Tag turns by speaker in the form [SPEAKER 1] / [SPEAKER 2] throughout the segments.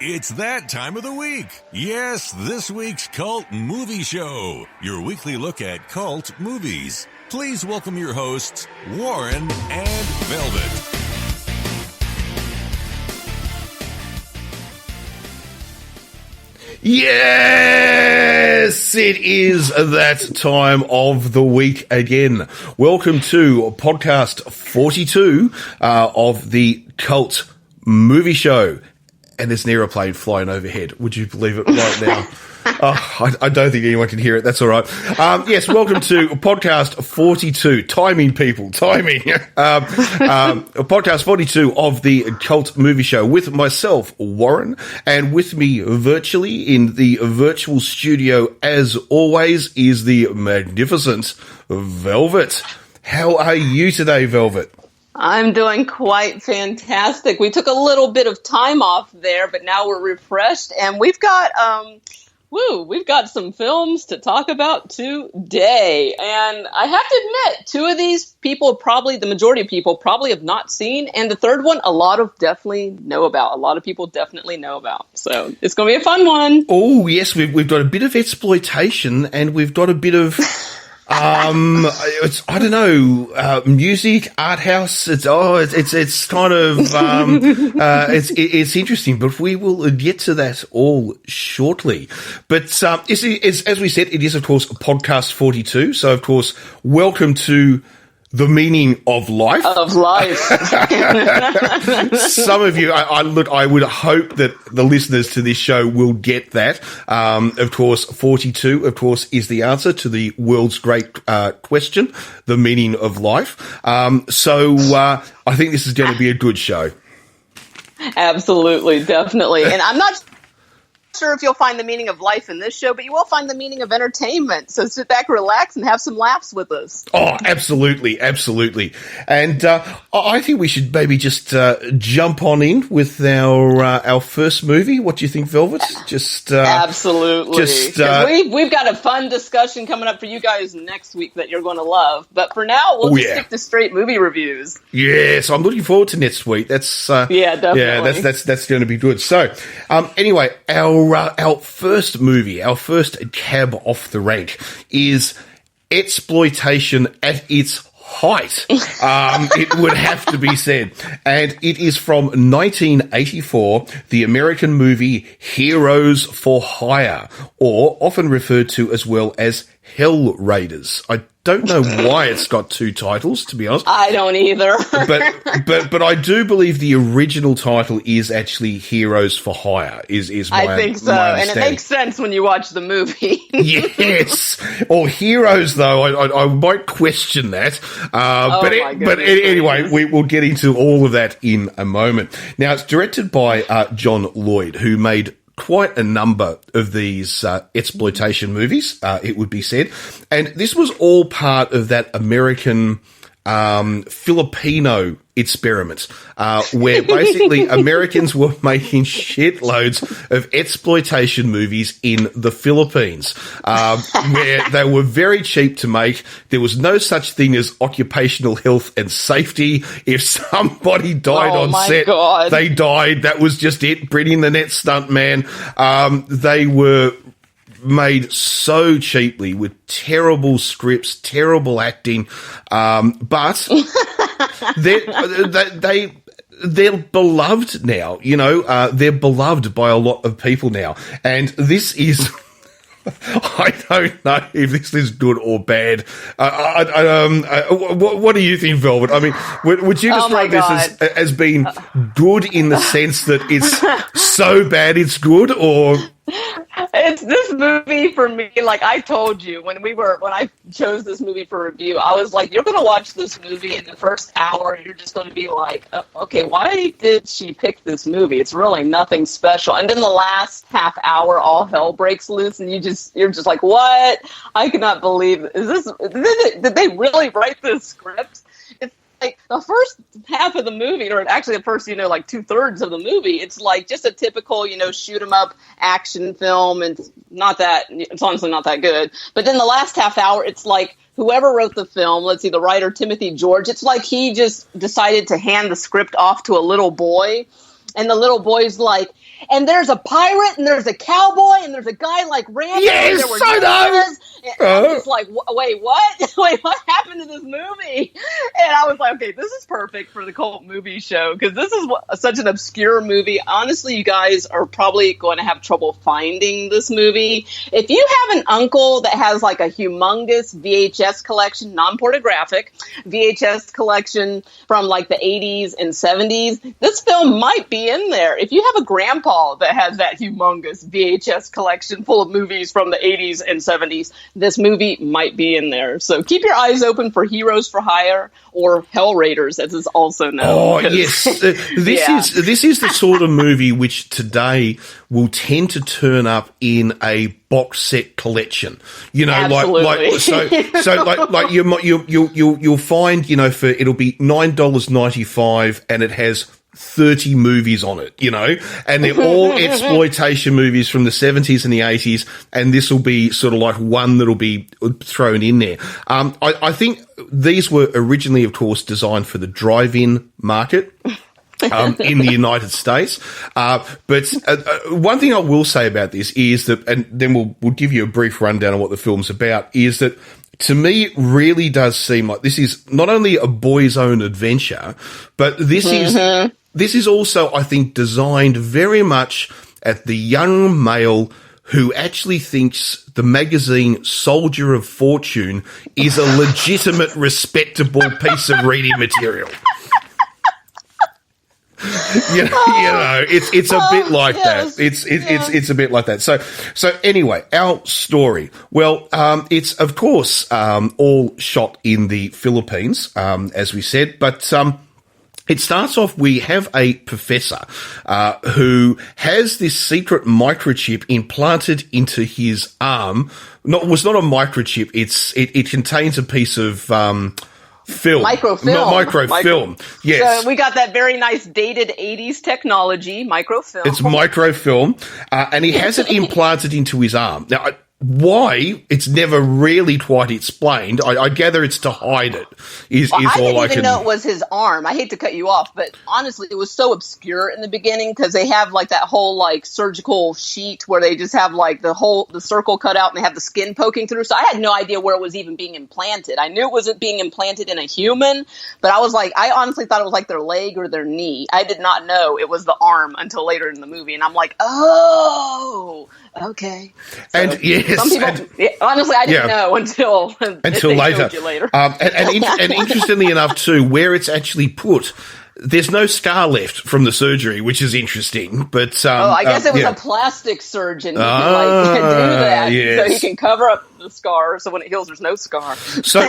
[SPEAKER 1] It's that time of the week. Yes, this week's Cult Movie Show, your weekly look at cult movies. Please welcome your hosts, Warren and Velvet.
[SPEAKER 2] Yes, it is that time of the week again. Welcome to podcast 42 of the Cult Movie Show. And there's an aeroplane flying overhead. Would you believe it right now? I don't think anyone can hear it. That's all right. Yes, welcome to podcast 42. Timing, people. Timing. Podcast 42 of the Cult Movie Show with myself, Warren, and with me virtually in the virtual studio, as always, is the magnificent Velvet. How are you today, Velvet?
[SPEAKER 3] I'm doing quite fantastic. We took a little bit of time off there, but now we're refreshed, and we've got some films to talk about today. And I have to admit, two of these people, probably the majority of people, probably have not seen, and the third one, a lot of people definitely know about. So it's going to be a fun one.
[SPEAKER 2] Oh yes, we've got a bit of exploitation, and we've got a bit of. I don't know, music, art house. It's kind of, it's interesting, but we will get to that all shortly. But, as we said, it is, of course, podcast 42. So, of course, welcome to the meaning of life.
[SPEAKER 3] Of life.
[SPEAKER 2] Some of you, I would hope that the listeners to this show will get that. Of course, 42, of course, is the answer to the world's great question, the meaning of life. So I think this is going to be a good show.
[SPEAKER 3] Absolutely, definitely. And I'm not sure if you'll find the meaning of life in this show, but you will find the meaning of entertainment. So sit back, relax, and have some laughs with us.
[SPEAKER 2] Oh, absolutely, absolutely. And I think we should maybe just jump on in with our first movie. What do you think, Velvet?
[SPEAKER 3] Absolutely. We've got a fun discussion coming up for you guys next week that you're going to love. But for now, we'll stick to straight movie reviews.
[SPEAKER 2] Yes, I'm looking forward to next week. That's definitely. Yeah, that's going to be good. So, anyway, our first movie, our first cab off the rank is exploitation at its height. It would have to be said. And it is from 1984, the American movie Heroes for Hire, or often referred to as well as Hell Raiders. I don't know why it's got two titles, to be honest.
[SPEAKER 3] I don't either.
[SPEAKER 2] but I do believe the original title is actually Heroes for Hire. Is my
[SPEAKER 3] I think so, and it makes sense when you watch the movie.
[SPEAKER 2] Yes, or Heroes though. I might question that. But anyway, we will get into all of that in a moment. Now it's directed by John Lloyd, who made quite a number of these exploitation movies, it would be said. And this was all part of that American Filipino experiment, where basically Americans were making shitloads of exploitation movies in the Philippines, where they were very cheap to make. There was no such thing as occupational health and safety. If somebody died on set, they died. That was just it. Bring in the net stunt man. They were made so cheaply with terrible scripts, terrible acting, but they're beloved now. You know, they're beloved by a lot of people now, and this is. I don't know if this is good or bad. What do you think, Velvet? I mean, would you describe this as being good in the sense that it's so bad it's good, or?
[SPEAKER 3] It's this movie for me. Like I told you when I chose this movie for review, I was like, you're going to watch this movie in the first hour. You're just going to be like, okay, why did she pick this movie? It's really nothing special. And then the last half hour, all hell breaks loose, and you're just like, what? I cannot believe did they really write this script? It's like the first half of the movie, or actually the first, like 2/3 of the movie, it's like just a typical, shoot 'em up action film, and it's honestly not that good. But then the last half hour, it's like whoever wrote the film, let's see, the writer Timothy George, it's like he just decided to hand the script off to a little boy, and the little boy's like, and there's a pirate, and there's a cowboy, and there's a guy like Rambo.
[SPEAKER 2] Yes, I know.
[SPEAKER 3] And I'm just like, wait, what? Wait, what happened to this movie? And I was like, okay, this is perfect for the cult movie show, because this is such an obscure movie. Honestly, you guys are probably going to have trouble finding this movie. If you have an uncle that has like a humongous VHS collection, non-pornographic VHS collection from like the 80s and 70s, this film might be in there. If you have a grandpa that has that humongous VHS collection full of movies from the 80s and 70s, this movie might be in there. So keep your eyes open for Heroes for Hire, or Hell Raiders, as is also known.
[SPEAKER 2] Oh, yes. This is the sort of movie which today will tend to turn up in a box set collection. You know, you'll find, you know, it'll be $9.95 and it has 30 movies on it, you know, and they're all exploitation movies from the 70s and the 80s, and this will be sort of like one that'll be thrown in there. I think these were originally, of course, designed for the drive-in market. In the United States. But one thing I will say about this is that, and then we'll give you a brief rundown on what the film's about, is that to me it really does seem like this is not only a boy's own adventure, but this is also, I think, designed very much at the young male who actually thinks the magazine Soldier of Fortune is a legitimate, respectable piece of reading material. You know, it's a bit like that. It's a bit like that. So anyway, our story. Well, it's of course all shot in the Philippines, as we said, but it starts off, we have a professor who has this secret microchip implanted into his arm. It was not a microchip. It contains a piece of film.
[SPEAKER 3] Microfilm.
[SPEAKER 2] Not microfilm. Yes.
[SPEAKER 3] So we got that very nice dated 80s technology, microfilm.
[SPEAKER 2] It's microfilm, and he has it implanted into his arm. Now, why? It's never really quite explained. I gather it's to hide it.
[SPEAKER 3] I didn't even know it was his arm. I hate to cut you off, but honestly, it was so obscure in the beginning because they have like that whole like surgical sheet where they just have like the circle cut out and they have the skin poking through. So I had no idea where it was even being implanted. I knew it wasn't being implanted in a human, but I honestly thought it was like their leg or their knee. I did not know it was the arm until later in the movie, and I'm like, oh, okay. So,
[SPEAKER 2] and yes.
[SPEAKER 3] Some people, honestly, I didn't know until
[SPEAKER 2] later.
[SPEAKER 3] Showed you later.
[SPEAKER 2] And interestingly enough, too, where it's actually put, there's no scar left from the surgery, which is interesting. But
[SPEAKER 3] I guess it was a plastic surgeon who can do that, so he can cover up the scar, so when it heals, there's no scar.
[SPEAKER 2] So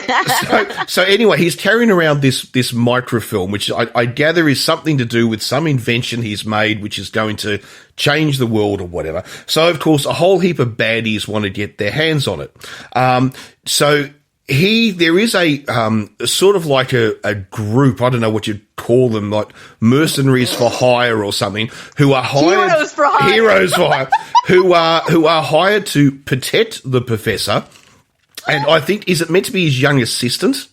[SPEAKER 2] anyway, he's carrying around this microfilm, which I gather is something to do with some invention he's made, which is going to change the world or whatever. So of course, a whole heap of baddies want to get their hands on it. There is a sort of like a group, I don't know what you'd call them, like mercenaries for hire or something, who are hired, heroes for hire, who are hired to protect the professor. And I think, is it meant to be his young assistant?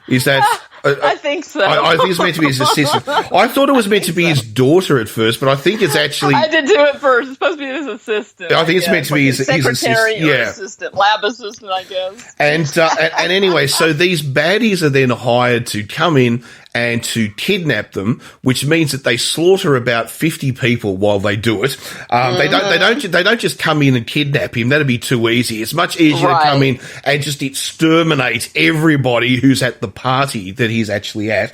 [SPEAKER 2] Is that?
[SPEAKER 3] I think so.
[SPEAKER 2] I think it's meant to be his assistant. I thought it was meant to be his daughter at first, but I think it's actually.
[SPEAKER 3] I did too at first. It's supposed to be his assistant.
[SPEAKER 2] I think it's meant to be his
[SPEAKER 3] secretary or assistant, lab assistant, I guess.
[SPEAKER 2] And anyway, so these baddies are then hired to come in and to kidnap them, which means that they slaughter about 50 people while they do it. They don't just come in and kidnap him. That'd be too easy. It's much easier to come in and just exterminate everybody who's at the party that he's actually at.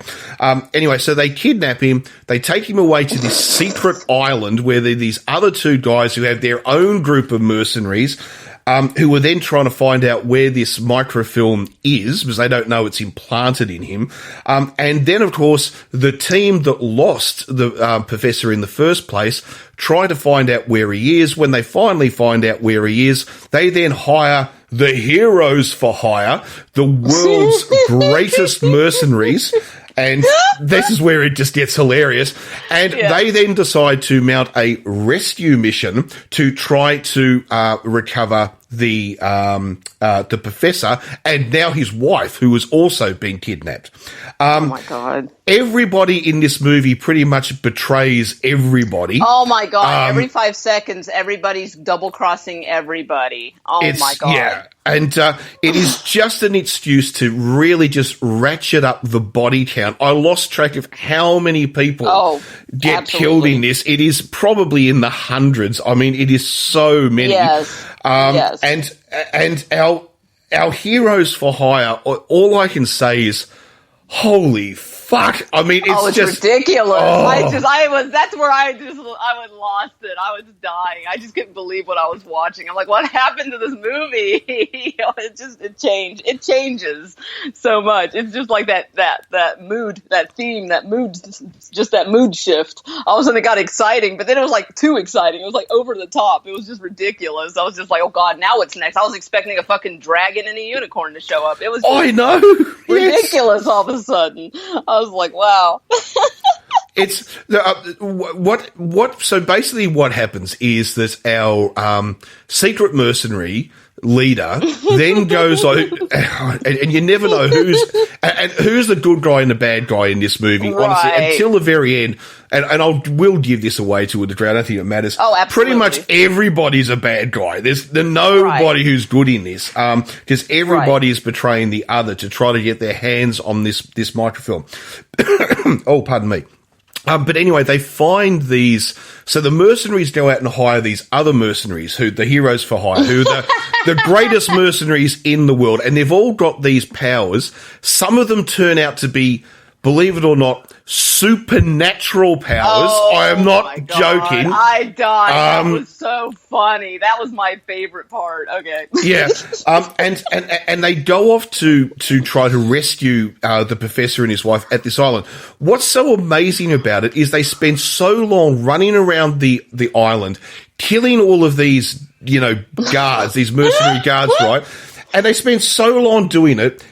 [SPEAKER 2] Anyway, so they kidnap him. They take him away to this secret island where there are these other two guys who have their own group of mercenaries, who are then trying to find out where this microfilm is because they don't know it's implanted in him. And then, of course, the team that lost the professor in the first place try to find out where he is. When they finally find out where he is, they then hire the heroes for hire, the world's greatest mercenaries. And this is where it just gets hilarious. And they then decide to mount a rescue mission to try to recover the professor and now his wife, who has also been kidnapped.
[SPEAKER 3] Oh my God.
[SPEAKER 2] everybody in this movie pretty much betrays everybody.
[SPEAKER 3] Oh my God. Every 5 seconds, everybody's double crossing everybody. Oh my God.
[SPEAKER 2] Yeah. And it is just an excuse to really just ratchet up the body count. I lost track of how many people get killed in this. It is probably in the hundreds. I mean, it is so many.
[SPEAKER 3] Yes. Yes.
[SPEAKER 2] And our heroes for hire, all I can say is, holy fuck. I mean, it's just
[SPEAKER 3] ridiculous.
[SPEAKER 2] Oh.
[SPEAKER 3] That's where I was lost it. I was dying. I just couldn't believe what I was watching. I'm like, what happened to this movie? It changed. It changes so much. It's just like that mood, that theme, that mood, just that mood shift. All of a sudden it got exciting, but then it was like too exciting. It was like over the top. It was just ridiculous. I was just like, oh God, now what's next? I was expecting a fucking dragon and a unicorn to show up. It was
[SPEAKER 2] I know.
[SPEAKER 3] ridiculous all of a sudden. I was like, wow.
[SPEAKER 2] It's so basically what happens is that our secret mercenary leader then goes and you never know who's the good guy and the bad guy in this movie, honestly, until the very end. And will give this away to a degree. I don't think it matters.
[SPEAKER 3] Oh, absolutely.
[SPEAKER 2] Pretty much everybody's a bad guy. There's nobody who's good in this. Because everybody is betraying the other to try to get their hands on this microfilm. Oh, pardon me. But anyway, they find these. So the mercenaries go out and hire these other mercenaries, who the heroes for hire, who are the greatest mercenaries in the world, and they've all got these powers. Some of them turn out to be, believe it or not, supernatural powers. I am not joking.
[SPEAKER 3] I died. That was so funny. That was my favorite part. Okay.
[SPEAKER 2] Yeah. And they go off to try to rescue the professor and his wife at this island. What's so amazing about it is they spend so long running around the island, killing all of these, guards, these mercenary guards, right? And they spend so long doing it,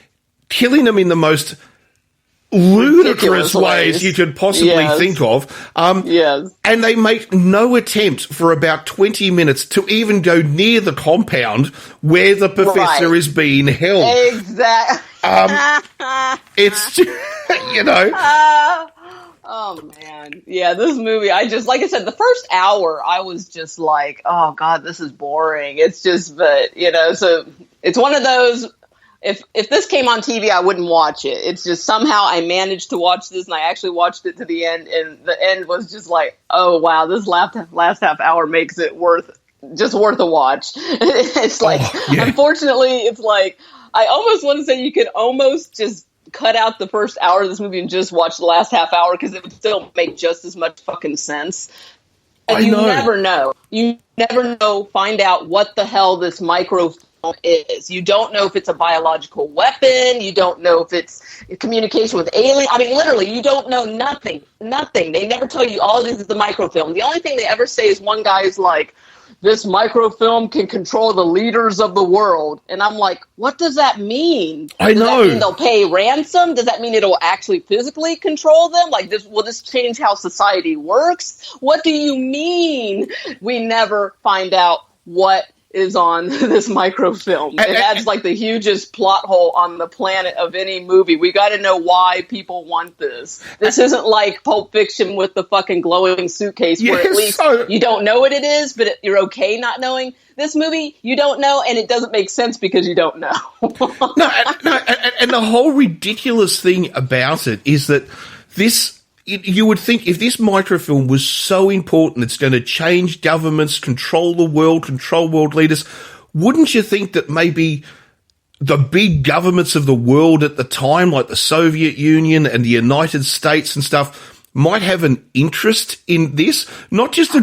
[SPEAKER 2] killing them in the most ludicrous ways you could possibly think of. And they make no attempt for about 20 minutes to even go near the compound where the professor is being held.
[SPEAKER 3] Exactly.
[SPEAKER 2] It's,
[SPEAKER 3] oh man. Yeah, this movie, like I said, the first hour, I was just like, oh God, this is boring. It's just, so it's one of those, if this came on TV, I wouldn't watch it. It's just somehow I managed to watch this, and I actually watched it to the end, and the end was just like, oh wow, this last half hour makes it worth a watch. It's like, unfortunately, it's like, I almost want to say you could almost just cut out the first hour of this movie and just watch the last half hour, because it would still make just as much fucking sense. And you never know. You never know, find out what the hell this microfilm is. You don't know if it's a biological weapon. You don't know if it's communication with aliens. I mean, literally, you don't know nothing. Nothing. They never tell you all this is the microfilm. The only thing they ever say is one guy is like, this microfilm can control the leaders of the world. And I'm like, what does that mean?
[SPEAKER 2] I know.
[SPEAKER 3] Does that mean they'll pay ransom? Does that mean it'll actually physically control them? Like, will this change how society works? What do you mean? We never find out what is on this microfilm. It adds like the hugest plot hole on the planet of any movie. We got to know why people want this. This isn't like Pulp Fiction with the fucking glowing suitcase, where at least you don't know what it is, but you're okay not knowing. This movie, you don't know, and it doesn't make sense because you don't know.
[SPEAKER 2] And the whole ridiculous thing about it is that this. You would think if this microfilm was so important, it's going to change governments, control the world, control world leaders, wouldn't you think that maybe the big governments of the world at the time, like the Soviet Union and the United States and stuff, might have an interest in this? Not just a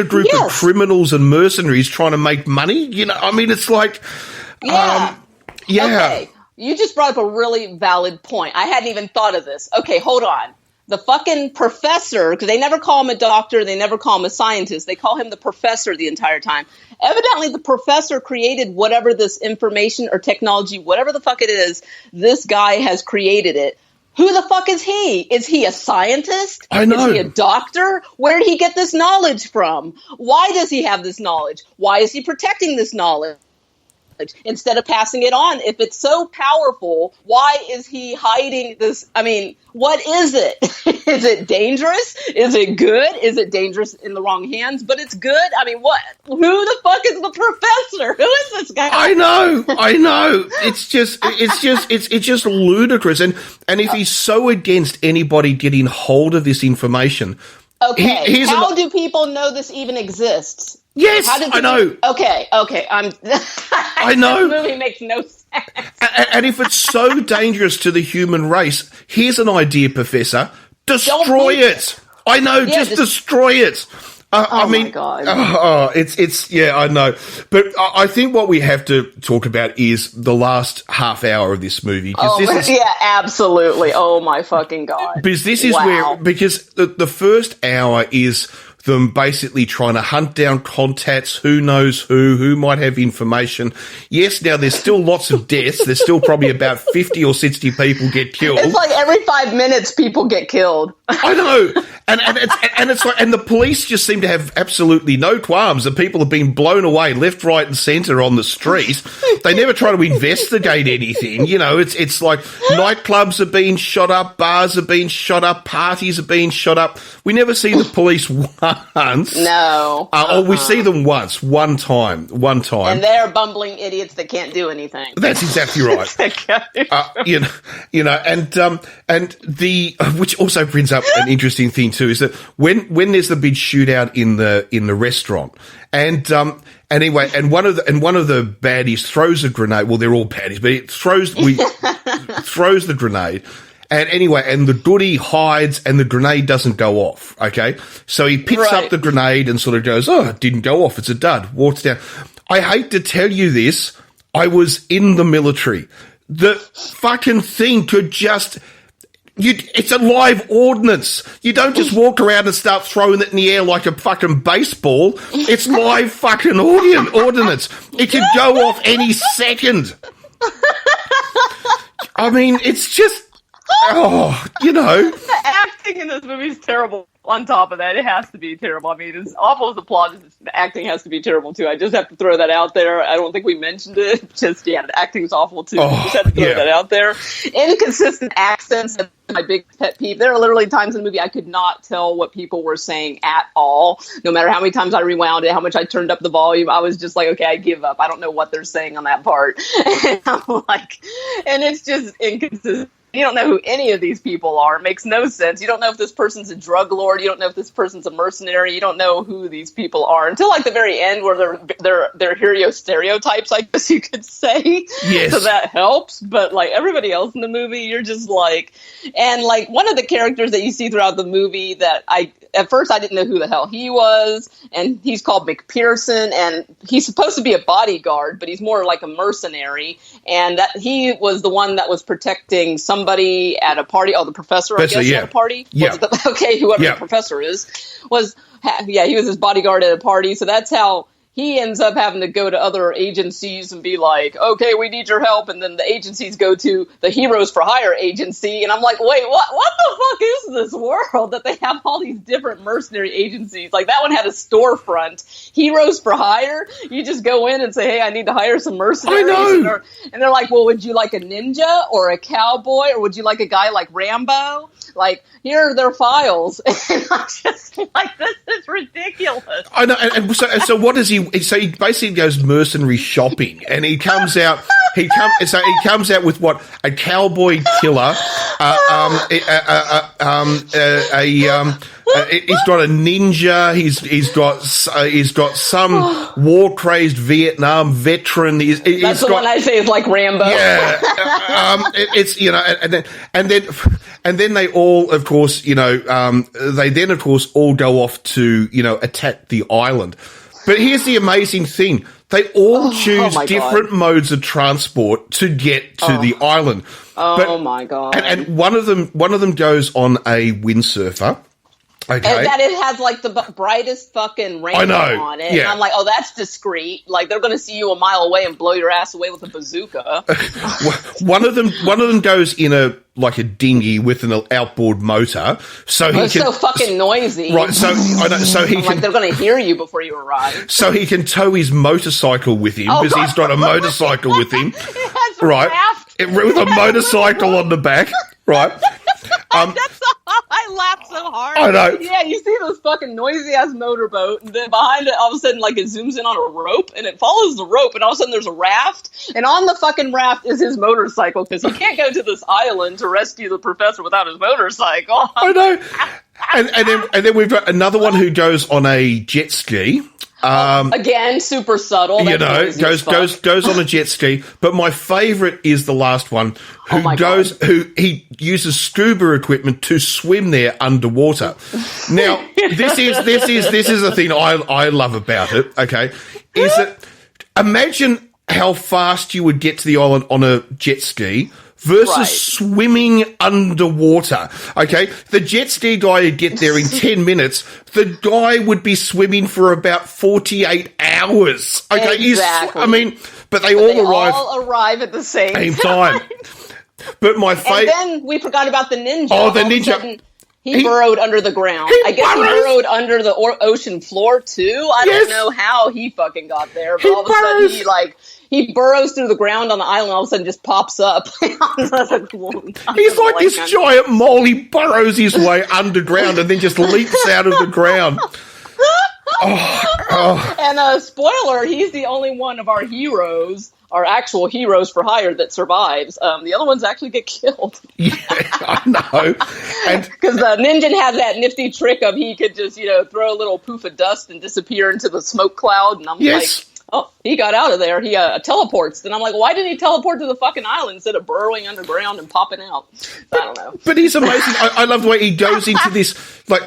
[SPEAKER 2] group of criminals and mercenaries trying to make money. I mean, it's like,
[SPEAKER 3] Okay. You just brought up a really valid point. I hadn't even thought of this. Okay, hold on. The fucking professor, because they never call him a doctor, they never call him a scientist, they call him the professor the entire time. Evidently, the professor created whatever this information or technology, whatever the fuck it is, this guy has created it. Who the fuck is he? Is he a scientist?
[SPEAKER 2] I know.
[SPEAKER 3] Is he a doctor? Where did he get this knowledge from? Why does he have this knowledge? Why is he protecting this knowledge? instead of passing it on? If it's so powerful, why is he hiding this? I mean, what is it? Is it dangerous? Is it good? Is it dangerous in the wrong hands? But it's good. I mean, what? Who the fuck is the professor? Who is this guy?
[SPEAKER 2] I know. It's just ludicrous. And if he's so against anybody getting hold of this information,
[SPEAKER 3] okay, how do people know this even exists?
[SPEAKER 2] Yes, I know.
[SPEAKER 3] Okay.
[SPEAKER 2] I know.
[SPEAKER 3] This movie makes no sense.
[SPEAKER 2] And if it's so dangerous to the human race, here's an idea, Professor. Destroy it. I know, just destroy it. I mean,
[SPEAKER 3] my God.
[SPEAKER 2] I know. But I think what we have to talk about is the last half hour of this movie.
[SPEAKER 3] Absolutely. Oh my fucking God.
[SPEAKER 2] Because this is because the first hour is them basically trying to hunt down contacts, who knows who might have information. Yes, now there's still lots of deaths. There's still probably about 50 or 60 people get killed.
[SPEAKER 3] It's like every 5 minutes people get killed.
[SPEAKER 2] I know. And it's like, and the police just seem to have absolutely no qualms. The people have been blown away left, right, and centre on the street. They never try to investigate anything. You know, it's like nightclubs are being shot up, bars are being shot up, parties are being shot up. We never see the police once.
[SPEAKER 3] No.
[SPEAKER 2] Or we see them one time.
[SPEAKER 3] And they're bumbling idiots that can't do anything.
[SPEAKER 2] That's exactly right. And the which also brings up an interesting thing too, is that when there's the big shootout in the restaurant, and anyway, and one of the baddies throws a grenade. Well, they're all baddies, but it throws the grenade. And anyway, and the goody hides and the grenade doesn't go off, okay? So he picks up the grenade and sort of goes, oh, it didn't go off, it's a dud, walks down. I hate to tell you this, I was in the military. The fucking thing could just... it's a live ordnance. You don't just walk around and start throwing it in the air like a fucking baseball. It's live fucking ordnance. It could go off any second. I mean, it's just...
[SPEAKER 3] The acting in this movie is terrible. On top of that, it has to be terrible. I mean, as awful as the plot is, the acting has to be terrible, too. I just have to throw that out there. I don't think we mentioned it. The acting is awful, too. I just have to throw that out there. Inconsistent accents are my big pet peeve. There are literally times in the movie I could not tell what people were saying at all. No matter how many times I rewound it, how much I turned up the volume, I was just like, okay, I give up. I don't know what they're saying on that part. And I'm like, and it's just inconsistent. You don't know who any of these people are. It makes no sense. You don't know if this person's a drug lord. You don't know if this person's a mercenary. You don't know who these people are until like the very end, where they're hero stereotypes, I guess you could say.
[SPEAKER 2] Yes.
[SPEAKER 3] So that helps. But like everybody else in the movie, you're just like, and like one of the characters that you see throughout the movie that at first I didn't know who the hell he was, and he's called McPherson, and he's supposed to be a bodyguard, but he's more like a mercenary, and that he was the one that was protecting somebody at a party. Oh, the professor, I guess, at a party?
[SPEAKER 2] Yeah.
[SPEAKER 3] Whoever the professor is, he was his bodyguard at a party, so that's how he ends up having to go to other agencies and be like, okay, we need your help. And then the agencies go to the Heroes for Hire agency. And I'm like, wait, what the fuck is this world that they have all these different mercenary agencies? Like that one had a storefront. Heroes for Hire? You just go in and say, hey, I need to hire some mercenaries.
[SPEAKER 2] I know.
[SPEAKER 3] And they're like, well, would you like a ninja or a cowboy? Or would you like a guy like Rambo? Like, here are their files. And I'm just like, this is ridiculous.
[SPEAKER 2] I know. And so what does he... So he basically goes mercenary shopping, and he comes out. He comes out with what, a cowboy killer. He's got a ninja. He's got some war crazed Vietnam veteran.
[SPEAKER 3] That's the one I say is like Rambo.
[SPEAKER 2] Yeah, and then they all, of course, all go off to attack the island. But here's the amazing thing. They all choose different modes of transport to get to the island.
[SPEAKER 3] My God.
[SPEAKER 2] And one of them goes on a windsurfer. Okay.
[SPEAKER 3] And that it has like the brightest fucking rainbow on it. Yeah. And I'm like, oh, that's discreet. Like they're going to see you a mile away and blow your ass away with a bazooka.
[SPEAKER 2] one of them goes in a dinghy with an outboard motor, so he
[SPEAKER 3] so fucking noisy.
[SPEAKER 2] Right. So I know. So he can.
[SPEAKER 3] They're going to hear you before you arrive.
[SPEAKER 2] So he can tow his motorcycle with him because he's got a motorcycle with him. Right. With a motorcycle on the back. Right.
[SPEAKER 3] I laughed so hard.
[SPEAKER 2] I know.
[SPEAKER 3] Yeah, you see this fucking noisy ass motorboat, and then behind it, all of a sudden, it zooms in on a rope, and it follows the rope, and all of a sudden, there's a raft, and on the fucking raft is his motorcycle because he can't go to this island to rescue the professor without his motorcycle.
[SPEAKER 2] I know. And then we've got another one who goes on a jet ski.
[SPEAKER 3] Again, super subtle.
[SPEAKER 2] Goes on a jet ski. But my favourite is the last one, who he uses scuba equipment to swim there underwater. Now, this is the thing I love about it. Okay, is that imagine how fast you would get to the island on a jet ski versus swimming underwater. Okay, the jet ski guy would get there in 10 minutes. The guy would be swimming for about 48 hours. Okay,
[SPEAKER 3] exactly.
[SPEAKER 2] but they all
[SPEAKER 3] arrive at the same
[SPEAKER 2] time. But my favorite.
[SPEAKER 3] And then we forgot about the ninja.
[SPEAKER 2] Oh, the ninja.
[SPEAKER 3] He burrowed under the ground. I guess he burrowed under the ocean floor too. I don't know how he fucking got there, but all of a sudden he burrows through the ground on the island, all of a sudden just pops up. He's
[SPEAKER 2] like this giant mole. He burrows his way underground and then just leaps out of the ground.
[SPEAKER 3] And spoiler, he's the only one of our heroes, our actual heroes for hire, that survives. The other ones actually get killed.
[SPEAKER 2] Yeah, I know.
[SPEAKER 3] Because Ninja has that nifty trick of he could just, throw a little poof of dust and disappear into the smoke cloud. And I'm like, oh, he got out of there. He teleports. And I'm like, why didn't he teleport to the fucking island instead of burrowing underground and popping out? I don't know.
[SPEAKER 2] But he's amazing. I love the way he goes into this.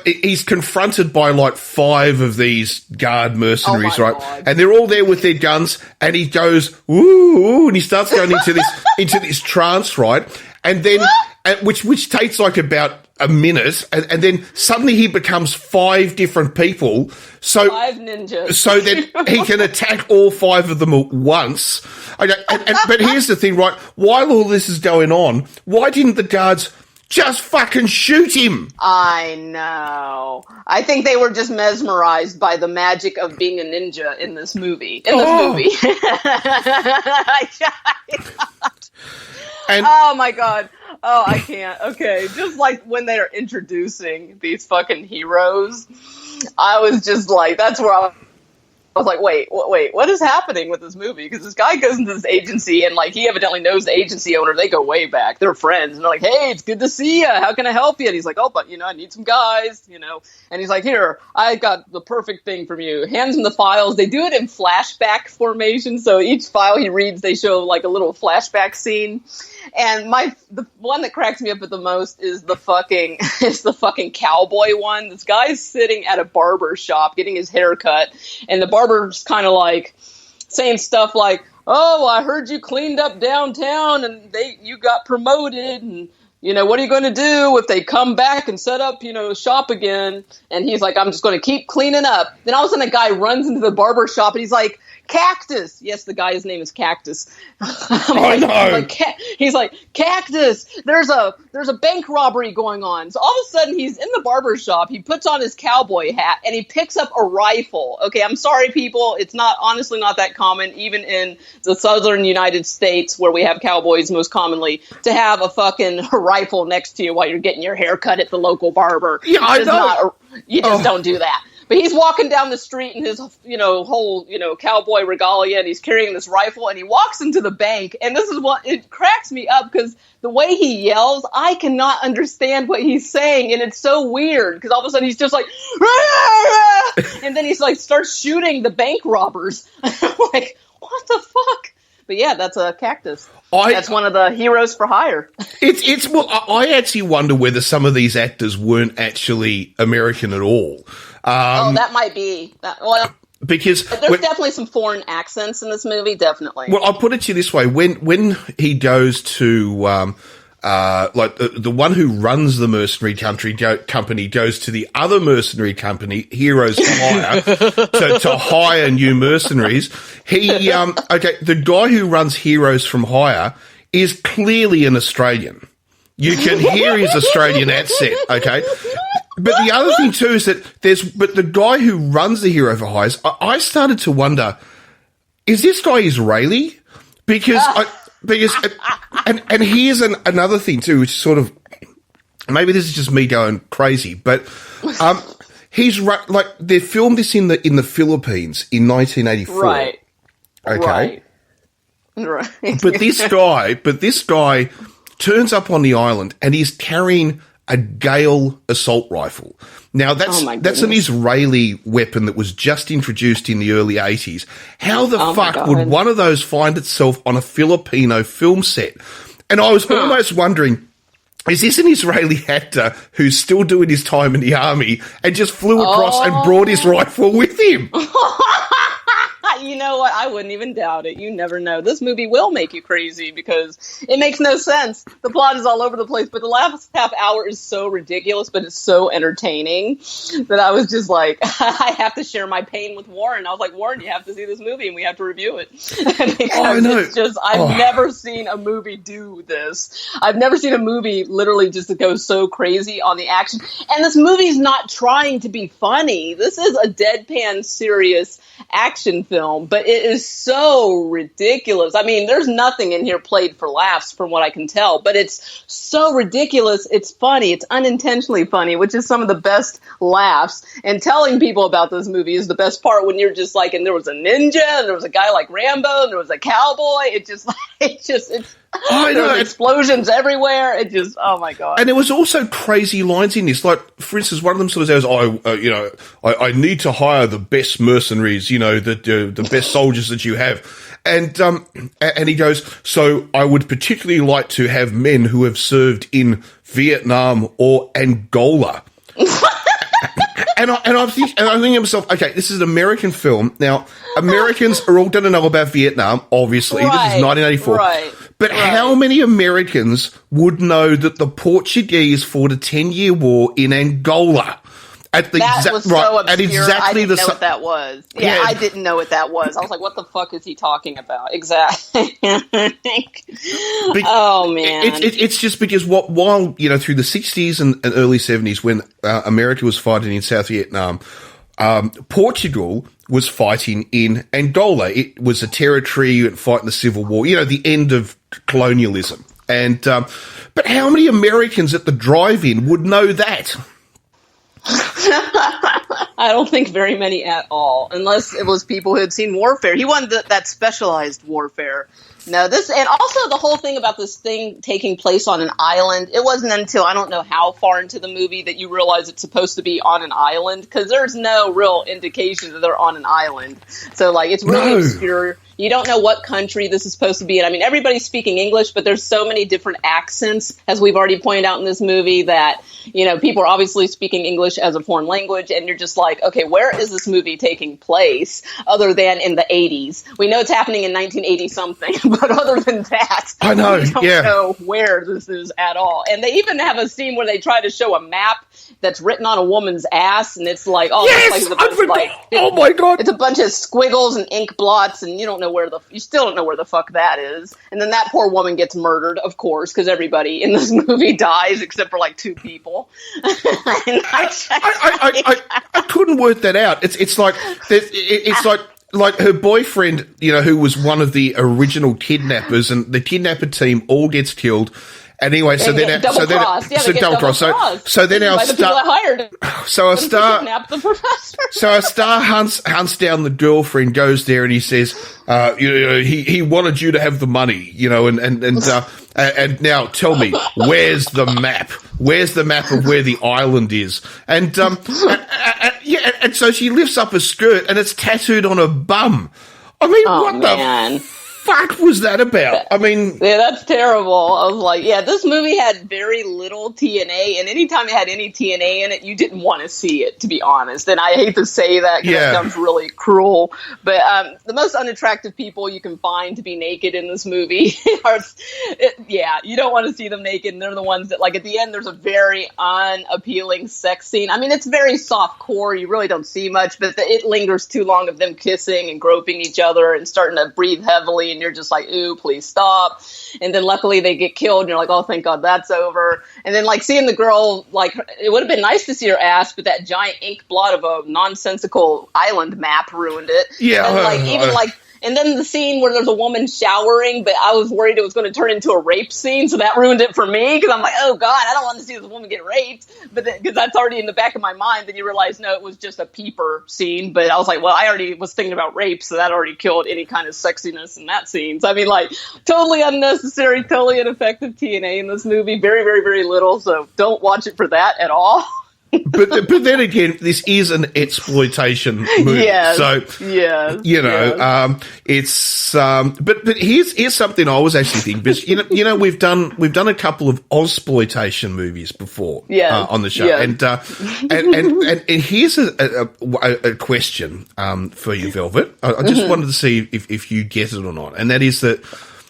[SPEAKER 2] He's confronted by 5 of these guard mercenaries, right? God. And they're all there with their guns. And he goes, ooh, and he starts going into this trance, right? And then, which takes about a minute, and then suddenly he becomes 5 different people. So
[SPEAKER 3] 5 ninjas.
[SPEAKER 2] So that he can attack all 5 of them at once. Okay, but here's the thing, right? While all this is going on, why didn't the guards just fucking shoot him?
[SPEAKER 3] I know. I think they were just mesmerized by the magic of being a ninja in this movie. Oh my god. Oh, I can't. Okay, just when they're introducing these fucking heroes, I was just that's where I was like, wait, what is happening with this movie? Because this guy goes into this agency and he evidently knows the agency owner. They go way back. They're friends. And they're like, hey, it's good to see you. How can I help you? And he's like, oh, but I need some guys, And he's like, here, I got the perfect thing from you. Hands him the files. They do it in flashback formation. So each file he reads, they show a little flashback scene. And the one that cracks me up at the most is the fucking cowboy one. This guy's sitting at a barber shop getting his hair cut, and the barber's kind of saying stuff like, "Oh, I heard you cleaned up downtown, and you got promoted, and what are you going to do if they come back and set up shop again?" And he's like, "I'm just going to keep cleaning up." Then all of a sudden, a guy runs into the barber shop, and he's like, "Cactus." Yes, the guy's name is Cactus.
[SPEAKER 2] I know.
[SPEAKER 3] He's like, "Cactus, there's a bank robbery going on." So all of a sudden he's in the barber shop, he puts on his cowboy hat, and he picks up a rifle. Okay, I'm sorry people, it's honestly not that common, even in the southern United States where we have cowboys most commonly, to have a fucking rifle next to you while you're getting your hair cut at the local barber.
[SPEAKER 2] Yeah, I know.
[SPEAKER 3] You just don't do that. But he's walking down the street in his, whole, cowboy regalia, and he's carrying this rifle, and he walks into the bank, and this is it cracks me up, because the way he yells, I cannot understand what he's saying, and it's so weird, because all of a sudden he's just like, and then he's starts shooting the bank robbers. I'm like, what the fuck? But yeah, that's a Cactus. That's one of the heroes for hire.
[SPEAKER 2] I actually wonder whether some of these actors weren't actually American at all.
[SPEAKER 3] That might be.
[SPEAKER 2] Because
[SPEAKER 3] there's definitely some foreign accents in this movie, definitely.
[SPEAKER 2] Well, I'll put it to you this way. When he goes to like the one who runs the mercenary company goes to the other mercenary company, Heroes for Hire, to hire new mercenaries. The guy who runs Heroes from Hire is clearly an Australian. You can hear his Australian accent, okay? But the other thing too is that the guy who runs the Hero for Hires, I started to wonder, is this guy Israeli? Because here's another thing too, which is sort of, maybe this is just me going crazy, but he's like, they filmed this in the Philippines in 1984.
[SPEAKER 3] Right.
[SPEAKER 2] Okay.
[SPEAKER 3] Right.
[SPEAKER 2] But this guy turns up on the island and he's carrying a Gale assault rifle. Now, that's an Israeli weapon that was just introduced in the early 80s. How the fuck would one of those find itself on a Filipino film set? And I was almost wondering, is this an Israeli actor who's still doing his time in the army and just flew across and brought his rifle with him?
[SPEAKER 3] You know what? I wouldn't even doubt it. You never know. This movie will make you crazy because it makes no sense. The plot is all over the place, but the last half hour is so ridiculous, but it's so entertaining that I was just like, I have to share my pain with Warren. I was like, Warren, you have to see this movie and we have to review it.
[SPEAKER 2] I know.
[SPEAKER 3] It's just, I've never seen a movie do this. I've never seen a movie literally just go so crazy on the action. And this movie's not trying to be funny. This is a deadpan, serious action film, but it is so ridiculous. I mean, there's nothing in here played for laughs from what I can tell, but it's so ridiculous. It's funny. It's unintentionally funny, which is some of the best laughs. And telling people about this movie is the best part when you're just like, and there was a ninja, and there was a guy like Rambo, and there was a cowboy. It's there's explosions everywhere. It just, oh my God.
[SPEAKER 2] And there was also crazy lines in this. Like, for instance, one of them sort of says, I need to hire the best mercenaries, the best soldiers that you have. And he goes, so I would particularly like to have men who have served in Vietnam or Angola. And I'm thinking to myself, okay, this is an American film. Now, Americans are all going to know about Vietnam, obviously. This is 1984.
[SPEAKER 3] Right.
[SPEAKER 2] But how many Americans would know that the Portuguese fought a 10-year war in Angola?
[SPEAKER 3] That was so obscure. I didn't know what that was. Yeah, I didn't know what that was. I was like, what the fuck is he talking about? Exactly. Oh, man.
[SPEAKER 2] It's just because while, through the 60s and early 70s when America was fighting in South Vietnam, Portugal was fighting in Angola. It was a territory fighting the Civil War, the end of colonialism. And but how many Americans at the drive-in would know that?
[SPEAKER 3] I don't think very many at all, unless it was people who had seen warfare. He wanted that specialized warfare. No, and also the whole thing about this thing taking place on an island, it wasn't until I don't know how far into the movie that you realize it's supposed to be on an island, because there's no real indication that they're on an island. So, it's really obscure. You don't know what country this is supposed to be in. I mean, everybody's speaking English, but there's so many different accents, as we've already pointed out in this movie, that, people are obviously speaking English as a foreign language, and you're just like, okay, where is this movie taking place other than in the 80s? We know it's happening in 1980-something, but other than that,
[SPEAKER 2] I know,
[SPEAKER 3] we don't know where this is at all. And they even have a scene where they try to show a map that's written on a woman's ass, and it's like, oh,
[SPEAKER 2] yes! Oh my God.
[SPEAKER 3] It's a bunch of squiggles and ink blots, and you still don't know where the fuck that is. And then that poor woman gets murdered, of course, because everybody in this movie dies except for 2 people.
[SPEAKER 2] I couldn't work that out. It's like her boyfriend, who was one of the original kidnappers, and the kidnapper team all gets killed. Anyway, so then our star hunts down the girlfriend, goes there, and he says, he wanted you to have the money, and now tell me, where's the map? Where's the map of where the island is? And and so she lifts up her skirt, and it's tattooed on her bum. I mean, what the fuck was that about? I mean...
[SPEAKER 3] Yeah, that's terrible. I was like, yeah, this movie had very little TNA, and anytime it had any TNA in it, you didn't want to see it, to be honest. And I hate to say that because that sounds really cruel, but the most unattractive people you can find to be naked in this movie are, you don't want to see them naked, and they're the ones that, like, at the end, there's a very unappealing sex scene. I mean, it's very soft core. You really don't see much, but it lingers too long of them kissing and groping each other and starting to breathe heavily, and you're just like, ooh, please stop. And then luckily they get killed, and you're like, oh, thank God that's over. And then, like, seeing the girl, like, it would have been nice to see her ass, but that giant ink blot of a nonsensical island map ruined it.
[SPEAKER 2] Yeah.
[SPEAKER 3] And then the scene where there's a woman showering, but I was worried it was going to turn into a rape scene, so that ruined it for me, because I'm like, oh, God, I don't want to see this woman get raped, but because that's already in the back of my mind. Then you realize, no, it was just a peeper scene, but I was like, well, I already was thinking about rape, so that already killed any kind of sexiness in that scene. So, I mean, like, totally unnecessary, totally ineffective TNA in this movie, very, very, very little, so don't watch it for that at all.
[SPEAKER 2] But then again, this is an exploitation movie.
[SPEAKER 3] Yes,
[SPEAKER 2] so, it's, but here's something I was actually thinking, because, we've done a couple of Ozploitation movies before on the show. And here's a question, for you, Velvet. I just wanted to see if you get it or not. And that is that,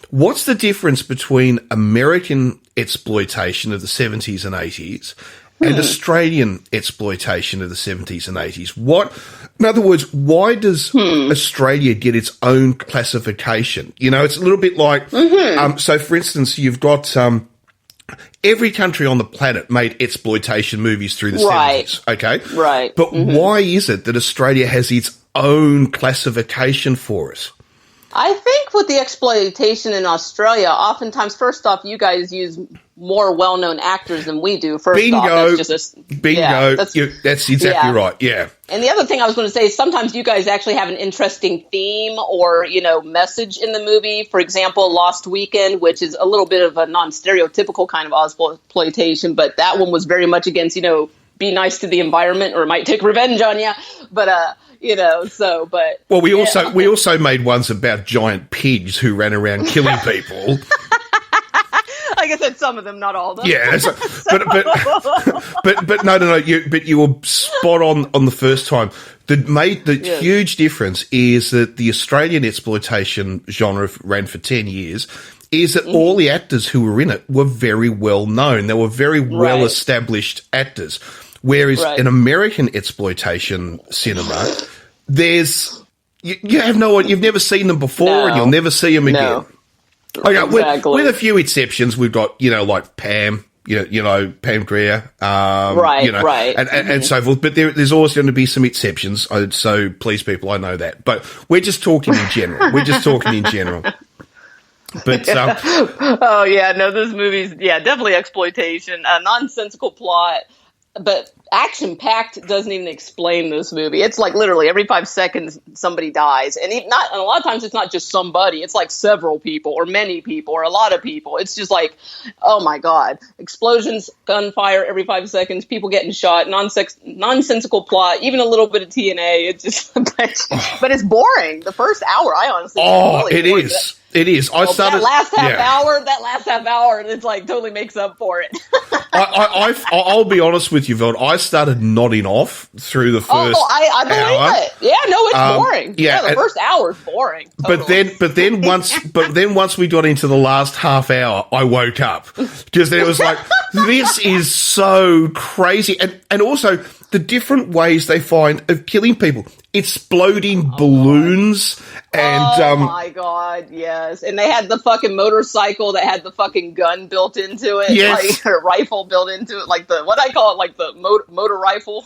[SPEAKER 2] what's the difference between American exploitation of the 70s and 80s and Australian exploitation of the 70s and 80s? In other words, why does Australia get its own classification? It's a little bit like, so for instance, you've got, every country on the planet made exploitation movies through the 70s, okay?
[SPEAKER 3] Right.
[SPEAKER 2] But why is it that Australia has its own classification for it?
[SPEAKER 3] I think with the exploitation in Australia, oftentimes, first off, you guys use more well-known actors than we do.
[SPEAKER 2] Bingo.
[SPEAKER 3] That's
[SPEAKER 2] exactly right. Yeah.
[SPEAKER 3] And the other thing I was going to say is sometimes you guys actually have an interesting theme or, message in the movie. For example, Lost Weekend, which is a little bit of a non-stereotypical kind of exploitation, but that one was very much against, be nice to the environment or it might take revenge on you. But, well,
[SPEAKER 2] we also made ones about giant pigs who ran around killing people.
[SPEAKER 3] Like I said, some of them, not all of them.
[SPEAKER 2] Yeah, but no. You were spot on the first time. The huge difference is that the Australian exploitation genre ran for 10 years. Is that all the actors who were in it were very well known. They were very well established actors. Whereas in American exploitation cinema, you have no one, you've never seen them before, and you'll never see them again. Okay,
[SPEAKER 3] exactly.
[SPEAKER 2] with a few exceptions, we've got like Pam, Pam Grier, and so forth. But there's always going to be some exceptions. So please, people, I know that, but we're just talking in general. But
[SPEAKER 3] this movie's definitely exploitation, a nonsensical plot, but action-packed doesn't even explain this movie. It's like literally every 5 seconds somebody dies, and a lot of times it's not just somebody. It's like several people or many people or a lot of people. It's just like, oh my God, explosions, gunfire every 5 seconds, people getting shot, nonsensical plot, even a little bit of TNA. It's just, but it's boring. The first hour, I honestly,
[SPEAKER 2] it is. It is.
[SPEAKER 3] That last half hour, it's like totally makes up for it.
[SPEAKER 2] I'll be honest with you, Veld. I started nodding off through the first
[SPEAKER 3] I believe
[SPEAKER 2] hour.
[SPEAKER 3] it. Yeah, no, it's boring. The first hour is boring. Totally.
[SPEAKER 2] But then once we got into the last half hour, I woke up because it was like, this is so crazy, and also the different ways they find of killing people, exploding balloons, and
[SPEAKER 3] oh my God, yes, and they had the fucking motorcycle that had the fucking gun built into it, like a rifle built into it, like the motor rifle.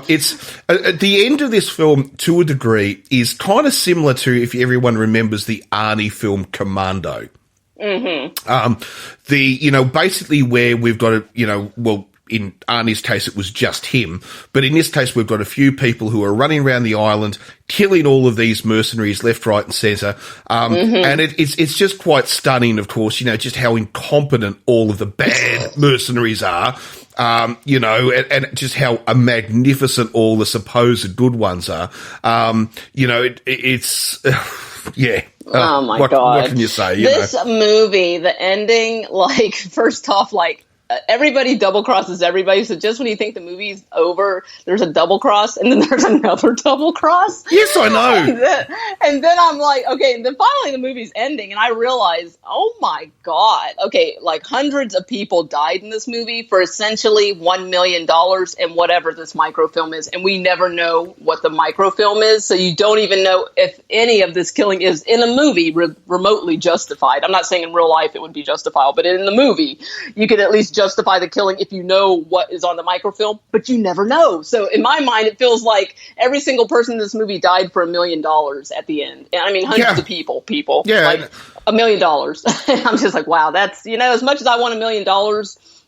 [SPEAKER 2] It's at the end of this film, to a degree, is kind of similar to, if everyone remembers, the Arnie film Commando. Basically where we've got in Arnie's case, it was just him. But in this case, we've got a few people who are running around the island, killing all of these mercenaries left, right, and centre. And it's just quite stunning, of course, just how incompetent all of the bad mercenaries are. you know, and just how magnificent all the supposed good ones are. You know, it's yeah.
[SPEAKER 3] Oh my God.
[SPEAKER 2] What can you say?
[SPEAKER 3] This movie, the ending, like, first off, like, everybody double crosses everybody. So just when you think the movie's over, there's a double cross, and then there's another double cross.
[SPEAKER 2] Yes, I know.
[SPEAKER 3] And then I'm like, okay. And then finally the movie's ending, and I realize, oh my God. Okay, like hundreds of people died in this movie for essentially $1 million and whatever this microfilm is, and we never know what the microfilm is. So you don't even know if any of this killing is in a movie remotely justified. I'm not saying in real life it would be justifiable, but in the movie you could at least justify the killing if you know what is on the microfilm, but you never know. So in my mind, it feels like every single person in this movie died for $1 million at the end. And I mean, hundreds of people, like $1 million. I'm just like, wow, that's, you know, as much as I want $1 million,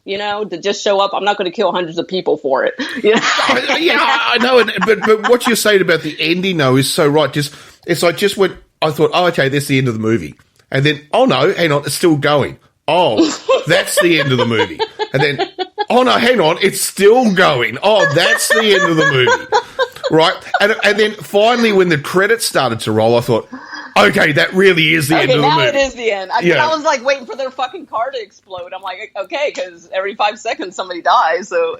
[SPEAKER 3] you know, to just show up, I'm not going to kill hundreds of people for it. You know?
[SPEAKER 2] I know. But what you're saying about the ending, though, is so right. It's like just when I thought, oh, okay, that's the end of the movie. And then, oh no, hang on, it's still going. Oh, that's the end of the movie. And then, oh no, hang on, it's still going. Oh, that's the end of the movie. Right? And then finally when the credits started to roll, I thought, okay, that really is the end of the movie.
[SPEAKER 3] Okay, now it is the end. I was like waiting for their fucking car to explode. I'm like, okay, because every 5 seconds somebody dies, so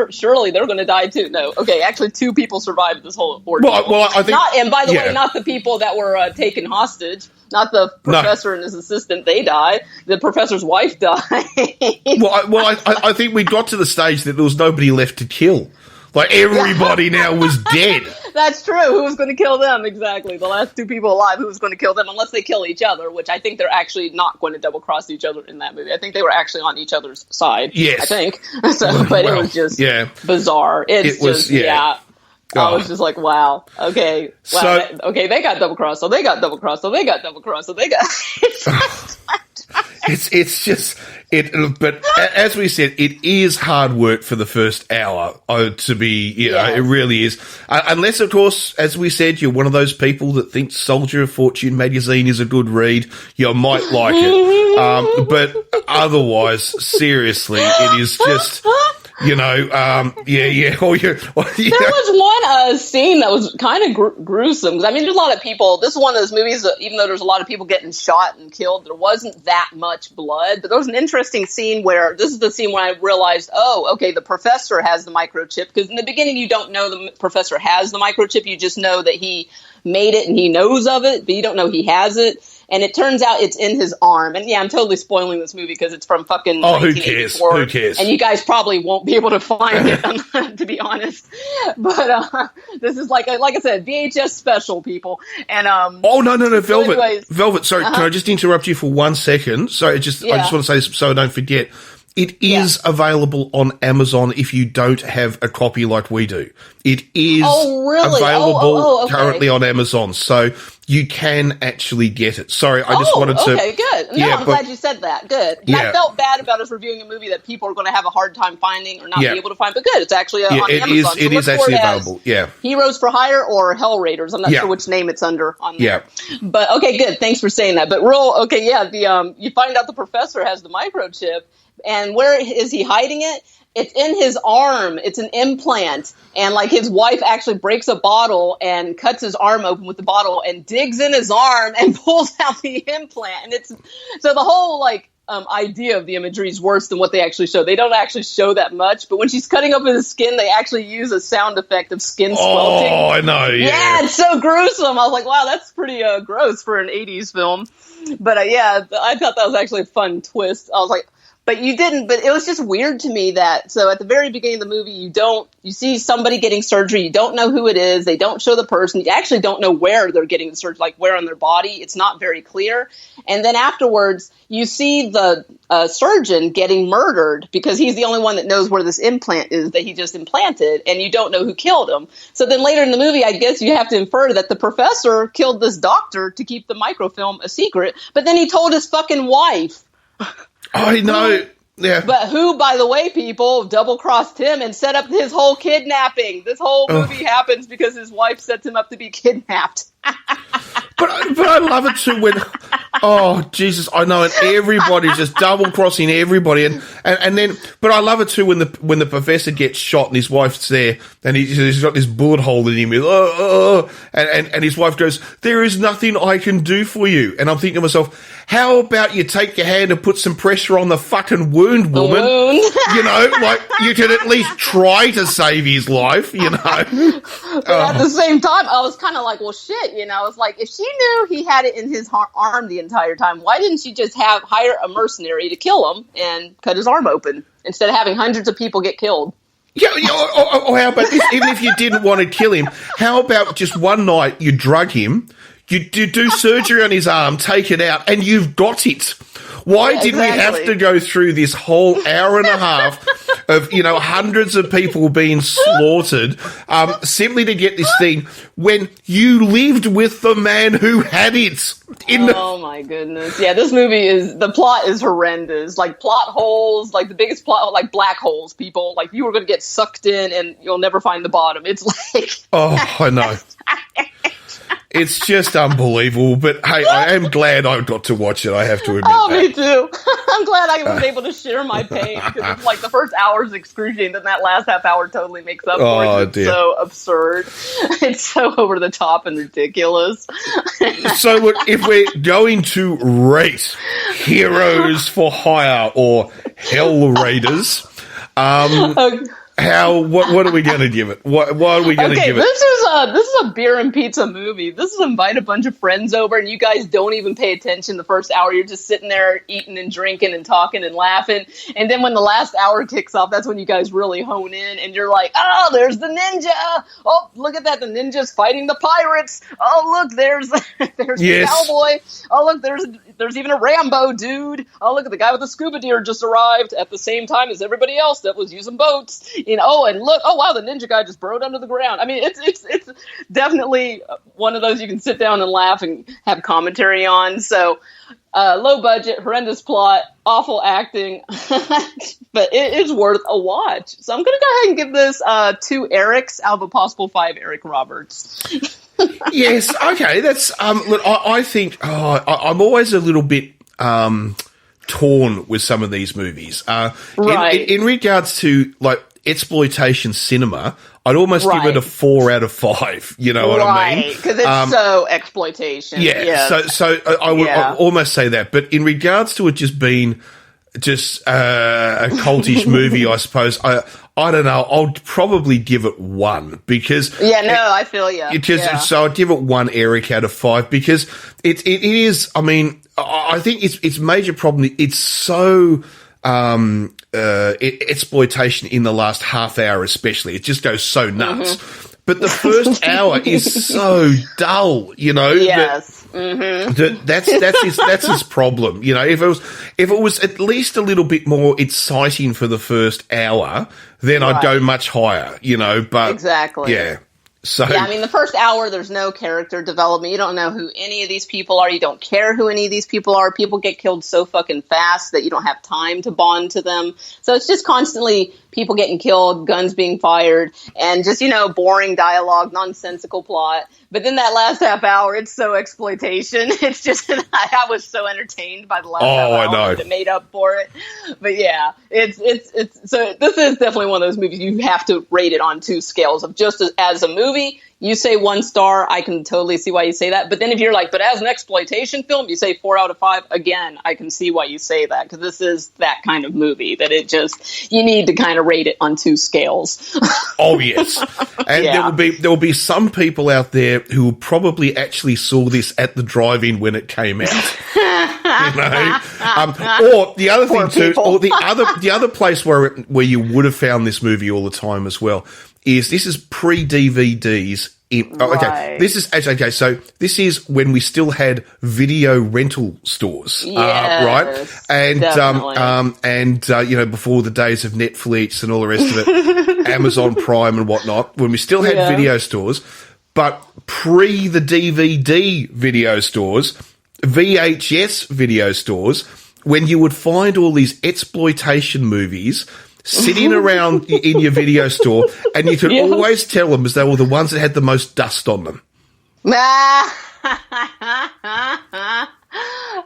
[SPEAKER 3] surely they're going to die too. No, okay, actually 2 people survived this whole ordeal.
[SPEAKER 2] Well, I think,
[SPEAKER 3] and by the way, not the people that were taken hostage. Not the professor and his assistant, they die. The professor's wife died.
[SPEAKER 2] I think we got to the stage that there was nobody left to kill. Like, everybody now was dead.
[SPEAKER 3] That's true. Who was going to kill them? Exactly. The last 2 people alive, who was going to kill them? Unless they kill each other, which I think they're actually not going to double-cross each other in that movie. I think they were actually on each other's side.
[SPEAKER 2] Yes.
[SPEAKER 3] I think. But it was just bizarre. It was, I was just like, wow, okay. Wow, okay, they got double-crossed, so they got double-crossed, so they got double-crossed, so they got...
[SPEAKER 2] It's just but as we said, it is hard work for the first hour to be, you know, it really is. Unless, of course, as we said, you're one of those people that thinks Soldier of Fortune magazine is a good read. You might like it. But otherwise, seriously, it is just... You know, There
[SPEAKER 3] was one scene that was kind of gruesome. Because, I mean, there's a lot of people. This is one of those movies that, even though there's a lot of people getting shot and killed, there wasn't that much blood. But there was an interesting scene where, this is the scene when I realized, oh, okay, the professor has the microchip. Because in the beginning, you don't know the professor has the microchip. You just know that he made it and he knows of it, but you don't know he has it. And it turns out it's in his arm. And yeah, I'm totally spoiling this movie because it's from fucking 1984.
[SPEAKER 2] Who cares?
[SPEAKER 3] And you guys probably won't be able to find it, to be honest. But this is like I said, VHS special, people. And
[SPEAKER 2] oh no, Velvet. Velvet, sorry, can I just interrupt you for 1 second? Sorry, I just want to say this so I don't forget. It is available on Amazon if you don't have a copy like we do. It is available currently on Amazon, so you can actually get it. Sorry, I just wanted to...
[SPEAKER 3] Okay, good. No, I'm glad you said that. Good. I felt bad about us reviewing a movie that people are going to have a hard time finding or not be able to find, but good. It's actually on Amazon.
[SPEAKER 2] It is actually available,
[SPEAKER 3] Heroes for Hire or Hell Raiders. I'm not sure which name it's under on there. But, okay, good. Thanks for saying that. But you find out the professor has the microchip. And where is he hiding it? It's in his arm. It's an implant. And like his wife actually breaks a bottle and cuts his arm open with the bottle and digs in his arm and pulls out the implant. And it's so the whole idea of the imagery is worse than what they actually show. They don't actually show that much, but when she's cutting open his skin, they actually use a sound effect of skin squelching.
[SPEAKER 2] Oh, I know.
[SPEAKER 3] Yeah, it's so gruesome. I was like, wow, that's pretty gross for an 80s film. But I thought that was actually a fun twist. I was like, but you didn't, but it was just weird to me that, so at the very beginning of the movie, you see somebody getting surgery, you don't know who it is, they don't show the person, you actually don't know where they're getting the surgery, like where on their body, it's not very clear. And then afterwards, you see the surgeon getting murdered because he's the only one that knows where this implant is that he just implanted, and you don't know who killed him. So then later in the movie, I guess you have to infer that the professor killed this doctor to keep the microfilm a secret, but then he told his fucking wife.
[SPEAKER 2] I know. Yeah.
[SPEAKER 3] But who, by the way, people double-crossed him and set up his whole kidnapping. This whole movie happens because his wife sets him up to be kidnapped.
[SPEAKER 2] But I love it too when Oh, Jesus, I know, and everybody's just double-crossing everybody, and then, but I love it too when the professor gets shot and his wife's there, and he's got this bullet hole in him, and his wife goes, "There is nothing I can do for you," and I'm thinking to myself, how about you take your hand and put some pressure on the fucking wound, woman? You know, like, you can at least try to save his life, you know?
[SPEAKER 3] But at the same time, I was kind of like, well, shit, you know? It's like, if she knew he had it in his arm the entire time, why didn't she just hire a mercenary to kill him and cut his arm open instead of having hundreds of people get killed?
[SPEAKER 2] Yeah, or how about this? Even if you didn't want to kill him, how about just one night you drug him, you do surgery on his arm, take it out, and you've got it. Why did we have to go through this whole hour and a half of, you know, hundreds of people being slaughtered simply to get this thing when you lived with the man who had it?
[SPEAKER 3] Oh, my goodness. Yeah, this movie the plot is horrendous. Like, plot holes, like the biggest plot, like black holes, people. Like, you were going to get sucked in and you'll never find the bottom. It's like...
[SPEAKER 2] Oh, I know. It's just unbelievable, but hey, I am glad I got to watch it, I have to admit.
[SPEAKER 3] Oh, me too. I'm glad I was able to share my pain, because it's like the first hour is excruciating, then that last half hour totally makes up for it. It's so absurd. It's so over the top and ridiculous.
[SPEAKER 2] So if we're going to rate Heroes for Hire or Hell Raiders, what are we going to give it? What are we going to give it?
[SPEAKER 3] This is a beer and pizza movie. This is invite a bunch of friends over and you guys don't even pay attention the first hour. You're just sitting there eating and drinking and talking and laughing. And then when the last hour kicks off, that's when you guys really hone in and you're like, oh, there's the ninja. Oh, look at that. The ninja's fighting the pirates. Oh, look, there's the cowboy. Oh, look, there's even a Rambo dude. Oh, look at the guy with the scuba gear just arrived at the same time as everybody else that was using boats. You know, and look, oh wow, the ninja guy just burrowed under the ground. I mean, it's definitely one of those you can sit down and laugh and have commentary on. So, low budget, horrendous plot, awful acting, but it is worth a watch. So I'm going to go ahead and give this 2 Erics out of a possible 5 Eric Roberts.
[SPEAKER 2] Yes, okay, that's look, I think I'm always a little bit torn with some of these movies.
[SPEAKER 3] Right.
[SPEAKER 2] In regards to like exploitation cinema, I'd almost give it a 4 out of 5. You know what I mean?
[SPEAKER 3] Right, because it's so exploitation.
[SPEAKER 2] Yeah. Yes. So I would almost say that. But in regards to it just being just a cultish movie, I suppose I don't know. I'll probably give it 1 because
[SPEAKER 3] I feel you.
[SPEAKER 2] So I'd give it 1 Eric out of 5 because it is. I mean, I think its major problem. It's so. Exploitation in the last half hour especially. It just goes so nuts. Mm-hmm. But the first hour is so dull, you know.
[SPEAKER 3] Yes.
[SPEAKER 2] That's his problem. You know, if it was at least a little bit more exciting for the first hour, then I'd go much higher, you know, but
[SPEAKER 3] exactly.
[SPEAKER 2] Yeah. So,
[SPEAKER 3] yeah, I mean, the first hour, there's no character development. You don't know who any of these people are. You don't care who any of these people are. People get killed so fucking fast that you don't have time to bond to them. So it's just constantly people getting killed, guns being fired, and just, you know, boring dialogue, nonsensical plot. But then that last half hour, it's so exploitation. It's just, I was so entertained by the last half hour. I know. That made up for it. But yeah, it's so this is definitely one of those movies you have to rate it on 2 scales of just as a movie. You say 1 star, I can totally see why you say that. But then if you're like, but as an exploitation film, you say 4 out of 5. Again, I can see why you say that because this is that kind of movie that it just, you need to kind of rate it on 2 scales.
[SPEAKER 2] Oh yes, and there will be some people out there who probably actually saw this at the drive-in when it came out. You know, or the other thing too, or the other place where you would have found this movie all the time as well. This is pre-DVDs. Okay, this is okay. So this is when we still had video rental stores, right? And you know, before the days of Netflix and all the rest of it, Amazon Prime and whatnot. When we still had video stores, but pre the DVD video stores, VHS video stores, when you would find all these exploitation movies sitting around in your video store, and you could always tell them as they were the ones that had the most dust on them.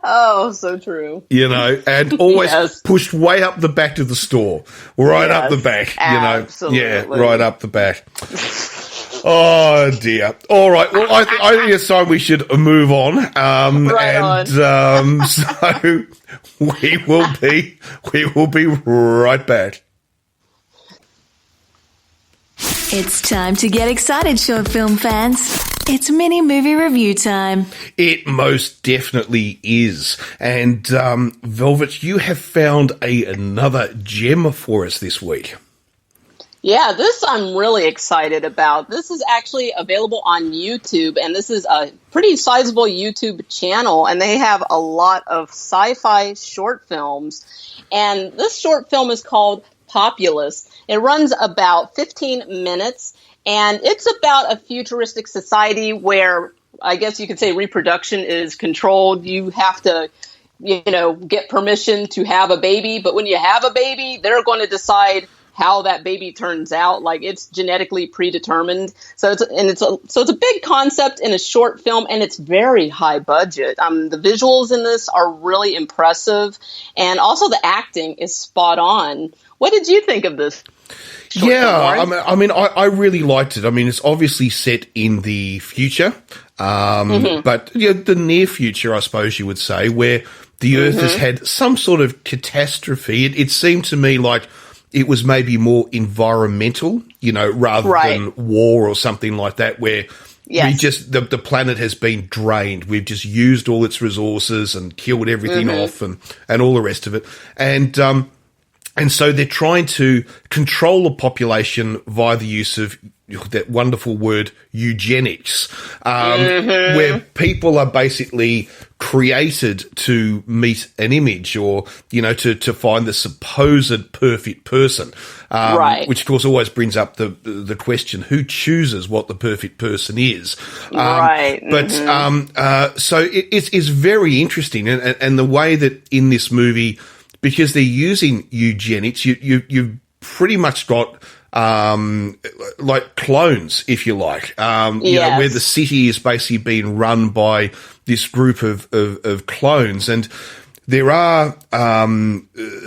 [SPEAKER 3] Oh, so true.
[SPEAKER 2] You know, and always pushed way up the back of the store. Right up the back,
[SPEAKER 3] absolutely.
[SPEAKER 2] you know. Yeah, right up the back. Oh, dear. All right. Well, I think it's time we should move on. So we will be right back.
[SPEAKER 4] It's time to get excited, short film fans. It's mini movie review time.
[SPEAKER 2] It most definitely is. And Velvet, you have found another gem for us this week.
[SPEAKER 3] Yeah, this I'm really excited about. This is actually available on YouTube, and this is a pretty sizable YouTube channel, and they have a lot of sci-fi short films. And this short film is called Populance. It runs about 15 minutes, and it's about a futuristic society where I guess you could say reproduction is controlled. You have to, get permission to have a baby, but when you have a baby, they're going to decide how that baby turns out. Like, it's genetically predetermined. So it's a big concept in a short film, and it's very high budget. The visuals in this are really impressive, and also the acting is spot on. What did you think of this?
[SPEAKER 2] I really liked it. I mean, it's obviously set in the future, but the near future, I suppose you would say, where the Earth has had some sort of catastrophe. It seemed to me like it was maybe more environmental, rather than war or something like that, where we just the planet has been drained. We've just used all its resources and killed everything off and all the rest of it. And so they're trying to control the population via the use of that wonderful word eugenics, where people are basically created to meet an image or, to find the supposed perfect person. Which of course always brings up the question, who chooses what the perfect person is? But so it's very interesting. And the way that in this movie, because they're using eugenics, you've pretty much got like clones, if you like, where the city is basically being run by this group of clones. And there are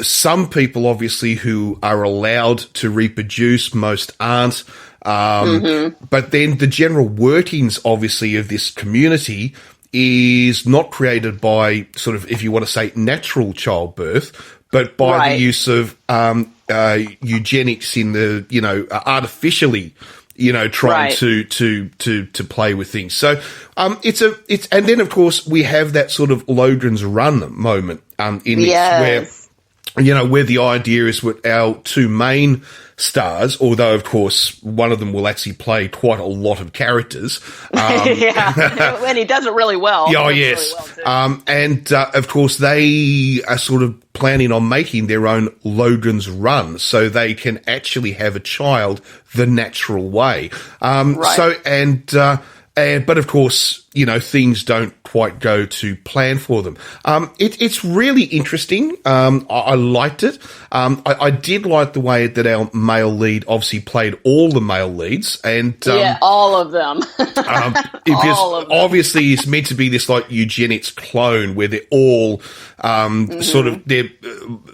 [SPEAKER 2] some people, obviously, who are allowed to reproduce. Most aren't. But then the general workings, obviously, of this community is not created by sort of, if you want to say, natural childbirth, but by the use of eugenics in the, artificially, trying to play with things. So it's and then of course we have that sort of Logan's Run moment in this where the idea is with our two main stars, although of course one of them will actually play quite a lot of characters.
[SPEAKER 3] And he does it really well.
[SPEAKER 2] And of course they are sort of planning on making their own Logan's Run so they can actually have a child the natural way. But of course, things don't quite go to plan for them. It's really interesting. I liked it. I did like the way that our male lead obviously played all the male leads, and
[SPEAKER 3] all of them.
[SPEAKER 2] Because obviously it's meant to be this like eugenics clone where they're all sort of they're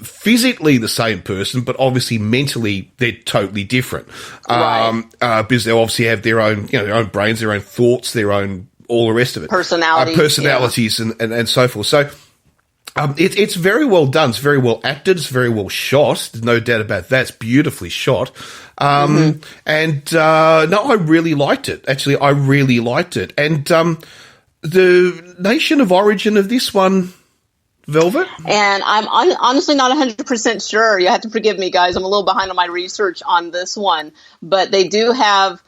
[SPEAKER 2] physically the same person, but obviously mentally they're totally different. Because they obviously have their own, their own brains, their own thoughts, their own all the rest of it. Personalities and so forth. So it's very well done. It's very well acted. It's very well shot. There's no doubt about that. It's beautifully shot. And I really liked it. Actually, I really liked it. And the nation of origin of this one, Velvet?
[SPEAKER 3] And I'm honestly not 100% sure. You have to forgive me, guys. I'm a little behind on my research on this one. But they do have...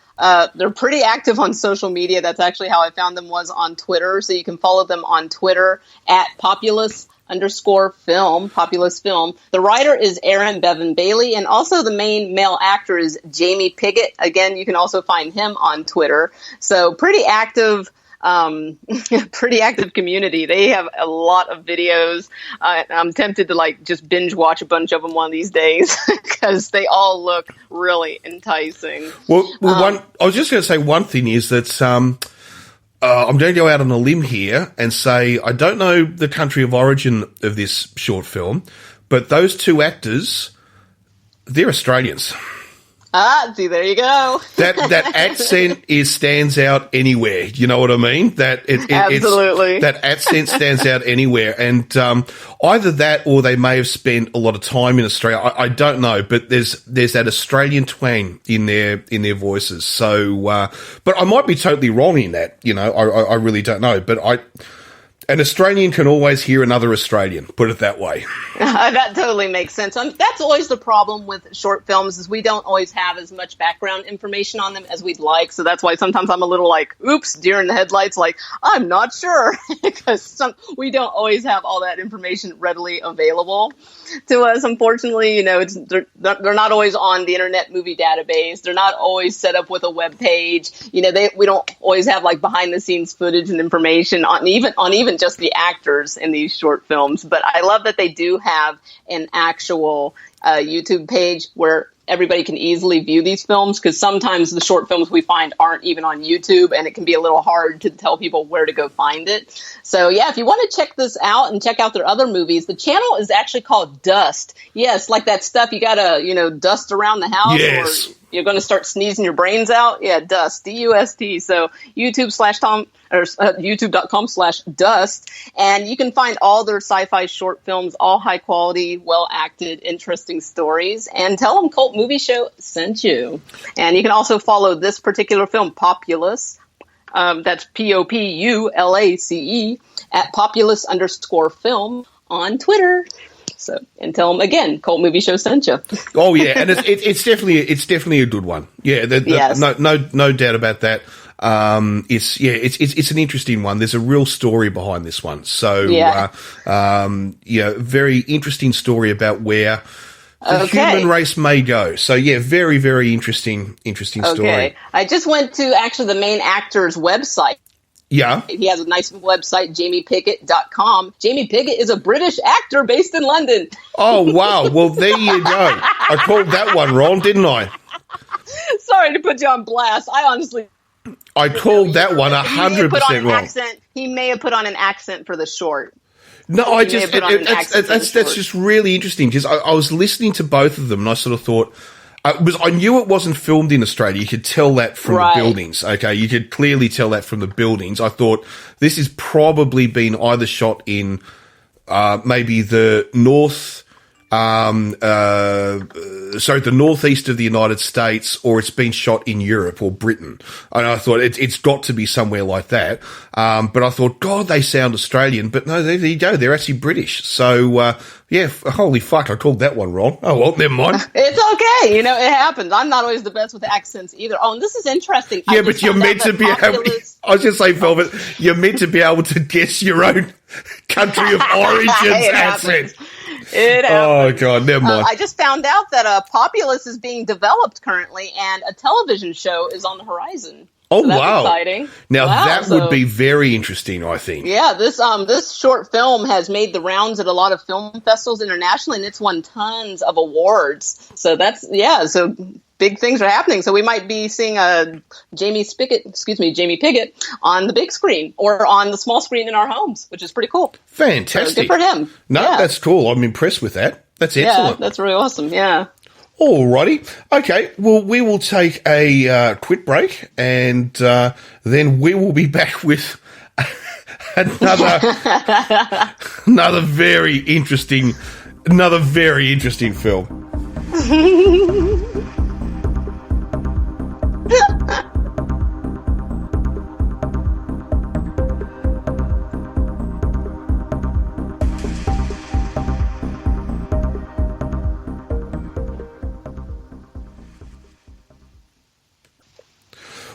[SPEAKER 3] they're pretty active on social media. That's actually how I found them, was on Twitter. So you can follow them on Twitter at Populous_film, Populous Film. The writer is Aaron Bevan Bailey, and also the main male actor is Jamie Piggott. Again, you can also find him on Twitter. So pretty active community. They have a lot of videos. I'm tempted to just binge watch a bunch of them one of these days because they all look really enticing.
[SPEAKER 2] Well, I was just going to say one thing is that I'm going to go out on a limb here and say I don't know the country of origin of this short film, but those two actors, they're Australians.
[SPEAKER 3] See, there you go.
[SPEAKER 2] That accent stands out anywhere. You know what I mean?
[SPEAKER 3] Absolutely.
[SPEAKER 2] That accent stands out anywhere. And either that or they may have spent a lot of time in Australia. I don't know, but there's that Australian twang in their voices. So, but I might be totally wrong in that. You know, I really don't know. But an Australian can always hear another Australian, put it that way.
[SPEAKER 3] That totally makes sense. That's always the problem with short films is we don't always have as much background information on them as we'd like. So that's why sometimes I'm a little like, oops, deer in the headlights, like, I'm not sure. Because we don't always have all that information readily available to us. Unfortunately, you know, they're not always on the Internet Movie Database. They're not always set up with a web page. You know, we don't always have like behind the scenes footage and information on even just the actors in these short films. But I love that they do have an actual YouTube page where everybody can easily view these films, because sometimes the short films we find aren't even on YouTube, and it can be a little hard to tell people where to go find it. So yeah, if you want to check this out and check out their other movies, the channel is actually called Dust. Yes, like that stuff you gotta, dust around the house.
[SPEAKER 2] Yes.
[SPEAKER 3] Or you're going to start sneezing your brains out. Yeah, Dust, D-U-S-T. So YouTube.com/Dust. And you can find all their sci-fi short films, all high quality, well acted, interesting stories, and tell them Cult Movie Show sent you. And you can also follow this particular film, Populance. That's Populace at Populous_film on Twitter. So, and tell them again, Cult Movie Show sent you.
[SPEAKER 2] Oh yeah, and it's definitely a good one. Yeah,
[SPEAKER 3] yes.
[SPEAKER 2] no doubt about that. It's an interesting one. There's a real story behind this one. So very interesting story about where the human race may go. So yeah, very, very interesting story.
[SPEAKER 3] Okay, I just went to actually the main actor's website.
[SPEAKER 2] Yeah.
[SPEAKER 3] He has a nice website, jamiepickett.com. Jamie Pickett is a British actor based in London.
[SPEAKER 2] Oh, wow. Well, there you go. I called that one wrong, didn't I?
[SPEAKER 3] Sorry to put you on blast. I honestly...
[SPEAKER 2] I called that one 100% wrong.
[SPEAKER 3] He may have put on an accent for the short.
[SPEAKER 2] No, that's just really interesting, because I was listening to both of them and I sort of thought... I knew it wasn't filmed in Australia. You could tell that from the buildings. Okay, you could clearly tell that from the buildings. I thought this has probably been either shot in maybe the the northeast of the United States, or it's been shot in Europe or Britain. And I thought it's got to be somewhere like that. But I thought, God, they sound Australian. But no, there you go. They're actually British. So, holy fuck, I called that one wrong. Oh, well, never mind.
[SPEAKER 3] It's okay. It happens. I'm not always the best with accents either. Oh, and this is interesting.
[SPEAKER 2] Yeah, but you're meant to be able... I was just saying, Velvet, you're meant to be able to guess your own country of origin's accent.
[SPEAKER 3] It happens.
[SPEAKER 2] Oh, God, never mind.
[SPEAKER 3] I just found out that Populous is being developed currently, and a television show is on the horizon.
[SPEAKER 2] Oh,
[SPEAKER 3] so that's
[SPEAKER 2] wow.
[SPEAKER 3] exciting.
[SPEAKER 2] Now, that would be very interesting, I think.
[SPEAKER 3] Yeah, this short film has made the rounds at a lot of film festivals internationally, and it's won tons of awards. So so big things are happening. So we might be seeing Jamie Pickett on the big screen or on the small screen in our homes, which is pretty cool.
[SPEAKER 2] Fantastic.
[SPEAKER 3] So good for him.
[SPEAKER 2] No, That's cool. I'm impressed with that. That's excellent.
[SPEAKER 3] Yeah, that's really awesome. Yeah.
[SPEAKER 2] Alrighty. Okay. Well, we will take a quick break, and then we will be back with another very interesting film.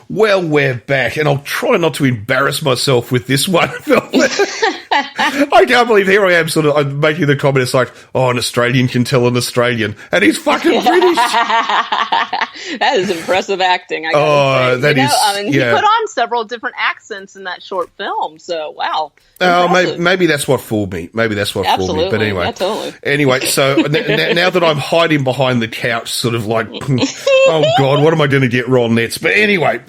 [SPEAKER 2] Well, we're back, and I'll try not to embarrass myself with this one. I can't believe here I am I'm making the comment, it's like, oh, an Australian can tell an Australian, and he's fucking British.
[SPEAKER 3] That is impressive acting. I gotta say.
[SPEAKER 2] That is.
[SPEAKER 3] I mean, he put on several different accents in that short film. So wow.
[SPEAKER 2] Maybe that's what fooled me. Maybe that's what fooled me. But anyway,
[SPEAKER 3] totally.
[SPEAKER 2] Anyway, so now that I'm hiding behind the couch, sort of like, oh God, what am I going to get wrong next? But anyway,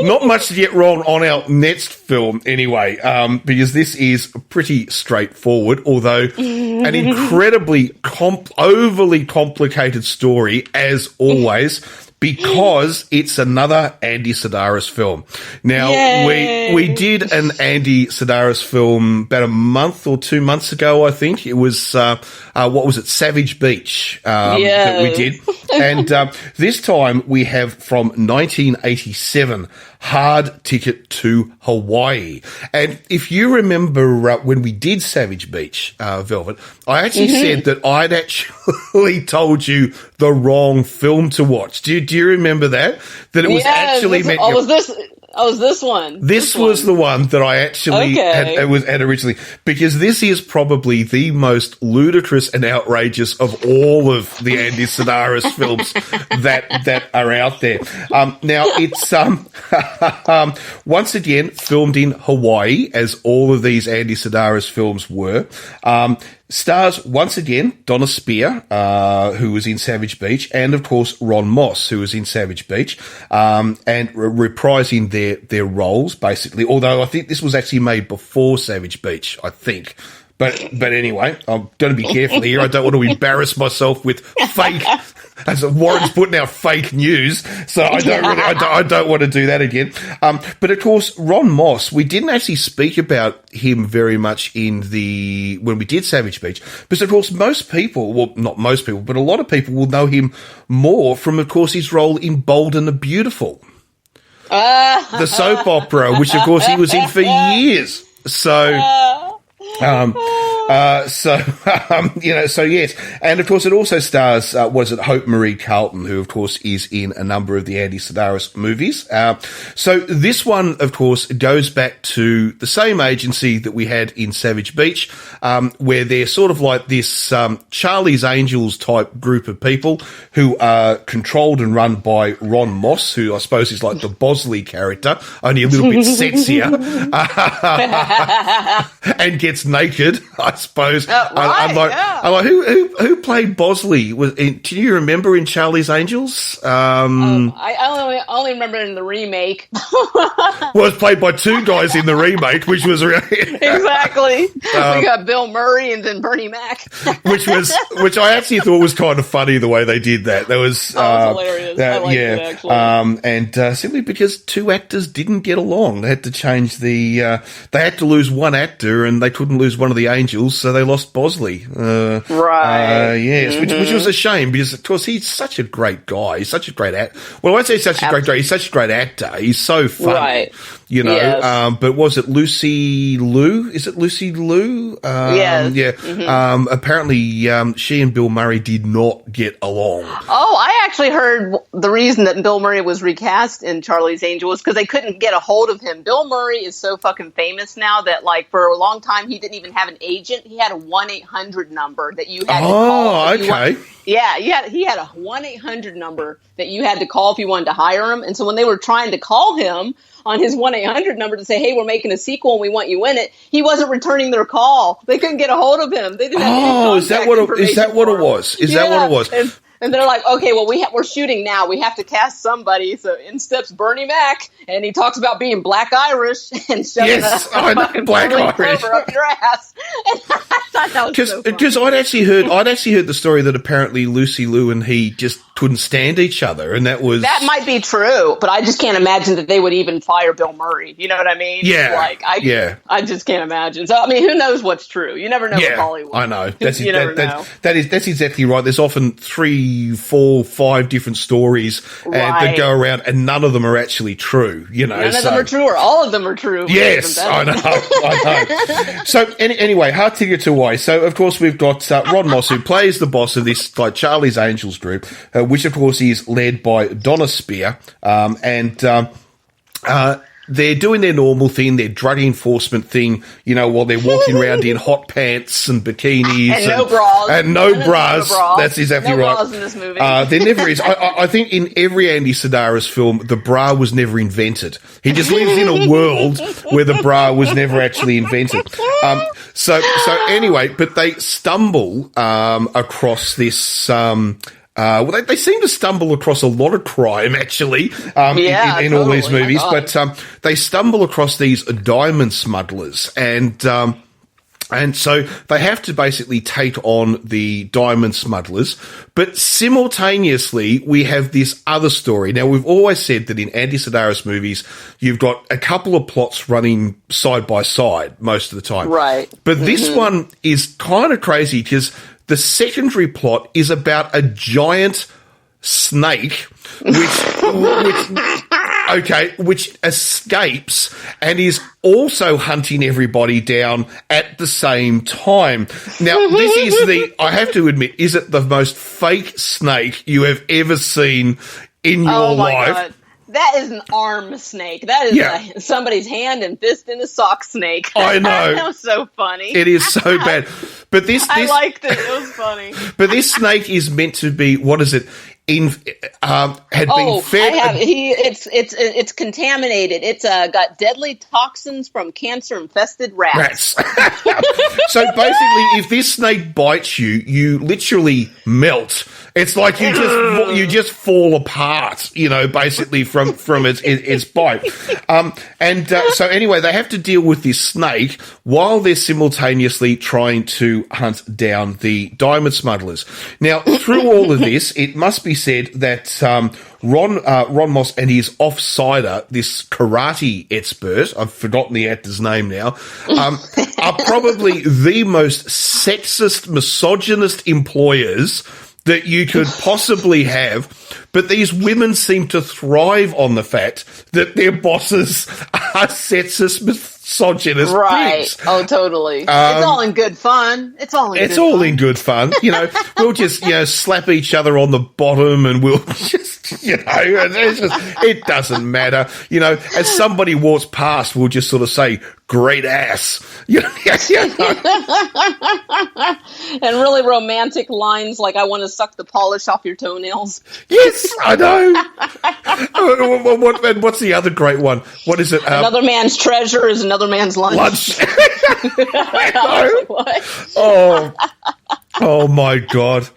[SPEAKER 2] not much to get wrong on our next film anyway, because this is pretty straightforward, although an incredibly overly complicated story as always, because it's another Andy Sidaris film. Now, we did an Andy Sidaris film about a month or 2 months ago, I think. It was, what was it, Savage Beach, that we did. And this time we have from 1987, Hard Ticket to Hawaii. And if you remember when we did Savage Beach, Velvet, I actually said that I'd actually told you the wrong film to watch. Do you remember that? That it was actually meant...
[SPEAKER 3] was this one?
[SPEAKER 2] This was the one that I actually had originally, because this is probably the most ludicrous and outrageous of all of the Andy Sidaris films that are out there. Now it's once again filmed in Hawaii, as all of these Andy Sidaris films were. Stars, once again, Donna Spear, who was in Savage Beach, and, of course, Ron Moss, who was in Savage Beach, and reprising their roles, basically, although I think this was actually made before Savage Beach, I think. But anyway, I'm going to be careful here. I don't want to embarrass myself with fake, as Warren's putting out fake news, so I don't want to do that again. But of course, Ron Moss, we didn't actually speak about him very much when we did Savage Beach, because of course most people, well, not most people, but a lot of people will know him more from, of course, his role in Bold and the Beautiful, the soap opera, which of course he was in for years. So yes. And of course it also stars, Hope Marie Carlton, who of course is in a number of the Andy Sidaris movies. So this one, of course, goes back to the same agency that we had in Savage Beach, where they're sort of like this, Charlie's Angels type group of people who are controlled and run by Ron Moss, who I suppose is like the Bosley character, only a little bit sexier, and gets naked, I suppose. I'm like, who played Bosley? Do you remember in Charlie's Angels?
[SPEAKER 3] I only remember in the remake.
[SPEAKER 2] Well, it's played by two guys in the remake, which was
[SPEAKER 3] exactly. We got Bill Murray and then Bernie Mac, which
[SPEAKER 2] I actually thought was kind of funny the way they did that. That was
[SPEAKER 3] hilarious. I liked it, actually.
[SPEAKER 2] And simply because two actors didn't get along, they had to change they had to lose one actor, and they couldn't lose one of the angels, so they lost Bosley.
[SPEAKER 3] Right.
[SPEAKER 2] Yes, which was a shame, because of course he's such a great guy. He's such a great actor. Well, I won't say such a great guy. He's such a great actor. He's so funny.
[SPEAKER 3] Right.
[SPEAKER 2] You know,
[SPEAKER 3] yes.
[SPEAKER 2] But was it Lucy Liu? Is it Lucy Liu?
[SPEAKER 3] Yes.
[SPEAKER 2] Yeah. Mm-hmm. Apparently, she and Bill Murray did not get along.
[SPEAKER 3] Oh, I actually heard the reason that Bill Murray was recast in Charlie's Angels was because they couldn't get a hold of him. Bill Murray is so fucking famous now that, like, for a long time, he didn't even have an agent. He had a 1-800 number that you had to call.
[SPEAKER 2] Oh, okay.
[SPEAKER 3] Yeah, he had a 1-800 number that you had to call if you wanted to hire him. And so when they were trying to call him on his 1-800 number to say, hey, we're making a sequel and we want you in it, he wasn't returning their call. They couldn't get a hold of him. They didn't have any contact
[SPEAKER 2] is that what it was? Is that what it was?
[SPEAKER 3] And they're like, okay, well, we're shooting now. We have to cast somebody. So in steps Bernie Mac, and he talks about being Black Irish and shoving a fucking Black Irish up your ass. And I thought that was so funny.
[SPEAKER 2] Because I'd actually heard the story that apparently Lucy Liu and he just couldn't stand each other, and that
[SPEAKER 3] might be true, but I just can't imagine that they would even fire Bill Murray. You know what I mean?
[SPEAKER 2] Yeah.
[SPEAKER 3] I just can't imagine. So I mean, who knows what's true? You never know with Hollywood.
[SPEAKER 2] I know.
[SPEAKER 3] That's
[SPEAKER 2] exactly right. There's often 3, 4, 5 different stories that go around, and none of them are actually true. You know,
[SPEAKER 3] none of them are true, or all of them are true.
[SPEAKER 2] Yes, I know. So anyway, Hard Ticket to Hawaii. So of course we've got Ron Moss, who plays the boss of this like Charlie's Angels group, which of course is led by Donna Spear, and they're doing their normal thing, their drug enforcement thing, while they're walking around in hot pants and bikinis.
[SPEAKER 3] And no bras.
[SPEAKER 2] And no bras. That's exactly right.
[SPEAKER 3] No bras in this movie.
[SPEAKER 2] There never is. I think in every Andy Sedaris film, the bra was never invented. He just lives in a world where the bra was never actually invented. So anyway, but they stumble across this... they seem to stumble across a lot of crime, actually, in all these movies. But they stumble across these diamond smugglers, and so they have to basically take on the diamond smugglers. But simultaneously, we have this other story. Now, we've always said that in Andy Sedaris movies, you've got a couple of plots running side by side most of the time.
[SPEAKER 3] Right.
[SPEAKER 2] But this one is kind of crazy because the secondary plot is about a giant snake which escapes and is also hunting everybody down at the same time. Now, this is I have to admit, is it the most fake snake you have ever seen in your life?
[SPEAKER 3] God. That is an arm snake. That is somebody's hand and fist in a sock snake.
[SPEAKER 2] I know.
[SPEAKER 3] That was so funny.
[SPEAKER 2] It is so bad. But I
[SPEAKER 3] liked it. It was funny.
[SPEAKER 2] But this snake is meant to be, what is it? Been fed.
[SPEAKER 3] It's contaminated. It's got deadly toxins from cancer-infested rats.
[SPEAKER 2] So basically, if this snake bites you, you literally melt. It's like you just fall apart, basically from its bite. So anyway, they have to deal with this snake while they're simultaneously trying to hunt down the diamond smugglers. Now, through all of this, it must be said that Ron Moss and his offsider, this karate expert, I've forgotten the actor's name now, are probably the most sexist, misogynist employers that you could possibly have, but these women seem to thrive on the fact that their bosses are sexist, misogynist
[SPEAKER 3] right.
[SPEAKER 2] pigs.
[SPEAKER 3] Oh, totally. It's all in good fun. It's all in good fun.
[SPEAKER 2] We'll just, slap each other on the bottom and we'll just, it doesn't matter. As somebody walks past, we'll just sort of say, great ass.
[SPEAKER 3] And really romantic lines like, I want to suck the polish off your toenails.
[SPEAKER 2] Yes, I know. What's the other great one? What is it?
[SPEAKER 3] Another man's treasure is another man's lunch.
[SPEAKER 2] I know. What? Oh my God.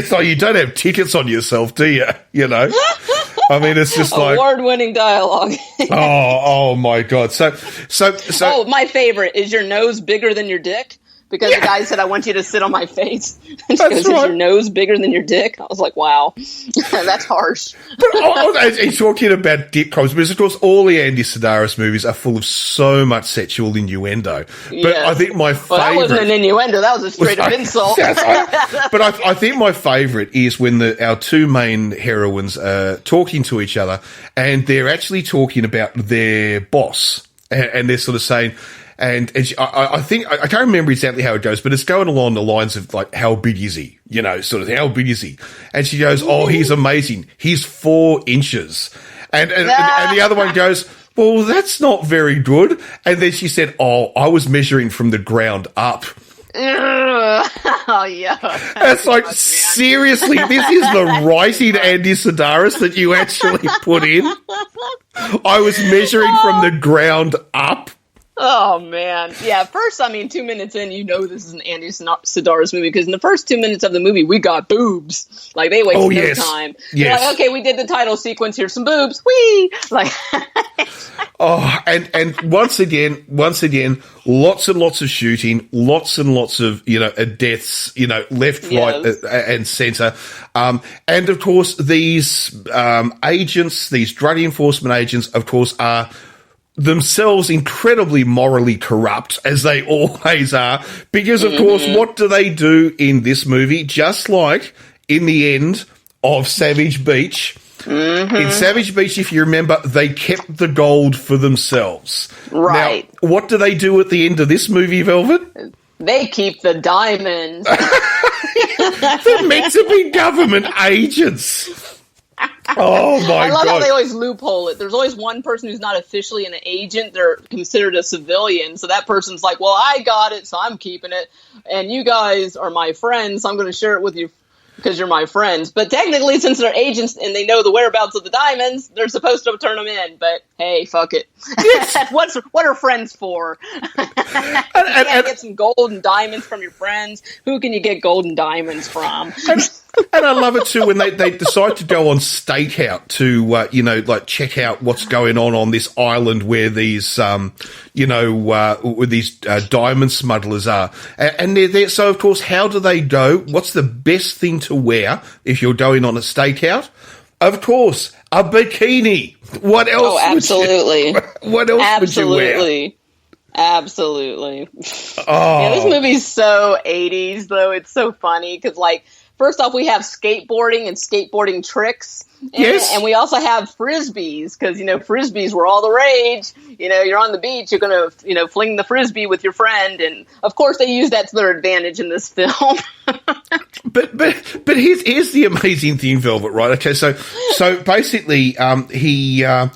[SPEAKER 2] So you don't have tickets on yourself, do you? I mean, it's just like
[SPEAKER 3] award-winning dialogue.
[SPEAKER 2] oh my God. So.
[SPEAKER 3] Oh, my favorite is your nose bigger than your dick. Because the guy said, I want you to sit on my face. And she goes, is your nose bigger than your dick? I was like, wow, that's harsh.
[SPEAKER 2] But he's talking about dick crimes, because of course all the Andy Sedaris movies are full of so much sexual innuendo. But I think my favourite...
[SPEAKER 3] Well, that wasn't an innuendo, that was a straight-up insult.
[SPEAKER 2] But I think my favourite is when our two main heroines are talking to each other, and they're actually talking about their boss, and they're sort of saying... And I think, I can't remember exactly how it goes, but it's going along the lines of like, how big is he? Sort of, how big is he? And she goes, oh, he's amazing. He's 4 inches. And the other one goes, well, that's not very good. And then she said, oh, I was measuring from the ground up.
[SPEAKER 3] Oh, yeah.
[SPEAKER 2] It's like, seriously, this is the writing Andy Sedaris that you actually put in? I was measuring from the ground up.
[SPEAKER 3] Oh, man. Yeah, first, 2 minutes in, this is an Andy Sedaris movie, because in the first 2 minutes of the movie, we got boobs. Like, they wasted no time.
[SPEAKER 2] Yes.
[SPEAKER 3] Like, okay, we did the title sequence, here's some boobs. Whee! Like...
[SPEAKER 2] and once again, lots and lots of shooting, lots and lots of, deaths, left, right, and centre. And of course, these agents, these drug enforcement agents, of course, are themselves incredibly morally corrupt, as they always are, because of course, what do they do in this movie? Just like in the end of Savage Beach. In Savage Beach, if you remember, they kept the gold for themselves.
[SPEAKER 3] Right.
[SPEAKER 2] Now, what do they do at the end of this movie, Velvet?
[SPEAKER 3] They keep the diamonds.
[SPEAKER 2] They're meant to be government agents. Oh my
[SPEAKER 3] I love
[SPEAKER 2] God.
[SPEAKER 3] how they always loophole it. There's always one person who's not officially an agent. They're considered a civilian. So that person's like, well, I got it, so I'm keeping it. And you guys are my friends, so I'm going to share it with you because you're my friends. But technically, since they're agents and they know the whereabouts of the diamonds, they're supposed to turn them in. But hey, fuck it. Yes. What are friends for? You can't get some gold and diamonds from your friends. Who can you get gold and diamonds from?
[SPEAKER 2] And I love it too when they decide to go on stakeout to check out what's going on this island where these where these diamond smugglers are, and they're there. So of course, how do they know? What's the best thing to wear if you're going on a stakeout? Of course, a bikini. What else?
[SPEAKER 3] Oh, absolutely.
[SPEAKER 2] What else would you wear?
[SPEAKER 3] Absolutely.
[SPEAKER 2] Oh.
[SPEAKER 3] Yeah, this movie's so 80s, though. It's so funny because, like, first off, we have skateboarding and skateboarding tricks.
[SPEAKER 2] Yes.
[SPEAKER 3] And we also have frisbees because, frisbees were all the rage. You're on the beach, you're going to, fling the frisbee with your friend. And, of course, they use that to their advantage in this film.
[SPEAKER 2] But here's the amazing thing, Velvet, right? Okay, so basically, Ron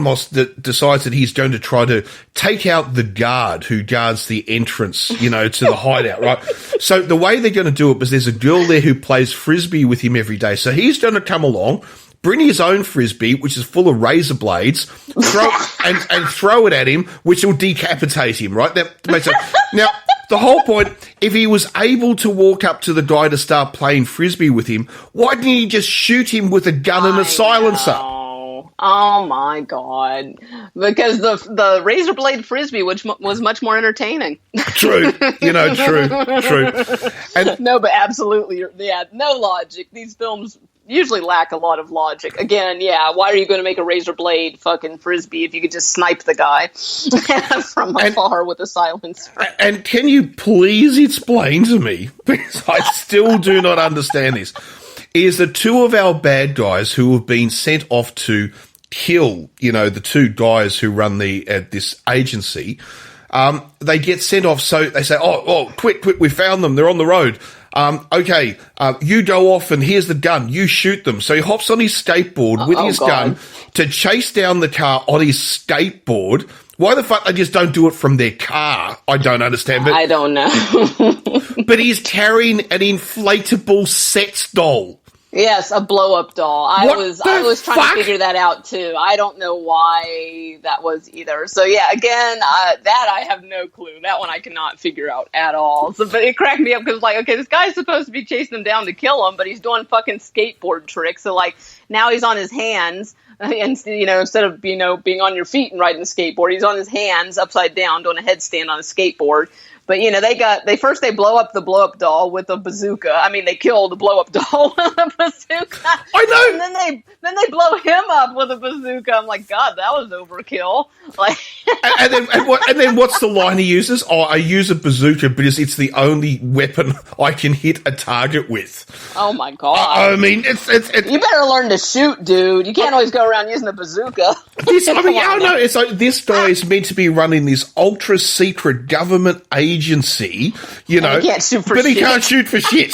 [SPEAKER 2] Moss that decides that he's going to try to take out the guard who guards the entrance, to the hideout, right? So the way they're going to do it is there's a girl there who plays frisbee with him every day. So he's going to come along, bring his own frisbee, which is full of razor blades, throw it at him, which will decapitate him, right? That makes sense. Now, the whole point, if he was able to walk up to the guy to start playing frisbee with him, why didn't he just shoot him with a gun and a silencer?
[SPEAKER 3] Oh my God. Because the razor blade frisbee, which was much more entertaining.
[SPEAKER 2] True. True. And
[SPEAKER 3] no, but absolutely. Yeah, no logic. These films usually lack a lot of logic. Again, yeah, why are you going to make a razor blade fucking frisbee if you could just snipe the guy from afar with a silencer?
[SPEAKER 2] And can you please explain to me, because I still do not understand this, is the two of our bad guys who have been sent off to kill, the two guys who run this agency, they get sent off. So they say, oh, quick, we found them. They're on the road. Okay, you go off and here's the gun. You shoot them. So he hops on his skateboard with his gun to chase down the car on his skateboard. Why the fuck they just don't do it from their car? I don't understand. But
[SPEAKER 3] I don't know.
[SPEAKER 2] But he's carrying an inflatable sex doll.
[SPEAKER 3] Yes, a blow-up doll. I was trying to figure that out too. I don't know why that was either. So yeah, again, that I have no clue. That one I cannot figure out at all. So, but it cracked me up because okay, this guy's supposed to be chasing them down to kill him, but he's doing fucking skateboard tricks. So now he's on his hands. And, instead of, being on your feet and riding the skateboard, he's on his hands upside down doing a headstand on a skateboard. But, they blow up the blow-up doll with a bazooka. I mean, they kill the blow-up doll with a bazooka.
[SPEAKER 2] I know!
[SPEAKER 3] And then they blow him up with a bazooka. I'm like, God, that was overkill.
[SPEAKER 2] And then what's the line he uses? Oh, I use a bazooka because it's the only weapon I can hit a target with.
[SPEAKER 3] Oh, my God.
[SPEAKER 2] I mean, it's
[SPEAKER 3] you better learn to shoot, dude. You can't always go around using a bazooka.
[SPEAKER 2] It's like this guy is meant to be running this ultra-secret government agency,
[SPEAKER 3] he can't shoot for
[SPEAKER 2] but
[SPEAKER 3] shit.
[SPEAKER 2] He can't shoot for shit.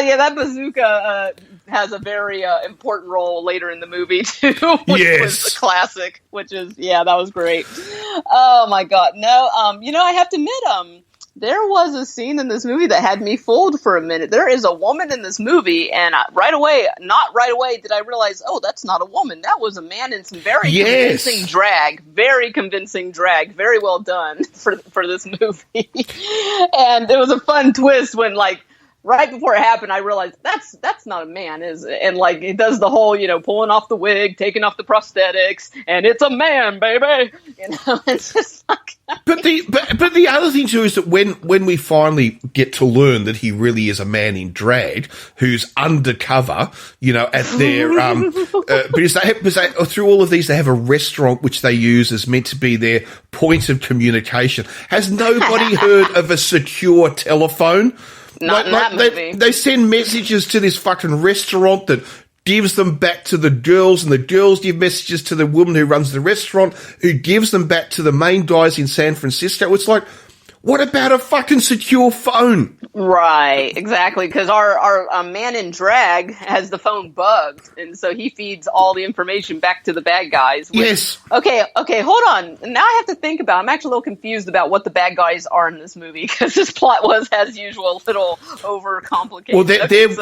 [SPEAKER 3] Yeah, that bazooka has a very important role later in the movie too, which was a classic. That was great. Oh my God, no, I have to admit, there was a scene in this movie that had me fooled for a minute. There is a woman in this movie, and not right away did I realize, oh, that's not a woman. That was a man in some very convincing drag. Very convincing drag. Very well done for this movie. And it was a fun twist when, right before it happened, I realized that's not a man, is it? And it does the whole, pulling off the wig, taking off the prosthetics, and it's a man, baby. It's just like.
[SPEAKER 2] But the other thing too is that when we finally get to learn that he really is a man in drag who's undercover, at their because they through all of these they have a restaurant which they use as meant to be their point of communication. Has nobody heard of a secure telephone?
[SPEAKER 3] Not in that movie.
[SPEAKER 2] They send messages to this fucking restaurant that gives them back to the girls, and the girls give messages to the woman who runs the restaurant, who gives them back to the main guys in San Francisco. It's like, What about a fucking secure phone?
[SPEAKER 3] Right, exactly, because our man in drag has the phone bugged, and so he feeds all the information back to the bad guys.
[SPEAKER 2] Yes.
[SPEAKER 3] Okay, hold on. Now I have to think about it. I'm actually a little confused about what the bad guys are in this movie, because this plot was, as usual, a little overcomplicated.
[SPEAKER 2] Well,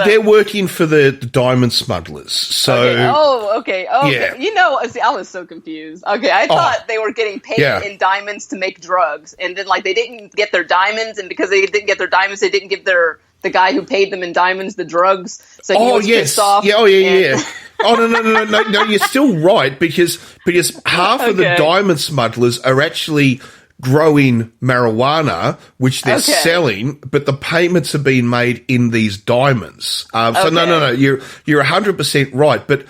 [SPEAKER 2] they're working for the diamond smugglers, so...
[SPEAKER 3] Okay.
[SPEAKER 2] Yeah.
[SPEAKER 3] You know, see, I was so confused. Okay, I thought they were getting paid in diamonds to make drugs, and then, like, they didn't get their diamonds, and because they didn't get their diamonds, they didn't give the guy who paid them in diamonds the drugs, so he was pissed off.
[SPEAKER 2] Yeah, yeah. Oh, no, you're still right, because half of the diamond smugglers are actually growing marijuana, which they're selling, but the payments are being made in these diamonds. So no, you're 100% right, but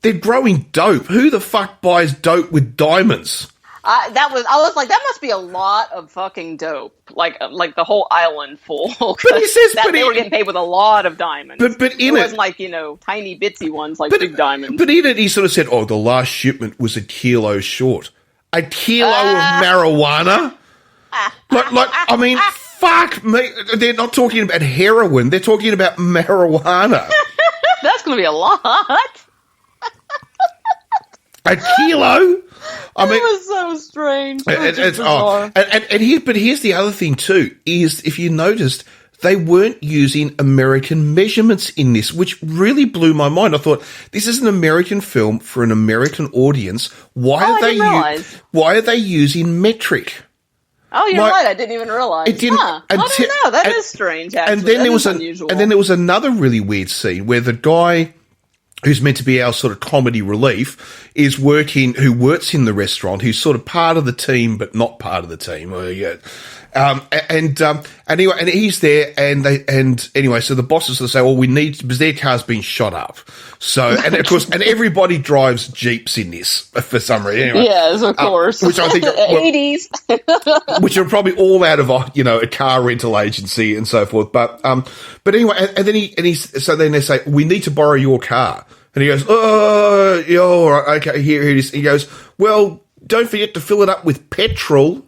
[SPEAKER 2] they're growing dope. Who the fuck buys dope with diamonds?
[SPEAKER 3] I was like, that must be a lot of fucking dope. Like the whole island full.
[SPEAKER 2] But he says,
[SPEAKER 3] they were getting paid with a lot of diamonds.
[SPEAKER 2] But in it
[SPEAKER 3] wasn't like, tiny bitsy ones like big diamonds.
[SPEAKER 2] But in it, he sort of said, "Oh, the last shipment was a kilo short. A kilo of marijuana." Like, I mean, fuck me. They're not talking about heroin. They're talking about marijuana.
[SPEAKER 3] That's going to be a lot.
[SPEAKER 2] A kilo. I mean,
[SPEAKER 3] it was so strange.
[SPEAKER 2] But here's the other thing too, is if you noticed, they weren't using American measurements in this, which really blew my mind. I thought, this is an American film for an American audience. Why are they using metric?
[SPEAKER 3] Oh, you're right. I didn't even realize.
[SPEAKER 2] It didn't.
[SPEAKER 3] I don't know. That is strange. Actually.
[SPEAKER 2] And then
[SPEAKER 3] unusual.
[SPEAKER 2] And then there was another really weird scene where the guy who's meant to be our sort of comedy relief who works in the restaurant, who's sort of part of the team but not part of the team. And he's there, so the bosses will say, "Well, we need," because their car's been shot up. So, and of course, and everybody drives Jeeps in this for some reason. Anyway,
[SPEAKER 3] yes, of course.
[SPEAKER 2] Which I think
[SPEAKER 3] 80s,
[SPEAKER 2] which are probably all out of a car rental agency and so forth. But anyway, and then they say, "We need to borrow your car," and he goes, "Oh, yeah, all right, okay, here it is." He goes, "Well, don't forget to fill it up with petrol."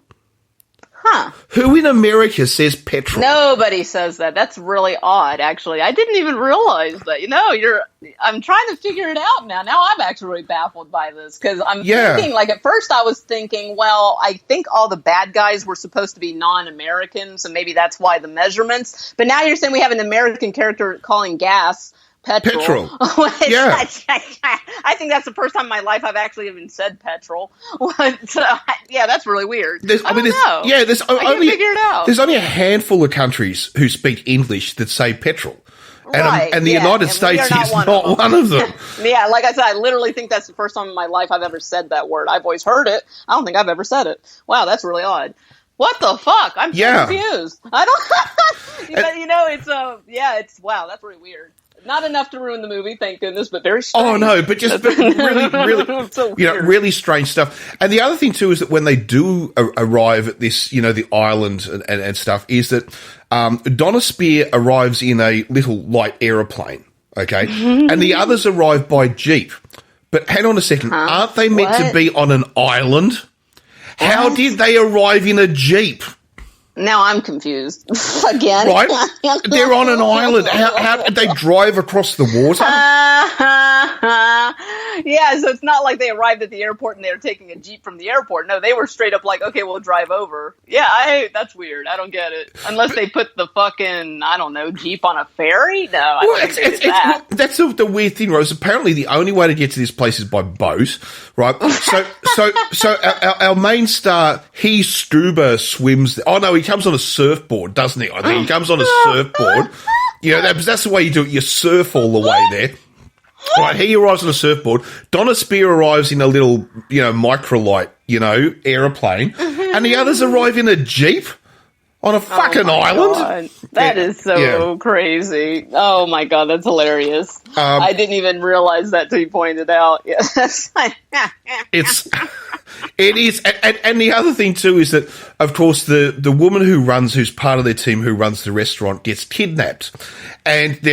[SPEAKER 3] Huh.
[SPEAKER 2] Who in America says petrol?
[SPEAKER 3] Nobody says that. That's really odd, actually. I didn't even realize that. I'm trying to figure it out now. Now I'm actually really baffled by this, because I'm thinking, like, at first I was thinking, well, I think all the bad guys were supposed to be non-American, so maybe that's why the measurements. But now you're saying we have an American character calling gas petrol.
[SPEAKER 2] Yeah.
[SPEAKER 3] I think that's the first time in my life I've actually even said petrol. Yeah, that's really weird. I don't know.
[SPEAKER 2] Yeah,
[SPEAKER 3] I can't figure it out.
[SPEAKER 2] There's only a handful of countries who speak English that say petrol. And the United States is not one of them.
[SPEAKER 3] Yeah, like I said, I literally think that's the first time in my life I've ever said that word. I've always heard it. I don't think I've ever said it. Wow, that's really odd. What the fuck? I'm so confused. I don't... it's... Wow, that's really weird. Not enough to ruin the movie, thank goodness, but very strange.
[SPEAKER 2] Oh no, but really,
[SPEAKER 3] so
[SPEAKER 2] really strange stuff. And the other thing too is that when they do arrive at this, the island and stuff, is that Donna Spear arrives in a little light aeroplane, okay, and the others arrive by jeep. But hang on a second, aren't they meant to be on an island? How did they arrive in a jeep?
[SPEAKER 3] Now I'm confused again.
[SPEAKER 2] Right? They're on an island. How did they drive across the water?
[SPEAKER 3] Yeah, so it's not like they arrived at the airport and they were taking a Jeep from the airport. No, they were straight up like, okay, we'll drive over. Yeah, that's weird. I don't get it. Unless they put the fucking, I don't know, Jeep on a ferry? No, I don't think that.
[SPEAKER 2] That's the weird thing, Rose. Apparently the only way to get to this place is by boat, right? So our main star, he scuba swims. Oh no, he comes on a surfboard, doesn't he? I think he comes on a surfboard. That's the way you do it. You surf all the way there. Right, he arrives on a surfboard. Donna Spear arrives in a little, microlight, aeroplane. And the others arrive in a Jeep on a fucking island.
[SPEAKER 3] God. That is so crazy. Oh, my God, that's hilarious. I didn't even realize that till you pointed out. Yes.
[SPEAKER 2] It is, and the other thing too is that, of course, the woman who's part of their team who runs the restaurant gets kidnapped, and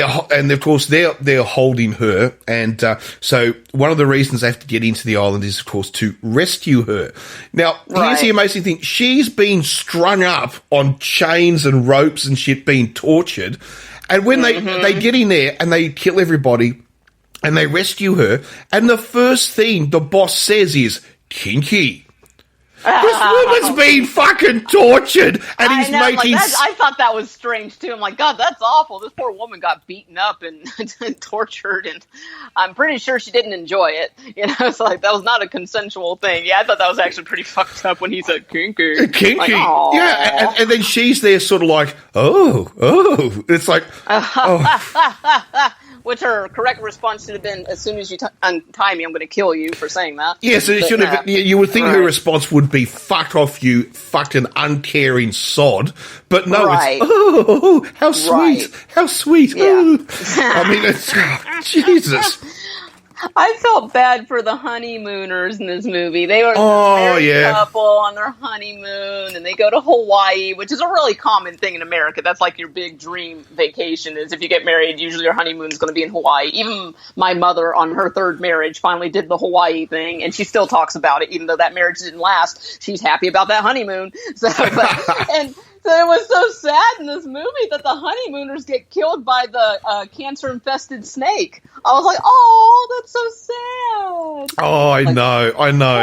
[SPEAKER 2] of course they're holding her, and so one of the reasons they have to get into the island is, of course, to rescue her. Now, here's the amazing thing: she's been strung up on chains and ropes and shit, being tortured, and when they get in there and they kill everybody and they rescue her, and the first thing the boss says is, "Kinky." This woman's being fucking tortured, and he's making.
[SPEAKER 3] I thought that was strange too. I'm like, God, that's awful. This poor woman got beaten up and tortured, and I'm pretty sure she didn't enjoy it. You know, it's like that was not a consensual thing. Yeah, I thought that was actually pretty fucked up when he said kinky.
[SPEAKER 2] Kinky, like, yeah, and then she's there, sort of like, oh, it's like,
[SPEAKER 3] Which her correct response should have been, as soon as you untie me, I'm going to kill you for saying that.
[SPEAKER 2] Yes, it should have. You would think her response would be, fuck off, you fucking uncaring sod. But no, it's, how sweet, how sweet. Yeah. I mean, it's, Jesus.
[SPEAKER 3] I felt bad for the honeymooners in this movie. They were a married couple on their honeymoon, and they go to Hawaii, which is a really common thing in America. That's like your big dream vacation is if you get married, usually your honeymoon is going to be in Hawaii. Even my mother on her third marriage finally did the Hawaii thing, and she still talks about it, even though that marriage didn't last. She's happy about that honeymoon. So it was so sad in this movie that the honeymooners get killed by the cancer-infested snake. I was like, oh, that's so sad.
[SPEAKER 2] Oh, I know.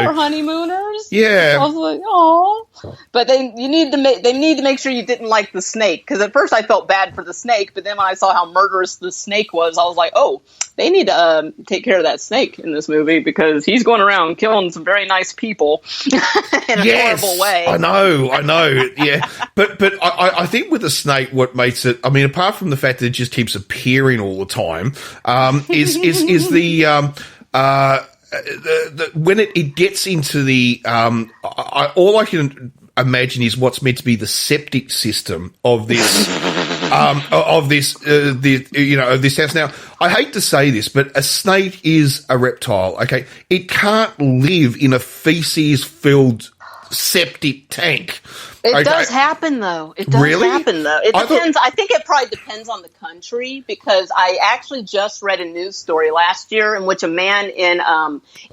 [SPEAKER 3] Poor honeymooners.
[SPEAKER 2] Yeah.
[SPEAKER 3] I was like, oh. But they need to make sure you didn't like the snake, because at first I felt bad for the snake, but then when I saw how murderous the snake was, I was like, oh, they need to take care of that snake in this movie, because he's going around killing some very nice people in a horrible way.
[SPEAKER 2] I know. Yeah. But I think with the snake, what makes it, I mean, apart from the fact that it just keeps appearing all the time, is the when it gets into the, all I can imagine is what's meant to be the septic system of this, of this house. Now, I hate to say this, but a snake is a reptile. Okay, it can't live in a feces-filled septic tank.
[SPEAKER 3] It does happen, though. It does happen, though. It depends. I think it probably depends on the country, because I actually just read a news story last year in which a man in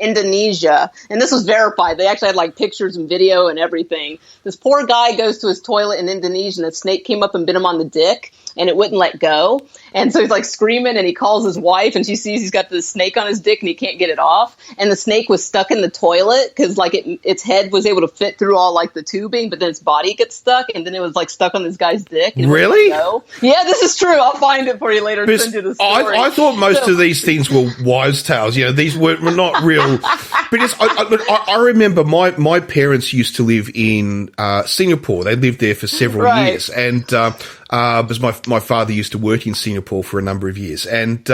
[SPEAKER 3] Indonesia, and this was verified, they actually had like pictures and video and everything. This poor guy goes to his toilet in Indonesia, and a snake came up and bit him on the dick, and it wouldn't let go. And so he's like screaming, and he calls his wife, and she sees he's got this snake on his dick, and he can't get it off. And the snake was stuck in the toilet because like its head was able to fit through all like the tubing, but then its body gets stuck, and then it was like stuck on this guy's dick. And
[SPEAKER 2] really?
[SPEAKER 3] Yeah, this is true. I'll find it for you later and send you the story.
[SPEAKER 2] I thought most of these things were wives' tales. You know, these were not real. Because I remember my parents used to live in Singapore. They lived there for several years, and because my father used to work in Singapore for a number of years, and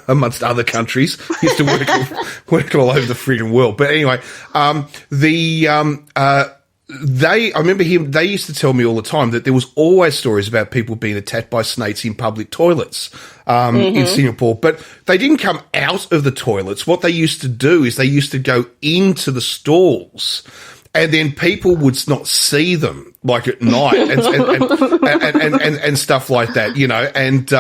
[SPEAKER 2] amongst other countries, used to work all over the freaking world. But anyway, I remember they used to tell me all the time that there was always stories about people being attacked by snakes in public toilets in Singapore, but they didn't come out of the toilets. What they used to do is they used to go into the stalls, and then people would not see them, like at night and stuff like that, you know, and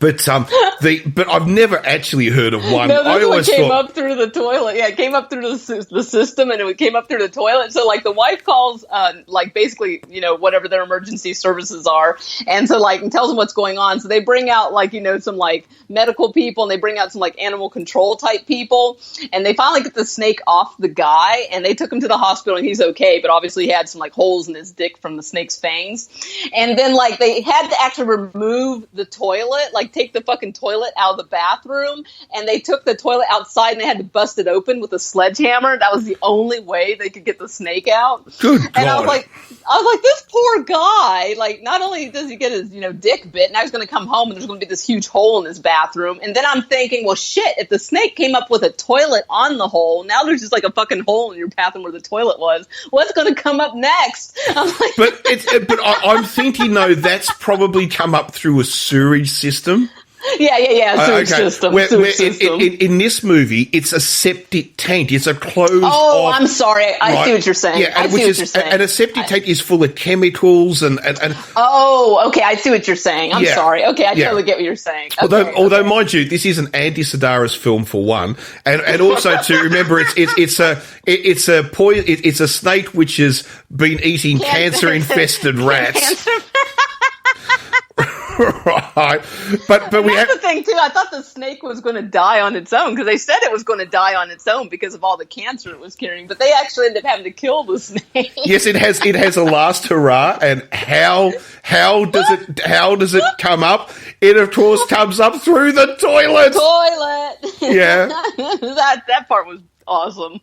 [SPEAKER 2] but I've never actually heard of one.
[SPEAKER 3] No, this one came up through the toilet. Yeah, it came up through the system, and it came up through the toilet. So, like, the wife calls, like, basically, you know, whatever their emergency services are, and so, like, and tells them what's going on. So they bring out, like, you know, some, like, medical people, and they bring out some, like, animal control type people, and they finally get the snake off the guy, and they took him to the hospital, and he's okay, but obviously he had some, like, holes in his dick from the snake's fangs. And then, like, they had to actually remove the toilet, like, take the fucking toilet out of the bathroom, and they took the toilet outside and they had to bust it open with a sledgehammer. That was the only way they could get the snake out.
[SPEAKER 2] Good God.
[SPEAKER 3] And I was like, this poor guy, like, not only does he get his, you know, dick bit, now he's going to come home and there's going to be this huge hole in his bathroom. And then I'm thinking, well, shit, if the snake came up with a toilet on the hole, now there's just like a fucking hole in your bathroom where the toilet was. What's going to come up next? I'm like,
[SPEAKER 2] but I'm thinking, though, that's probably come up through a sewerage system.
[SPEAKER 3] Sewage system.
[SPEAKER 2] In this movie, it's a septic tank. It's a closed.
[SPEAKER 3] Oh, I'm sorry. I see what you're saying. I see what you're saying.
[SPEAKER 2] And a septic tank is full of chemicals and.
[SPEAKER 3] Oh, okay. I see what you're saying. I'm sorry. Okay, I totally get what you're saying.
[SPEAKER 2] Although, mind you, this is an Andy Sedaris film for one, and also to remember, it's a snake which has been eating cancer-infested rats. Right, but we have
[SPEAKER 3] the thing too. I thought the snake was going to die on its own because they said it was going to die on its own because of all the cancer it was carrying. But they actually ended up having to kill the snake.
[SPEAKER 2] Yes, it has a last hurrah, and how does it come up? It of course comes up through the toilet. Yeah,
[SPEAKER 3] that part was awesome.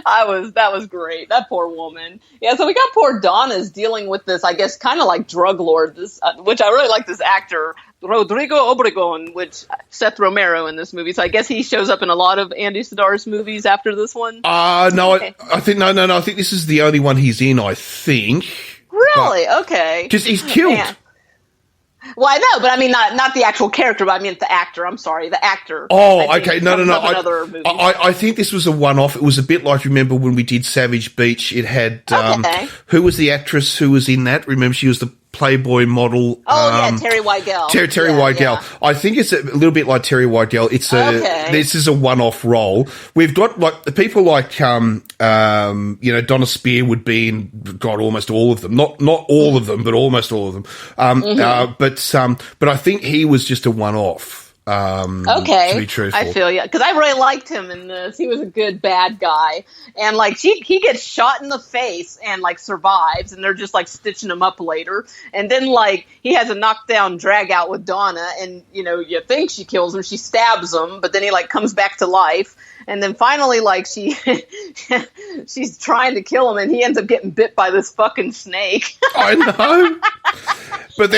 [SPEAKER 3] That was great. That poor woman. Yeah, so we got poor Donna's dealing with this, I guess, kind of like drug lord, this which I really like this actor, Rodrigo Obregon, which Seth Romero in this movie. So I guess he shows up in a lot of Andy Sedaris movies after this one.
[SPEAKER 2] No,
[SPEAKER 3] okay.
[SPEAKER 2] I think no. I think this is the only one he's in, I think.
[SPEAKER 3] Really? Okay.
[SPEAKER 2] Because he's killed.
[SPEAKER 3] Man. Well, I know, but I mean not the actual character, but I mean the actor. I'm sorry, the actor.
[SPEAKER 2] Oh, okay. No. I think this was a one-off. It was a bit like, remember when we did Savage Beach? It had who was the actress who was in that? Remember, she was the Playboy model.
[SPEAKER 3] Terry Weigel.
[SPEAKER 2] Terry Weigel. Yeah. I think it's a little bit like Terry Weigel. This is a one-off role. We've got like the people like Donna Spear would be in almost all of them. Not all of them, but almost all of them. But I think he was just a one-off.
[SPEAKER 3] To
[SPEAKER 2] be truthful.
[SPEAKER 3] I feel you, because I really liked him in this. He was a good bad guy, and like he gets shot in the face and like survives, and they're just like stitching him up later, and then like he has a knockdown drag out with Donna, and you think she kills him, she stabs him, but then he like comes back to life. And then finally, like, she's trying to kill him, and he ends up getting bit by this fucking snake.
[SPEAKER 2] I know. But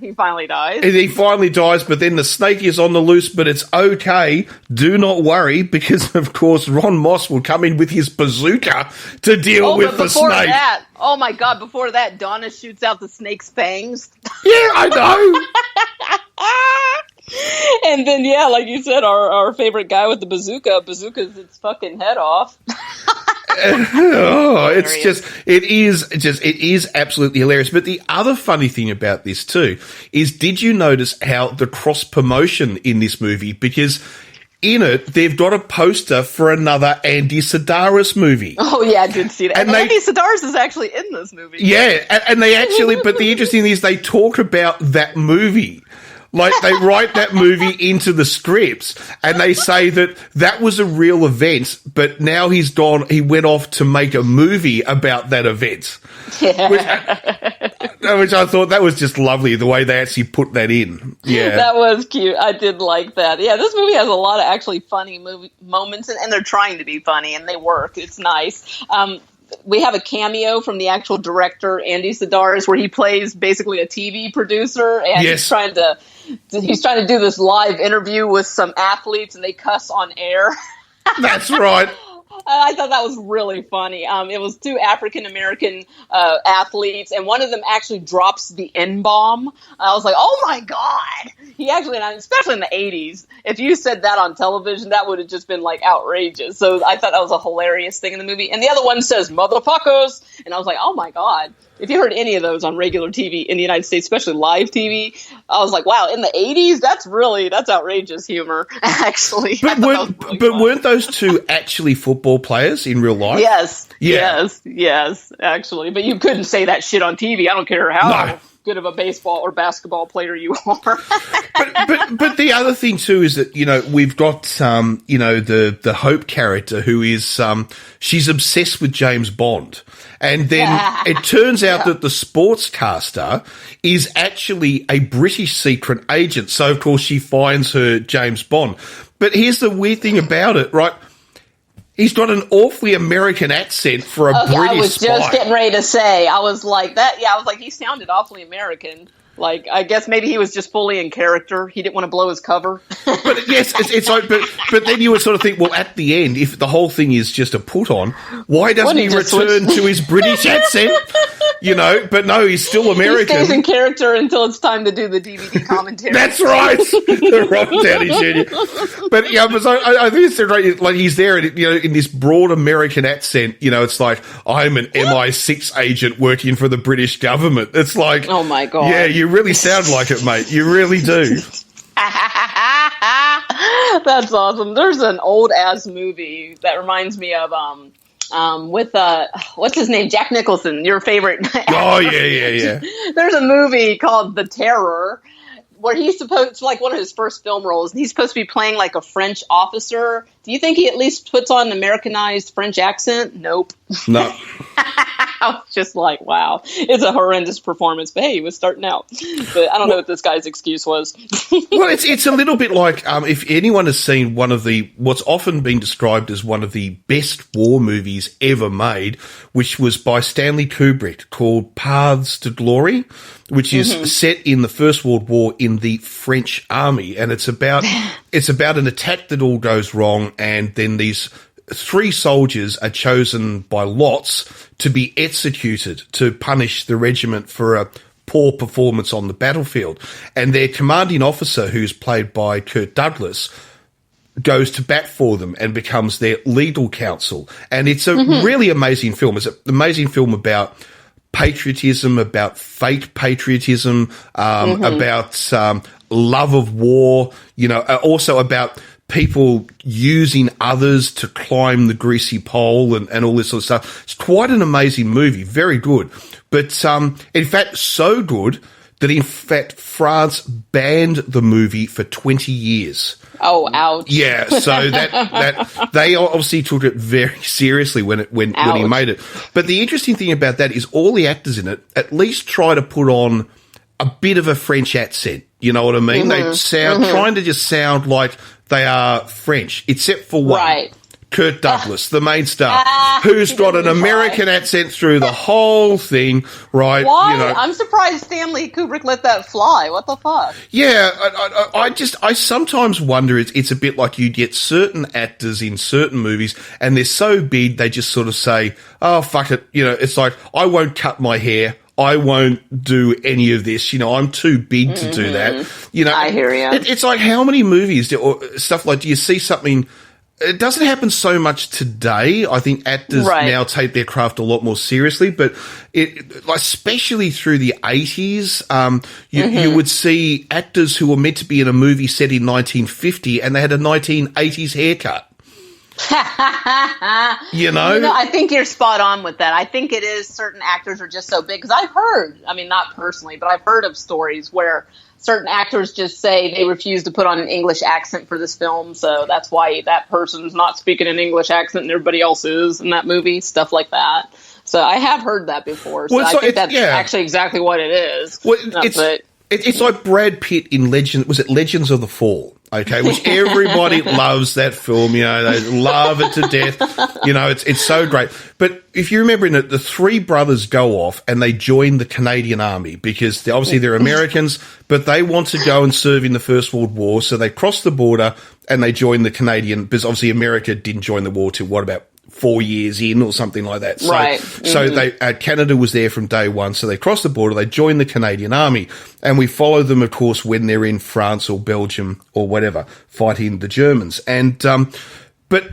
[SPEAKER 3] he finally dies.
[SPEAKER 2] He finally dies, but then the snake is on the loose, but it's okay. Do not worry, because, of course, Ron Moss will come in with his bazooka to deal with the snake.
[SPEAKER 3] Oh, my God, before that, Donna shoots out the snake's fangs.
[SPEAKER 2] Yeah, I know.
[SPEAKER 3] And then, like you said, our favorite guy with the bazookas its fucking head off.
[SPEAKER 2] It is absolutely hilarious. But the other funny thing about this too is, did you notice how the cross promotion in this movie? Because in it, they've got a poster for another Andy Sedaris movie.
[SPEAKER 3] Oh, yeah, I did see that. And Andy Sedaris is actually in this movie.
[SPEAKER 2] Yeah, and they actually, but the interesting thing is they talk about that movie. Like, they write that movie into the scripts, and they say that was a real event, but now he went off to make a movie about that event. Yeah. Which I thought that was just lovely, the way they actually put that in. Yeah.
[SPEAKER 3] That was cute. I did like that. Yeah, this movie has a lot of actually funny moments, and they're trying to be funny, and they work. It's nice. We have a cameo from the actual director, Andy Sedaris, where he plays basically a TV producer, and he's trying to do this live interview with some athletes, and they cuss on air.
[SPEAKER 2] That's right.
[SPEAKER 3] I thought that was really funny. It was two African-American athletes, and one of them actually drops the N-bomb. I was like, oh my God. He actually, and especially in the 80s, if you said that on television, that would have just been like outrageous. So I thought that was a hilarious thing in the movie. And the other one says, motherfuckers. And I was like, oh my God. If you heard any of those on regular TV in the United States, especially live TV, I was like, wow, in the 80s, that's outrageous humor, actually.
[SPEAKER 2] But weren't those two actually football players in real life?
[SPEAKER 3] Yes. Yeah. Yes, actually. But you couldn't say that shit on TV. I don't care how good of a baseball or basketball player you are.
[SPEAKER 2] but the other thing too is that, we've got the Hope character who is she's obsessed with James Bond. And then it turns out that the sportscaster is actually a British secret agent. So of course she finds her James Bond. But here's the weird thing about it, right? He's got an awfully American accent for a British spy.
[SPEAKER 3] I was just getting ready to say. I was like, he sounded awfully American. Like, I guess maybe he was just fully in character. He didn't want to blow his cover.
[SPEAKER 2] But yes, it's like, but then you would sort of think, well, at the end, if the whole thing is just a put on, why doesn't he return to his British accent? You know, but no, he's still American.
[SPEAKER 3] He stays in character until it's time to do the DVD commentary.
[SPEAKER 2] That's right, Robert Downey Jr. But yeah, but I think it's right. Like he's there, in this broad American accent. You know, it's like I'm an MI6 agent working for the British government. It's like,
[SPEAKER 3] oh my god,
[SPEAKER 2] yeah, you really sound like it, mate. You really do.
[SPEAKER 3] That's awesome. There's an old ass movie that reminds me of with what's his name, Jack Nicholson, your favorite actor.
[SPEAKER 2] Oh yeah.
[SPEAKER 3] There's a movie called The Terror where he's supposed to, like, one of his first film roles, and he's supposed to be playing like a French officer. Do you think he at least puts on an Americanized French accent? Nope.
[SPEAKER 2] No.
[SPEAKER 3] I was just like, wow, it's a horrendous performance, but hey, he was starting out. But I don't know what this guy's excuse was.
[SPEAKER 2] Well, it's a little bit like, if anyone has seen one of what's often been described as one of the best war movies ever made, which was by Stanley Kubrick, called Paths to Glory, which is set in the First World War in the French army. And it's about an attack that all goes wrong, and then these 3 soldiers are chosen by lots to be executed to punish the regiment for a poor performance on the battlefield. And their commanding officer, who's played by Kirk Douglas, goes to bat for them and becomes their legal counsel. And it's a really amazing film. It's an amazing film about patriotism, about fake patriotism, about love of war, also about people using others to climb the greasy pole and all this sort of stuff. It's quite an amazing movie, very good. But in fact, so good that in fact France banned the movie for 20 years.
[SPEAKER 3] Oh, ouch.
[SPEAKER 2] Yeah, so that they obviously took it very seriously when he made it. But the interesting thing about that is all the actors in it at least try to put on a bit of a French accent. You know what I mean? They sound trying to just sound like they are French, except for one. Right. Kirk Douglas, the main star, who's got an American accent through the whole thing, right?
[SPEAKER 3] Why? I'm surprised Stanley Kubrick let that fly. What the fuck?
[SPEAKER 2] Yeah, I sometimes wonder, it's a bit like you get certain actors in certain movies and they're so big they just sort of say, oh, fuck it. It's like, I won't cut my hair. I won't do any of this. I'm too big to do that.
[SPEAKER 3] I hear you.
[SPEAKER 2] It's like, how many movies or stuff like, do you see something? It doesn't happen so much today. I think actors now take their craft a lot more seriously, but especially through the 80s, you would see actors who were meant to be in a movie set in 1950 and they had a 1980s haircut.
[SPEAKER 3] I think you're spot on with that. I think it is certain actors are just so big, because I've heard, not personally, but I've heard of stories where certain actors just say they refuse to put on an English accent for this film, so that's why that person's not speaking an English accent and everybody else is in that movie, stuff like that. So I have heard that before, so I think that's actually exactly what it is.
[SPEAKER 2] Well, it's like Brad Pitt in Legends of the Fall, okay, which everybody loves that film, they love it to death, it's so great. But if you remember in it, the 3 brothers go off and they join the Canadian Army because they're Americans, but they want to go and serve in the First World War, so they cross the border and they join the Canadian, because obviously America didn't join the war till, about 4 years in or something like that. So,
[SPEAKER 3] right.
[SPEAKER 2] So Canada was there from day one. So they cross the border, they join the Canadian Army, and we follow them, of course, when they're in France or Belgium or whatever, fighting the Germans. And, but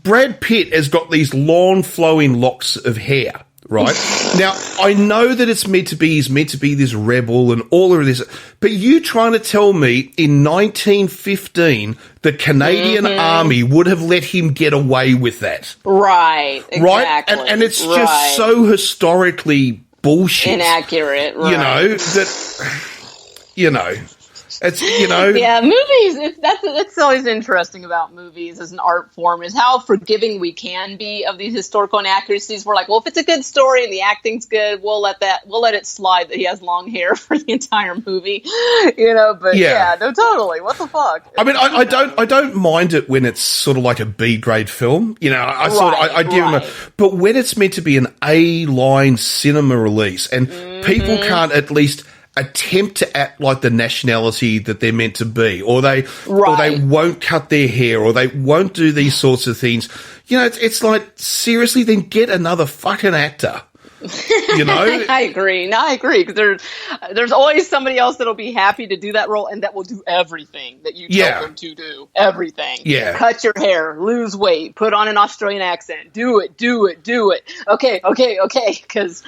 [SPEAKER 2] Brad Pitt has got these long flowing locks of hair. Right now, I know that he's meant to be this rebel and all of this, but you trying to tell me in 1915 the Canadian Army would have let him get away with that?
[SPEAKER 3] Right, exactly.
[SPEAKER 2] Right, and it's just so historically bullshit,
[SPEAKER 3] inaccurate. Right.
[SPEAKER 2] It's,
[SPEAKER 3] Yeah, movies, that's always interesting about movies as an art form, is how forgiving we can be of these historical inaccuracies. We're like, well, if it's a good story and the acting's good, we'll let it slide that he has long hair for the entire movie, but no, totally. What the fuck?
[SPEAKER 2] I don't mind it when it's sort of like a B grade film, I give him but when it's meant to be an A-line cinema release and people can't at least attempt to act like the nationality that they're meant to be, or they won't cut their hair, or they won't do these sorts of things. You know, it's like, seriously, then get another fucking actor. You know,
[SPEAKER 3] I agree. No, I agree, because there's always somebody else that'll be happy to do that role, and that will do everything that you tell them to do. Everything.
[SPEAKER 2] Yeah.
[SPEAKER 3] Cut your hair, lose weight, put on an Australian accent, do it. Okay. Because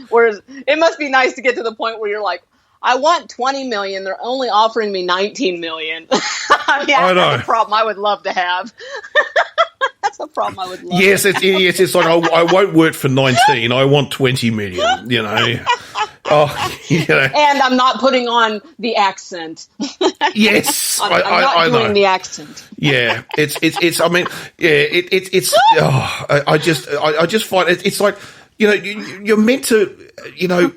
[SPEAKER 3] whereas it must be nice to get to the point where you're like, I want 20 million. They're only offering me 19 million. I know. That's a problem I would love to have. That's a problem I would love.
[SPEAKER 2] Yes, it's like, I won't work for 19. I want 20 million, you know. Oh, you know.
[SPEAKER 3] And I'm not putting on the accent.
[SPEAKER 2] Yes,
[SPEAKER 3] I'm not doing
[SPEAKER 2] know.
[SPEAKER 3] The accent.
[SPEAKER 2] Yeah, it's. I mean, yeah, it's. Oh, I just find it's like, you know, you're meant to, you know,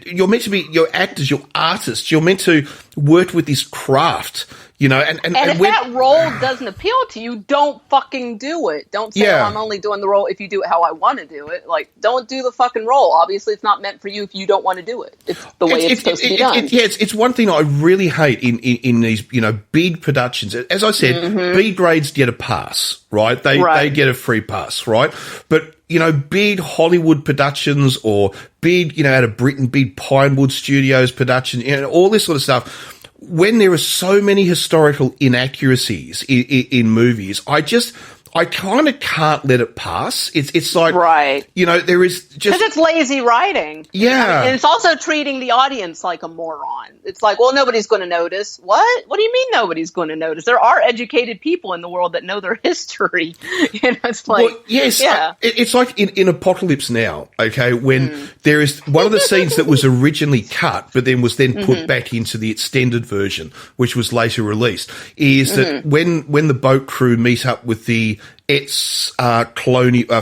[SPEAKER 2] you're meant to be, you're actors, you're artists, you're meant to work with this craft, you know, and
[SPEAKER 3] if that role doesn't appeal to you, don't fucking do it. Don't say, I'm only doing the role if you do it how I want to do it. Like, don't do the fucking role. Obviously, it's not meant for you if you don't want to do it. It's the way it's supposed to be done.
[SPEAKER 2] It's one thing I really hate in these, you know, big productions. As I said, B grades get a pass, right? They get a free pass, right? But, you know, big Hollywood productions, or big, you know, out of Britain, big Pinewood Studios production, you know, all this sort of stuff. When there are so many historical inaccuracies in movies, I kind of can't let it pass. It's like, you know, there is just...
[SPEAKER 3] Because it's lazy writing.
[SPEAKER 2] Yeah.
[SPEAKER 3] I mean, and it's also treating the audience like a moron. It's like, well, nobody's going to notice. What? What do you mean nobody's going to notice? There are educated people in the world that know their history. You know, it's like...
[SPEAKER 2] Well, yes. Yeah. It's like in Apocalypse Now, okay, when there is one of the scenes that was originally cut, but then was then put back into the extended version, which was later released, is that when the boat crew meet up with the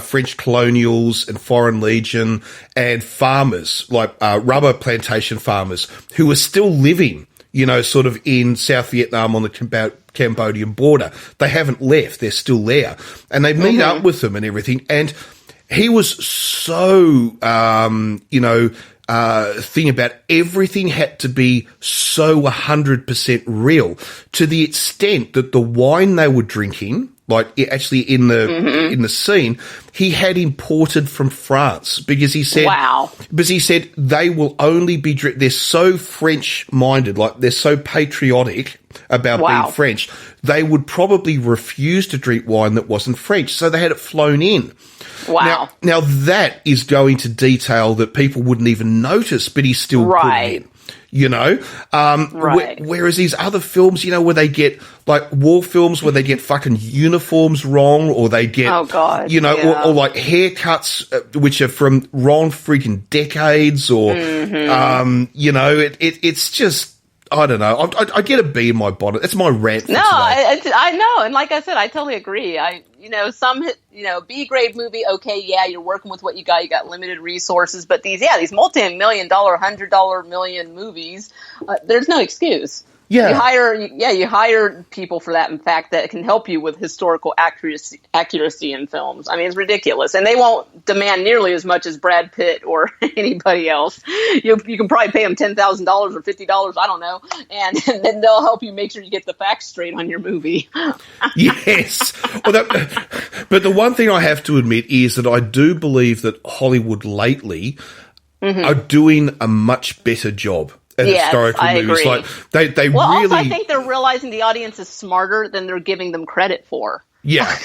[SPEAKER 2] French colonials and Foreign Legion and farmers, like rubber plantation farmers, who are still living, you know, sort of in South Vietnam on the Cambodian border. They haven't left. They're still there. And they meet up with them and everything. And he was so, you know, thing about everything had to be so 100% real, to the extent that the wine they were drinking, like actually in the scene, he had imported from France, because he said, they will only be they're so French minded, like they're so patriotic about being French, they would probably refuse to drink wine that wasn't French, so they had it flown in.
[SPEAKER 3] Wow.
[SPEAKER 2] Now that is going to detail that people wouldn't even notice, but he's still putting in. You know, whereas these other films, you know, where they get, like war films, where they get fucking uniforms wrong, or they get, you know, or like haircuts which are from wrong freaking decades, or you know, it's just, I don't know. I get a bee in my bonnet. That's my rant for today.
[SPEAKER 3] I know, and like I said, I totally agree. You know, some, you know, B grade movie, okay, yeah, you're working with what you got. You got limited resources, but these multi-million-dollar, $100 million movies, there's no excuse.
[SPEAKER 2] Yeah.
[SPEAKER 3] You hire people for that, in fact, that can help you with historical accuracy in films. I mean, it's ridiculous. And they won't demand nearly as much as Brad Pitt or anybody else. You can probably pay them $10,000 or $50, I don't know, and then they'll help you make sure you get the facts straight on your movie.
[SPEAKER 2] Yes. Well, but the one thing I have to admit is that I do believe that Hollywood lately are doing a much better job at historical movies.
[SPEAKER 3] Agree.
[SPEAKER 2] Like they
[SPEAKER 3] well,
[SPEAKER 2] really.
[SPEAKER 3] Also, I think they're realizing the audience is smarter than they're giving them credit for.
[SPEAKER 2] Yeah.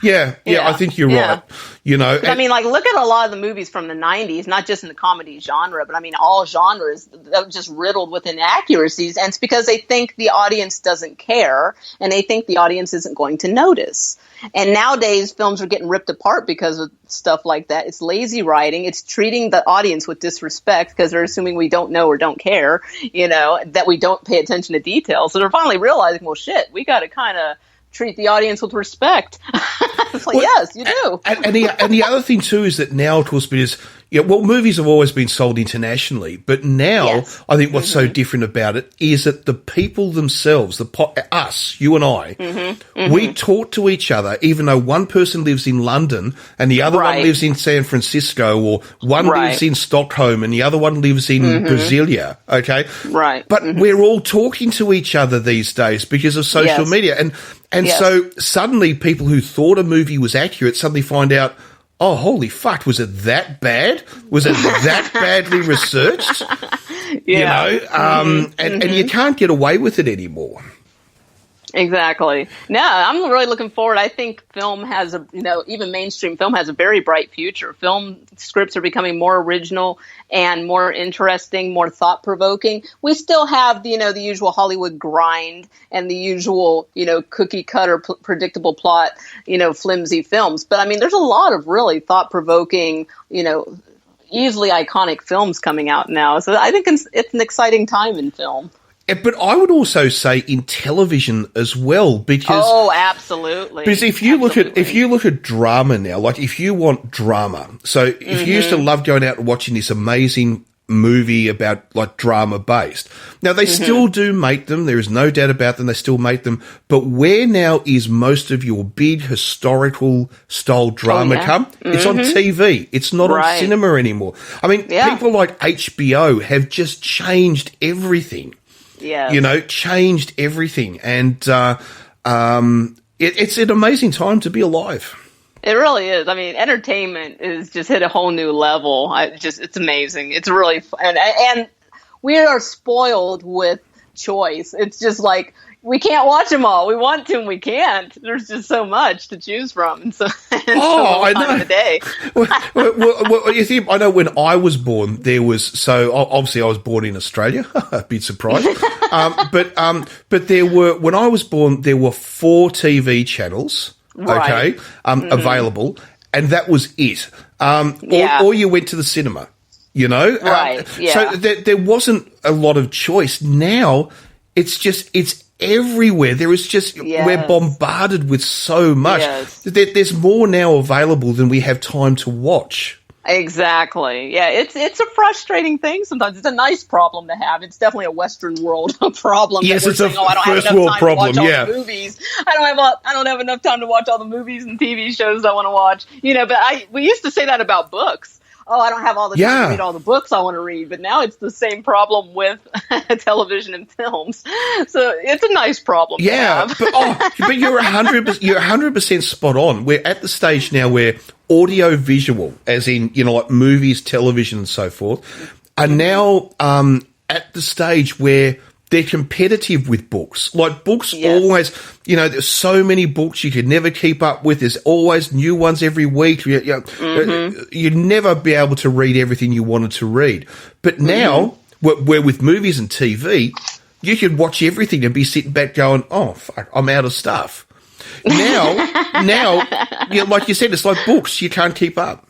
[SPEAKER 2] Yeah, I think you're right. You know,
[SPEAKER 3] I mean, like, look at a lot of the movies from the 90s, not just in the comedy genre, but I mean, all genres that were just riddled with inaccuracies. And it's because they think the audience doesn't care, and they think the audience isn't going to notice. And nowadays, films are getting ripped apart because of stuff like that. It's lazy writing. It's treating the audience with disrespect because they're assuming we don't know or don't care, you know, that we don't pay attention to details. So they're finally realizing, well, shit, we got to kind of treat the audience with respect. It's like, yes, you do.
[SPEAKER 2] And the other thing too is that now, of course, because, Yeah, well, movies have always been sold internationally, but now I think what's so different about it is that the people themselves, us, you and I, we talk to each other, even though one person lives in London and the other one lives in San Francisco, or one lives in Stockholm and the other one lives in Brasilia, okay?
[SPEAKER 3] Right.
[SPEAKER 2] But we're all talking to each other these days because of social media. And so suddenly people who thought a movie was accurate suddenly find out, oh, holy fuck, was it that bad? Was it that badly researched? You know, and you can't get away with it anymore.
[SPEAKER 3] Exactly. No, I'm really looking forward. I think film has even mainstream film has a very bright future. Film scripts are becoming more original and more interesting, more thought-provoking. We still have, the usual Hollywood grind and the usual, cookie cutter, predictable plot, flimsy films. But I mean, there's a lot of really thought-provoking, easily iconic films coming out now. So I think it's an exciting time in film.
[SPEAKER 2] But I would also say in television as well, because
[SPEAKER 3] absolutely.
[SPEAKER 2] Because if you look at drama now, like if you want drama, so if you used to love going out and watching this amazing movie about like drama based, now they still do make them. There is no doubt about them. They still make them. But where now is most of your big historical style drama come? It's on TV. It's not on cinema anymore. I mean, people like HBO have just changed everything.
[SPEAKER 3] Yeah,
[SPEAKER 2] changed everything, and it's an amazing time to be alive.
[SPEAKER 3] It really is. I mean, entertainment is just hit a whole new level. It's amazing. It's really fun, and we are spoiled with choice. It's just like we can't watch them all. We want to, and we can't. There's just so much to choose from, and so
[SPEAKER 2] I know.
[SPEAKER 3] Of the day.
[SPEAKER 2] well, you see, I know when I was born, there was obviously I was born in Australia. A bit surprised, but there were when I was born there were 4 TV channels, available, and that was it. Or you went to the cinema, So there wasn't a lot of choice. Now it's everywhere. There is just we're bombarded with so much. There's more now available than we have time to watch.
[SPEAKER 3] Exactly. Yeah, it's a frustrating thing sometimes. It's a nice problem to have. It's definitely a Western world problem.
[SPEAKER 2] Yes, it's
[SPEAKER 3] saying,
[SPEAKER 2] a first world problem.
[SPEAKER 3] The movies. I don't have enough time to watch all the movies and TV shows I want to watch. But we used to say that about books. Oh, I don't have all the time to read all the books I want to read. But now it's the same problem with television and films. So it's a nice problem to have.
[SPEAKER 2] but you're 100% spot on. We're at the stage now where audio visual, as in, like movies, television and so forth, are now at the stage where they're competitive with books. Like books always, there's so many books you can never keep up with. There's always new ones every week. You'd never be able to read everything you wanted to read. But now, where with movies and TV, you can watch everything and be sitting back going, oh, fuck, I'm out of stuff. Now, like you said, it's like books. You can't keep up.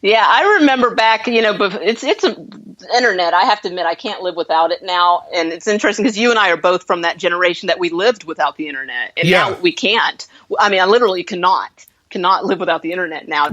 [SPEAKER 3] Yeah, I remember back, but it's internet. I have to admit, I can't live without it now. And it's interesting because you and I are both from that generation that we lived without the internet. And now we can't. I mean, I literally cannot live without the internet now,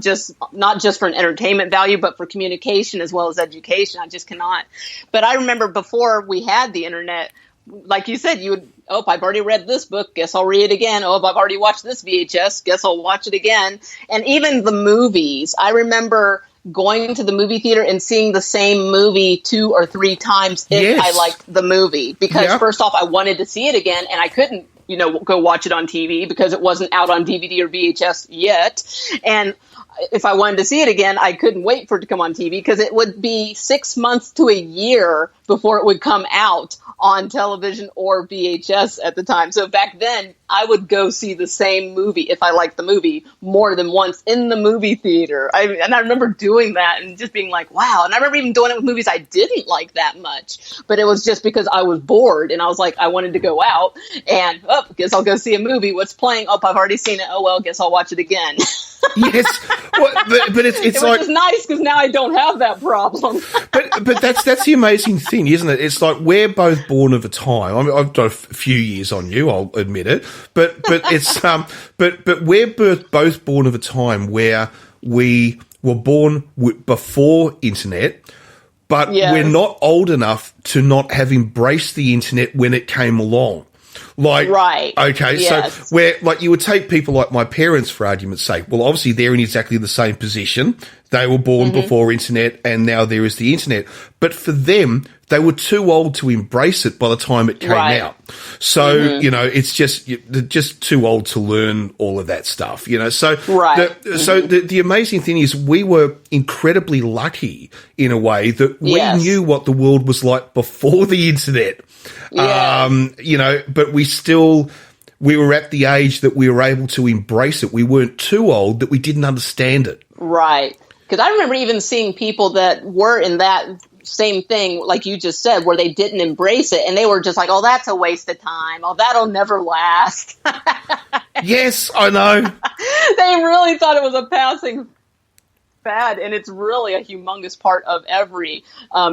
[SPEAKER 3] not just for an entertainment value, but for communication as well as education. I just cannot. But I remember before we had the internet, like you said, you would, I've already read this book, guess I'll read it again. I've already watched this VHS, guess I'll watch it again. And even the movies, I remember going to the movie theater and seeing the same movie 2 or 3 times if I liked the movie. Because first off, I wanted to see it again, and I couldn't, go watch it on TV because it wasn't out on DVD or VHS yet. And if I wanted to see it again, I couldn't wait for it to come on TV because it would be 6 months to a year before it would come out on television or VHS at the time. So back then, I would go see the same movie if I liked the movie more than once in the movie theater. And I remember doing that and just being like, wow. And I remember even doing it with movies I didn't like that much. But it was just because I was bored and I was like, I wanted to go out and, guess I'll go see a movie. What's playing? I've already seen it. Oh, well, guess I'll watch it again.
[SPEAKER 2] Yes, but it's like,
[SPEAKER 3] it's nice because now I don't have that problem.
[SPEAKER 2] but that's the amazing thing, isn't it? It's like we're both born of a time. I mean, I've got a few years on you, I'll admit it. But it's but we're both born of a time where we were born before internet, but we're not old enough to not have embraced the internet when it came along. Like,
[SPEAKER 3] right.
[SPEAKER 2] Okay,
[SPEAKER 3] yes.
[SPEAKER 2] So where, like, you would take people like my parents, for argument's sake. Well, obviously they're in exactly the same position. They were born before internet, and now there is the internet. But for them, they were too old to embrace it by the time it came out. So, you know, it's just, they're just too old to learn all of that stuff, you know. So, the amazing thing is we were incredibly lucky in a way that we knew what the world was like before the internet. You know, but we were at the age that we were able to embrace it. We weren't too old that we didn't understand it.
[SPEAKER 3] Right. Because I remember even seeing people that were in that same thing, like you just said, where they didn't embrace it, and they were just like, oh, that's a waste of time. Oh, that'll never last.
[SPEAKER 2] Yes, I know.
[SPEAKER 3] They really thought it was a passing fad, and it's really a humongous part of every,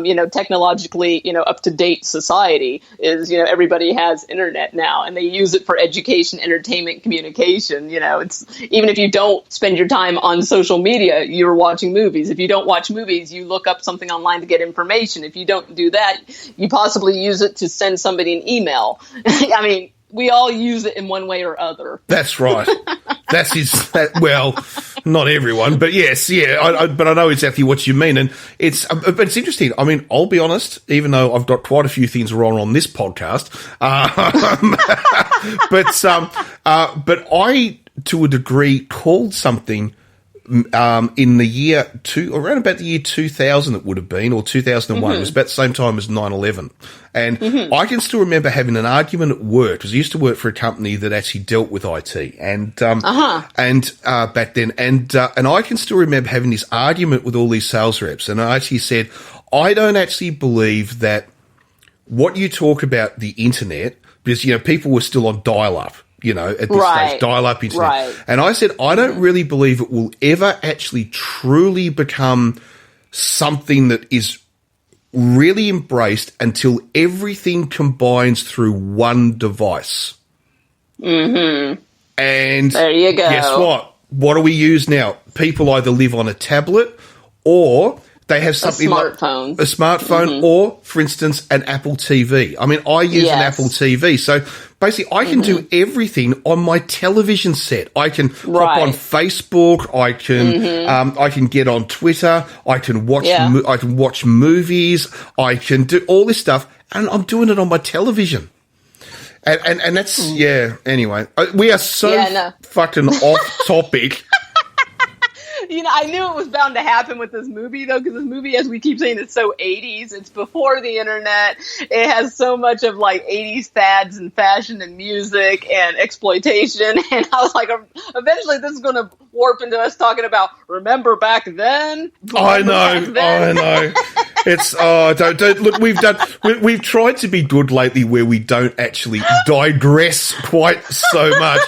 [SPEAKER 3] you know, technologically, you know, up-to-date society is, you know, everybody has internet now, and they use it for education, entertainment, communication. You know, it's even if you don't spend your time on social media, you're watching movies. If you don't watch movies, you look up something online to get information. If you don't do that, you possibly use it to send somebody an email. I mean, we all use it in one way or other.
[SPEAKER 2] That's right. Well, not everyone, but yes, but I know exactly what you mean, and but it's interesting. I mean, I'll be honest, even though I've got quite a few things wrong on this podcast, but I, to a degree, called something in the year around about the year 2000 it would have been, or 2001. It was about the same time as 9/11. And I can still remember having an argument at work, because I used to work for a company that actually dealt with IT, and back then, and I can still remember having this argument with all these sales reps, and I actually said, I don't actually believe that what you talk about the internet, because, you know, people were still on dial-up, you know, at this stage, dial-up internet.
[SPEAKER 3] Right.
[SPEAKER 2] And I said, I don't really believe it will ever actually truly become something that is really embraced until everything combines through one device. And
[SPEAKER 3] there you go.
[SPEAKER 2] Guess what? What do we use now? People either live on a tablet, or they have something like a smartphone, or, for instance, an Apple TV. I mean, I use an Apple TV. So basically, I can do everything on my television set. I can hop on Facebook. I can get on Twitter. I can watch. I can watch movies. I can do all this stuff, and I'm doing it on my television. And that's Anyway, we are so fucking off topic.
[SPEAKER 3] You know, I knew it was bound to happen with this movie, though, because this movie, as we keep saying, is so 80s. It's before the internet. It has so much of, like, 80s fads and fashion and music and exploitation. And I was like, eventually this is going to warp into us talking about, remember back then?
[SPEAKER 2] I know. It's, look, we've tried to be good lately where we don't actually digress quite so much.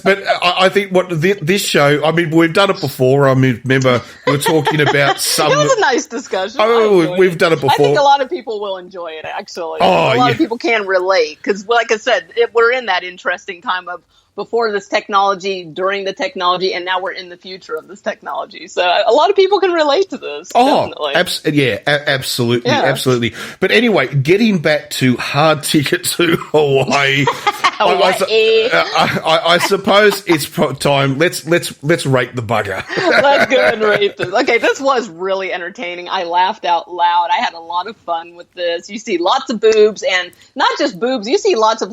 [SPEAKER 2] But I think this show, I mean, we've done it before. I mean, remember we were talking about some.
[SPEAKER 3] It was a nice discussion.
[SPEAKER 2] Oh, we've done it before. I
[SPEAKER 3] think a lot of people will enjoy it, actually. A lot of people can relate because, like I said, we're in that interesting time of before this technology, during the technology, and now we're in the future of this technology. So a lot of people can relate to this. Definitely.
[SPEAKER 2] Absolutely. But anyway, getting back to Hard Ticket to Hawaii. I suppose it's time. Let's rate the bugger.
[SPEAKER 3] Let's go and rate this. Okay, this was really entertaining. I laughed out loud. I had a lot of fun with this. You see lots of boobs, and not just boobs. You see lots of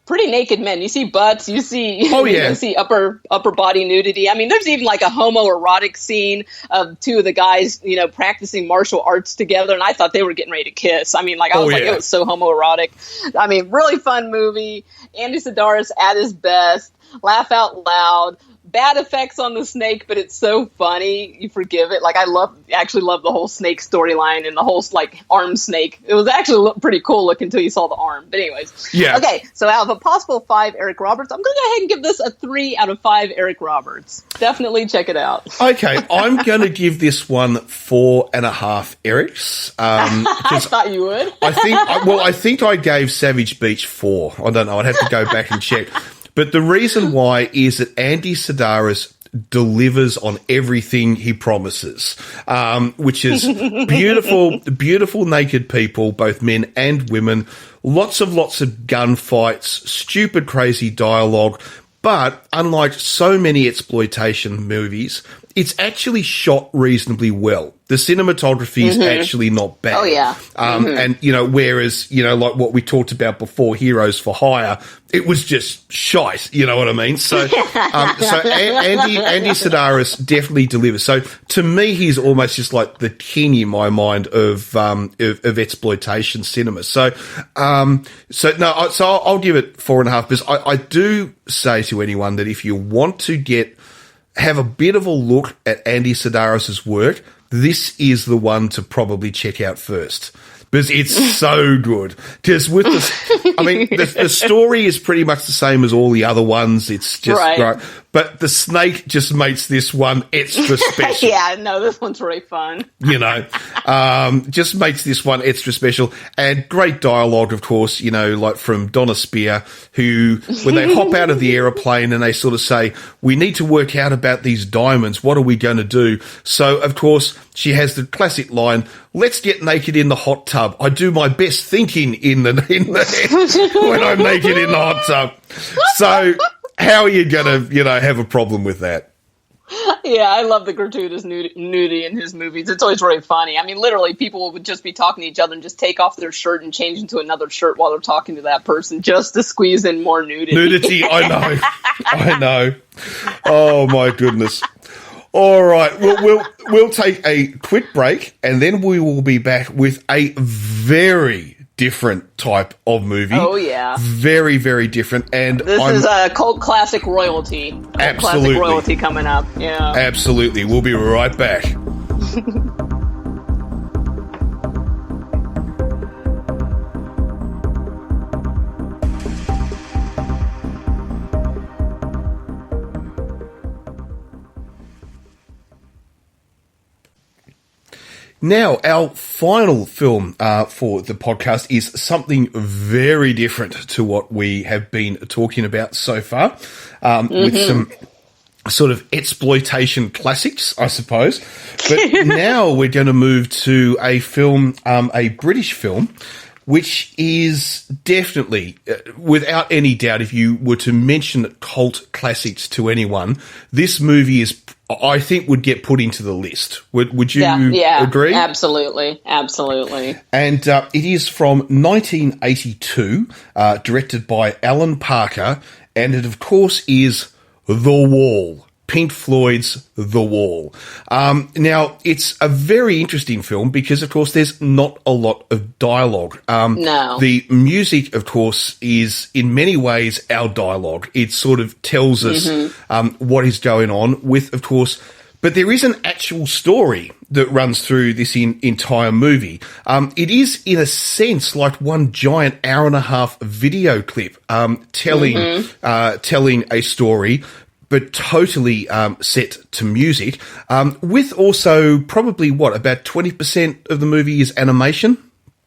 [SPEAKER 3] pretty naked men. You see butts. You see, you see upper body nudity. I mean, there's even like a homoerotic scene of two of the guys, you know, practicing martial arts together, and I thought they were getting ready to kiss. I mean, like it was so homoerotic. I mean, really fun movie. Andy Sedaris at his best. Laugh out loud. Bad effects on the snake, but it's so funny. You forgive it. Like, I actually love the whole snake storyline and the whole, like, arm snake. It was actually pretty cool looking until you saw the arm. But anyways. Yeah. Okay, so out of a possible 5 Eric Roberts, I'm going to go ahead and give this a 3 out of 5 Eric Roberts. Definitely check it out.
[SPEAKER 2] Okay, I'm going to give this one 4.5 Erics.
[SPEAKER 3] I thought you would.
[SPEAKER 2] I think I gave Savage Beach 4. I don't know. I'd have to go back and check. But the reason why is that Andy Sedaris delivers on everything he promises, which is beautiful naked people, both men and women, lots of gunfights, stupid, crazy dialogue. But unlike so many exploitation movies, it's actually shot reasonably well. The cinematography is actually not bad.
[SPEAKER 3] Oh, yeah.
[SPEAKER 2] And, whereas, like what we talked about before, Heroes for Hire, it was just shite, you know what I mean? So, Andy Sedaris definitely delivers. So, to me, he's almost just like the king in my mind of exploitation cinema. So I'll give it 4.5, because I do say to anyone that if you want to have a bit of a look at Andy Sedaris' work, this is the one to probably check out first, because it's so good. Because with the story is pretty much the same as all the other ones. It's just right. But the snake just makes this one extra special.
[SPEAKER 3] Yeah, no, this one's really fun.
[SPEAKER 2] Just makes this one extra special. And great dialogue, of course, like from Donna Spear, who, when they hop out of the aeroplane and they sort of say, we need to work out about these diamonds. What are we going to do? So, of course, she has the classic line, let's get naked in the hot tub. I do my best thinking when I'm naked in the hot tub. So, how are you going to, have a problem with that?
[SPEAKER 3] Yeah, I love the gratuitous nudity in his movies. It's always really funny. I mean, literally, people would just be talking to each other and just take off their shirt and change into another shirt while they're talking to that person just to squeeze in more nudity.
[SPEAKER 2] I know. Oh, my goodness. All right, we'll take a quick break, and then we will be back with a very different type of movie.
[SPEAKER 3] Oh, yeah.
[SPEAKER 2] Very, very different. And
[SPEAKER 3] this is a cult classic royalty.
[SPEAKER 2] Absolutely.
[SPEAKER 3] Classic royalty coming up. Yeah.
[SPEAKER 2] Absolutely. We'll be right back. Now, our final film for the podcast is something very different to what we have been talking about so far, with some sort of exploitation classics, I suppose. But now we're going to move to a film, a British film, which is definitely, without any doubt, if you were to mention cult classics to anyone, this movie is, I think, would get put into the list. Would you agree?
[SPEAKER 3] Absolutely.
[SPEAKER 2] And it is from 1982, directed by Alan Parker, and it, of course, is The Wall. Pink Floyd's The Wall. Now, it's a very interesting film because, of course, there's not a lot of dialogue.
[SPEAKER 3] No.
[SPEAKER 2] The music, of course, is in many ways our dialogue. It sort of tells us what is going on with, of course, but there is an actual story that runs through this entire movie. It is, in a sense, like one giant hour-and-a-half video clip telling a story, but totally set to music, with also probably, about 20% of the movie is animation?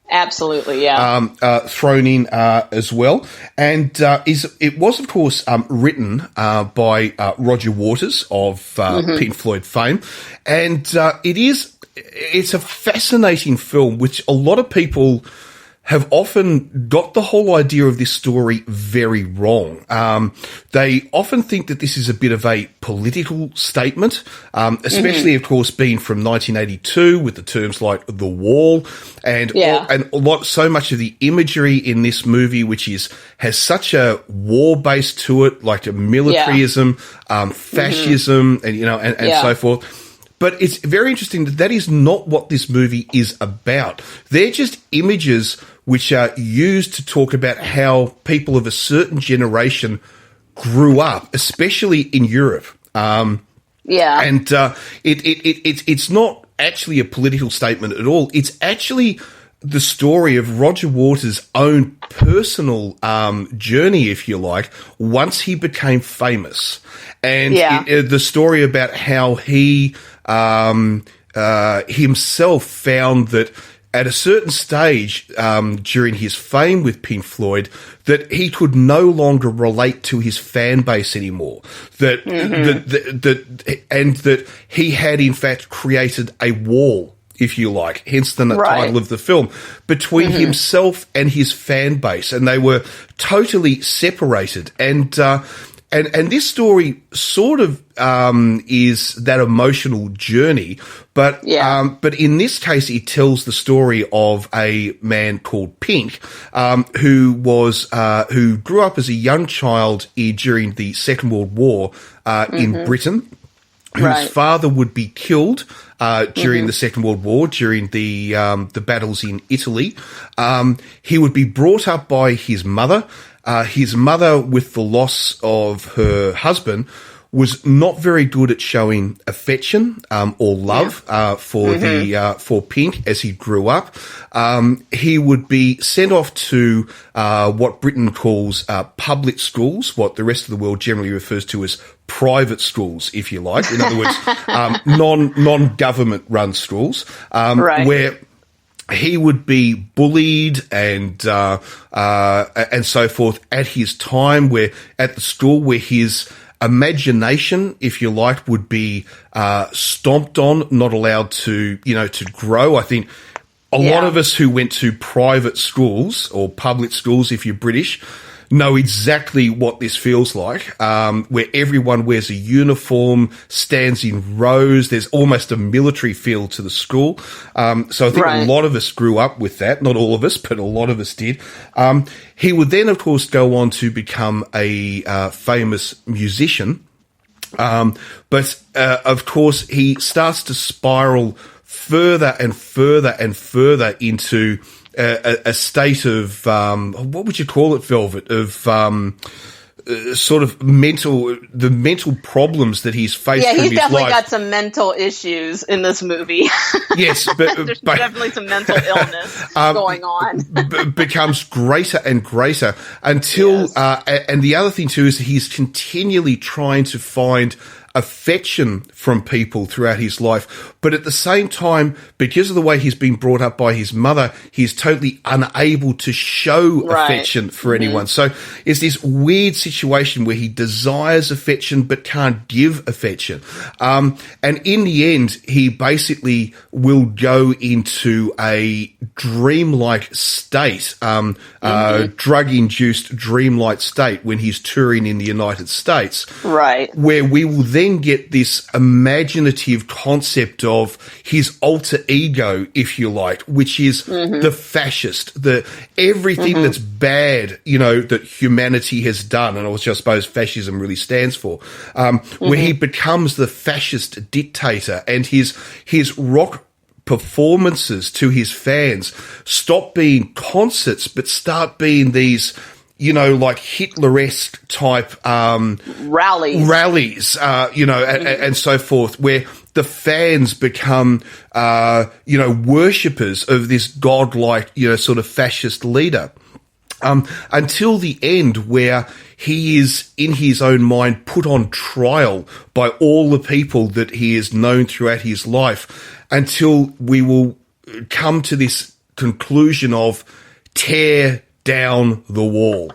[SPEAKER 3] Absolutely, yeah.
[SPEAKER 2] Thrown in as well. And it was, of course, written by Roger Waters of Pink Floyd fame. And it's a fascinating film, which a lot of people have often got the whole idea of this story very wrong. They often think that this is a bit of a political statement, especially, of course, being from 1982 with the terms like the wall and so much of the imagery in this movie, which has such a war base to it, like a militarism, fascism, and so forth. But it's very interesting that is not what this movie is about. They're just images which are used to talk about how people of a certain generation grew up, especially in Europe. And it's not actually a political statement at all. It's actually the story of Roger Waters' own personal journey, if you like, once he became famous. And the story about how he himself found that at a certain stage during his fame with Pink Floyd that he could no longer relate to his fan base anymore. That he had in fact created a wall, if you like, hence the title of the film, between himself and his fan base, and they were totally separated. And this story sort of is that emotional journey, but in this case, it tells the story of a man called Pink, who grew up as a young child during the Second World War in Britain, whose father would be killed during the Second World War, during the battles in Italy. He would be brought up by his mother. His mother, with the loss of her husband, was not very good at showing affection or love for Pink as he grew up. He would be sent off to what Britain calls public schools, what the rest of the world generally refers to as private schools, if you like. In other words, non-government run schools, where he would be bullied and so forth at his time, where at the school where his imagination, if you like, would be stomped on, not allowed to grow. I think a lot of us who went to private schools or public schools, if you're British, know exactly what this feels like, where everyone wears a uniform, stands in rows. There's almost a military feel to the school. So I think a lot of us grew up with that. Not all of us, but a lot of us did. He would then, of course, go on to become a famous musician. But of course, he starts to spiral further and further and further into a state of, what would you call it, Velvet, of sort of the mental problems that he's faced through his life.
[SPEAKER 3] Yeah, he's definitely got some mental issues in this movie.
[SPEAKER 2] Yes,
[SPEAKER 3] there's definitely some mental illness going on.
[SPEAKER 2] Becomes greater and greater until, and the other thing too is that he's continually trying to find affection from people throughout his life, but at the same time, because of the way he's been brought up by his mother, he's totally unable to show affection for anyone. So it's this weird situation where he desires affection but can't give affection. And in the end, he basically will go into a dreamlike state, drug-induced dreamlike state when he's touring in the United States.
[SPEAKER 3] Right.
[SPEAKER 2] Where we will then get this imaginative concept of his alter ego, if you like, which is the fascist, everything that's bad, that humanity has done, and which I suppose fascism really stands for, where he becomes the fascist dictator, and his rock performances to his fans stop being concerts but start being these like Hitler-esque type rallies, and so forth, where the fans become, worshippers of this godlike, sort of fascist leader, until the end, where he is, in his own mind, put on trial by all the people that he has known throughout his life, until we will come to this conclusion of tear down the wall,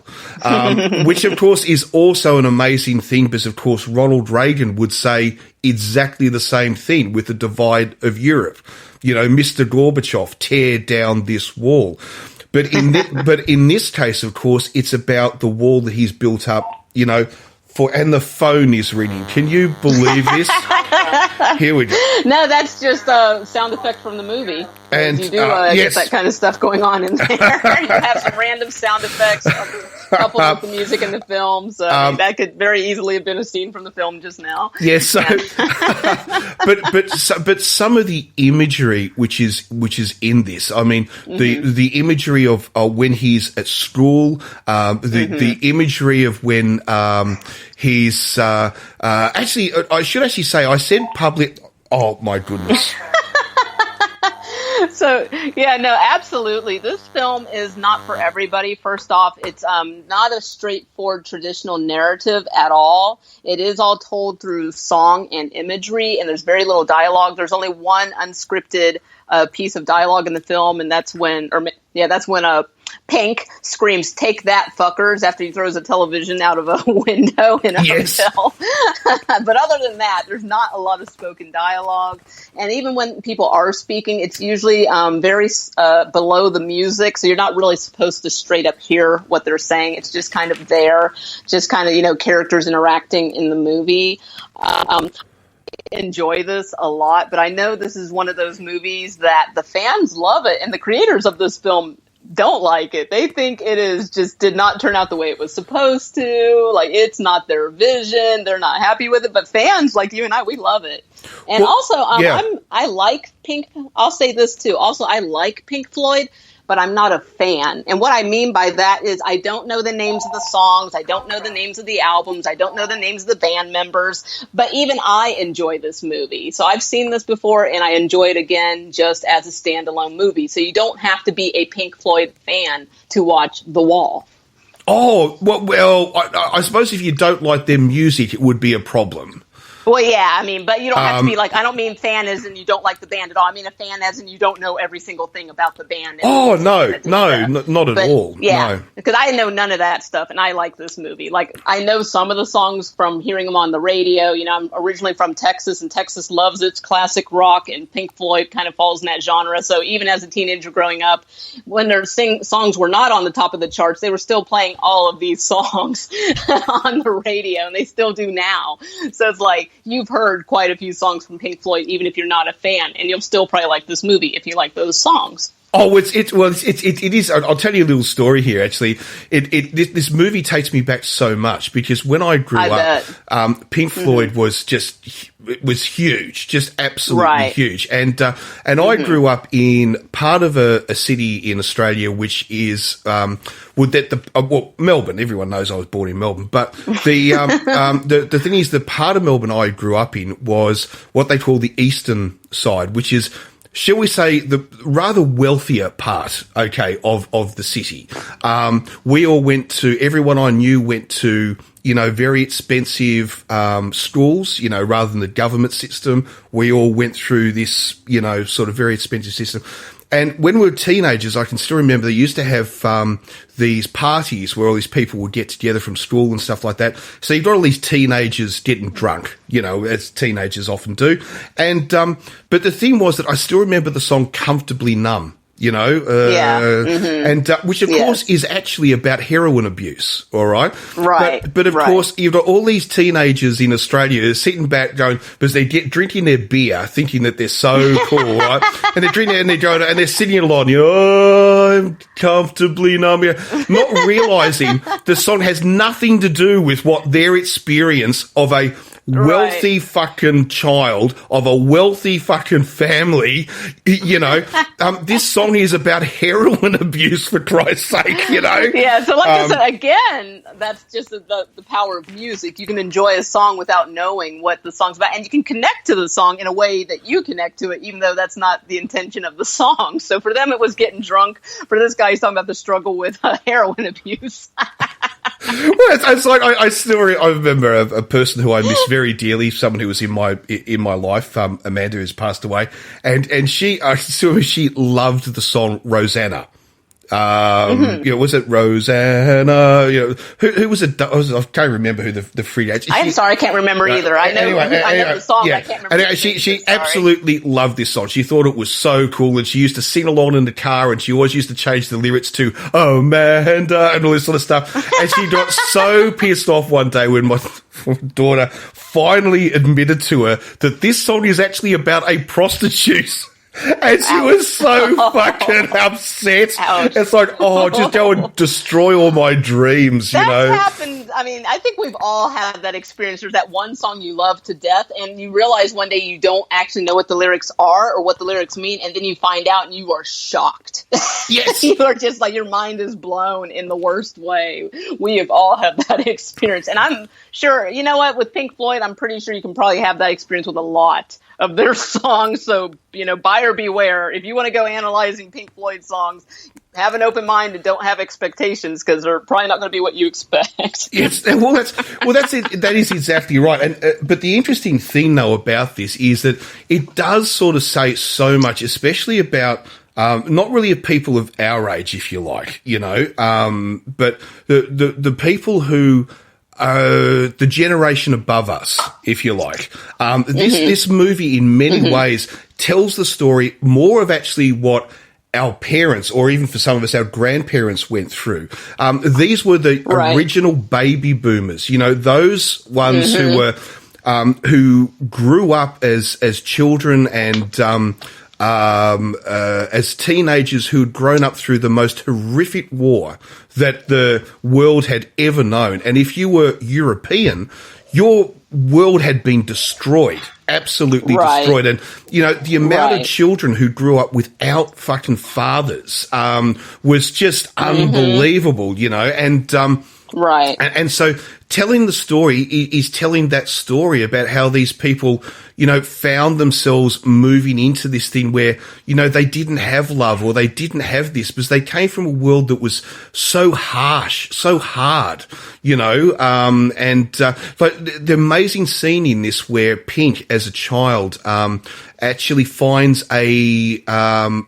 [SPEAKER 2] which of course is also an amazing thing, because of course Ronald Reagan would say exactly the same thing with the divide of Europe. Mr. Gorbachev, tear down this wall. But in this case, of course, it's about the wall that he's built up, and the phone is ringing. Can you believe this? Here we go.
[SPEAKER 3] No, that's just a sound effect from the movie. And you do get that kind of stuff going on in there. You have some random sound effects coupled with the music in the film. So that could very easily have been a scene from the film just now.
[SPEAKER 2] Yes, but some of the imagery which is in this, I mean, the imagery of when he's at school, the imagery of when he's I should actually say I said public. Oh my goodness.
[SPEAKER 3] So, yeah, no, absolutely. This film is not for everybody. First off, it's not a straightforward traditional narrative at all. It is all told through song and imagery, and there's very little dialogue. There's only one unscripted piece of dialogue in the film, and that's when Pink screams, "Take that, fuckers," after he throws a television out of a window in a hotel. But other than that, there's not a lot of spoken dialogue. And even when people are speaking, it's usually very below the music. So you're not really supposed to straight up hear what they're saying. It's just kind of there, just kind of, characters interacting in the movie. Enjoy this a lot, but I know this is one of those movies that the fans love it, and the creators of this film don't like it. They think it is just did not turn out the way it was supposed to. Like, it's not their vision. They're not happy with it. But fans like you and I, we love it. And I like Pink. I'll say this too. Also, I like Pink Floyd, but I'm not a fan. And what I mean by that is I don't know the names of the songs. I don't know the names of the albums. I don't know the names of the band members. But even I enjoy this movie. So I've seen this before, and I enjoy it again just as a standalone movie. So you don't have to be a Pink Floyd fan to watch The Wall.
[SPEAKER 2] Oh, well, I suppose if you don't like their music, it would be a problem.
[SPEAKER 3] Well, yeah, I mean, but you don't have to be like, I don't mean fan as in you don't like the band at all. I mean a fan as in you don't know every single thing about the band.
[SPEAKER 2] Oh, no, not at all.
[SPEAKER 3] Yeah,
[SPEAKER 2] no.
[SPEAKER 3] Because I know none of that stuff, and I like this movie. Like, I know some of the songs from hearing them on the radio. I'm originally from Texas, and Texas loves its classic rock, and Pink Floyd kind of falls in that genre. So even as a teenager growing up, when their songs were not on the top of the charts, they were still playing all of these songs on the radio, and they still do now. So it's like, you've heard quite a few songs from Pink Floyd, even if you're not a fan, and you'll still probably like this movie if you like those songs.
[SPEAKER 2] Oh, it is. I'll tell you a little story here. Actually, this movie takes me back so much because when I grew up, Pink Floyd was huge, just absolutely huge. And I grew up in part of a city in Australia, which is Melbourne. Everyone knows I was born in Melbourne, but the thing is, the part of Melbourne I grew up in was what they call the eastern side, which is, shall we say, the rather wealthier part, of the city. Everyone I knew went to, very expensive schools, rather than the government system. We all went through this, sort of very expensive system. And when we were teenagers, I can still remember they used to have these parties where all these people would get together from school and stuff like that. So you've got all these teenagers getting drunk, as teenagers often do. And but the thing was that I still remember the song "Comfortably Numb." And which of course is actually about heroin abuse, all right?
[SPEAKER 3] Right.
[SPEAKER 2] But of course, you've got all these teenagers in Australia sitting back going, because they get drinking their beer, thinking that they're so cool, right? And they're drinking it and they're going, and they're singing along, I'm comfortably numb, not realizing the song has nothing to do with what their experience of a wealthy fucking child of a wealthy fucking family, this song is about heroin abuse, for Christ's sake,
[SPEAKER 3] Yeah, so like I said, again, that's just the power of music. You can enjoy a song without knowing what the song's about, and you can connect to the song in a way that you connect to it, even though that's not the intention of the song. So for them, it was getting drunk. For this guy, he's talking about the struggle with heroin abuse.
[SPEAKER 2] Well, it's like I remember a person who I miss very dearly, someone who was in my life, Amanda, who's passed away, and she loved the song Rosanna. Was it Rosanna? Who was it? I can't remember who the free agent.
[SPEAKER 3] I'm sorry, I can't remember either. I know the song, but I can't remember.
[SPEAKER 2] Anyway, she absolutely loved this song. She thought it was so cool, and she used to sing along in the car, and she always used to change the lyrics to "Oh Amanda" and all this sort of stuff. And she got so pissed off one day when my daughter finally admitted to her that this song is actually about a prostitute. And she was so fucking upset. Ouch. It's like, just go and destroy all my dreams,
[SPEAKER 3] That's happened I mean, I think we've all had that experience. There's that one song you love to death, and you realize one day you don't actually know what the lyrics are or what the lyrics mean, and then you find out and you are shocked.
[SPEAKER 2] Yes.
[SPEAKER 3] You are just like, your mind is blown in the worst way. We have all had that experience. And I'm sure, you know what, with Pink Floyd, I'm pretty sure you can probably have that experience with a lot of their songs. So, buyer beware. If you want to go analyzing Pink Floyd songs, have an open mind and don't have expectations, because they're probably not going to be what you expect.
[SPEAKER 2] Yes, well, that's it. That is exactly right. And but the interesting thing, though, about this is that it does sort of say so much, especially about not really of people of our age, if you like, but the people who the generation above us, if you like. This movie, in many ways, tells the story more of actually what our parents, or even for some of us, our grandparents went through. These were the original baby boomers, those ones who were who grew up as children and as teenagers, who had grown up through the most horrific war that the world had ever known. And if you were European, your world had been destroyed, absolutely destroyed. And, the amount of children who grew up without fucking fathers was just unbelievable, and and so telling the story is telling that story about how these people, found themselves moving into this thing where, they didn't have love, or they didn't have this, because they came from a world that was so harsh, so hard, but the amazing scene in this where Pink, as a child, actually finds a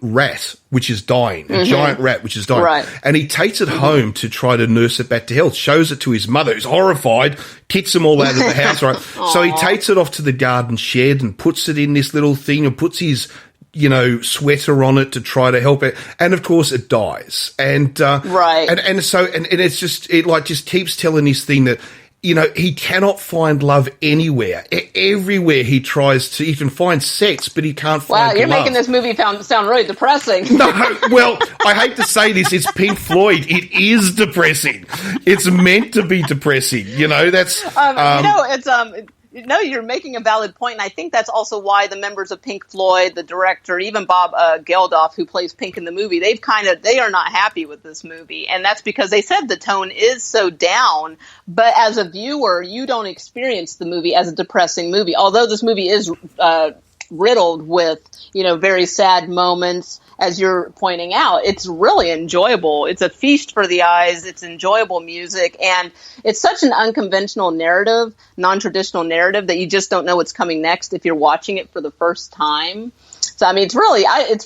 [SPEAKER 2] rat which is dying, a giant rat which is dying, and he takes it home to try to nurse it back to health, shows it to his mother, who's horrified, kicks them all out of the house, So he takes it off to the garden shed and puts it in this little thing and puts his sweater on it to try to help it, and of course it dies, and so it's just, it just keeps telling this thing that he cannot find love anywhere. Everywhere he tries to, he can find sex, but he can't find love.
[SPEAKER 3] Wow, you're making this movie sound really depressing.
[SPEAKER 2] No, well, I hate to say this, it's Pink Floyd. It is depressing. It's meant to be depressing. That's...
[SPEAKER 3] No, you're making a valid point, and I think that's also why the members of Pink Floyd, the director, even Bob Geldof, who plays Pink in the movie, they are not happy with this movie, and that's because they said the tone is so down, but as a viewer, you don't experience the movie as a depressing movie, although this movie is riddled with, very sad moments. As you're pointing out, it's really enjoyable. It's a feast for the eyes. It's enjoyable music. And it's such an unconventional narrative, non-traditional narrative, that you just don't know what's coming next if you're watching it for the first time. So, I mean, it's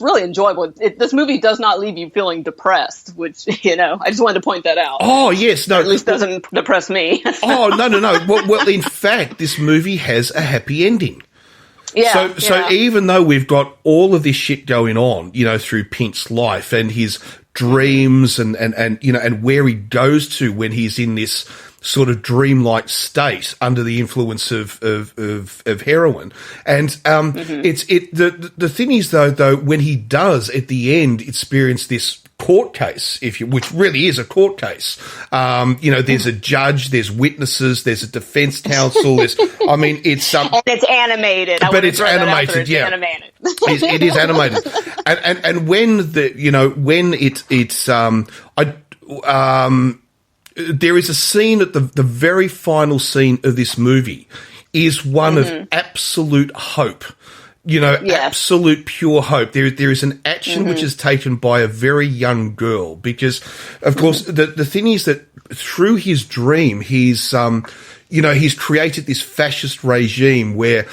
[SPEAKER 3] really enjoyable. This movie does not leave you feeling depressed, which, I just wanted to point that out.
[SPEAKER 2] Oh, yes. No.
[SPEAKER 3] Or at least doesn't depress me.
[SPEAKER 2] Oh, no. Well, in fact, this movie has a happy ending.
[SPEAKER 3] Yeah,
[SPEAKER 2] so even though we've got all of this shit going on, through Pink's life and his dreams and where he goes to when he's in this sort of dreamlike state under the influence of heroin. And the thing is though when he does at the end experience this court case, which really is a court case. There's a judge, there's witnesses, there's a defense counsel. It's
[SPEAKER 3] and it's animated,
[SPEAKER 2] but it's animated.
[SPEAKER 3] It's animated.
[SPEAKER 2] It is animated, and when there is a scene at the very final scene of this movie is one of absolute hope. Absolute pure hope. There is an action which is taken by a very young girl because, of course, the thing is that through his dream, he's created this fascist regime where,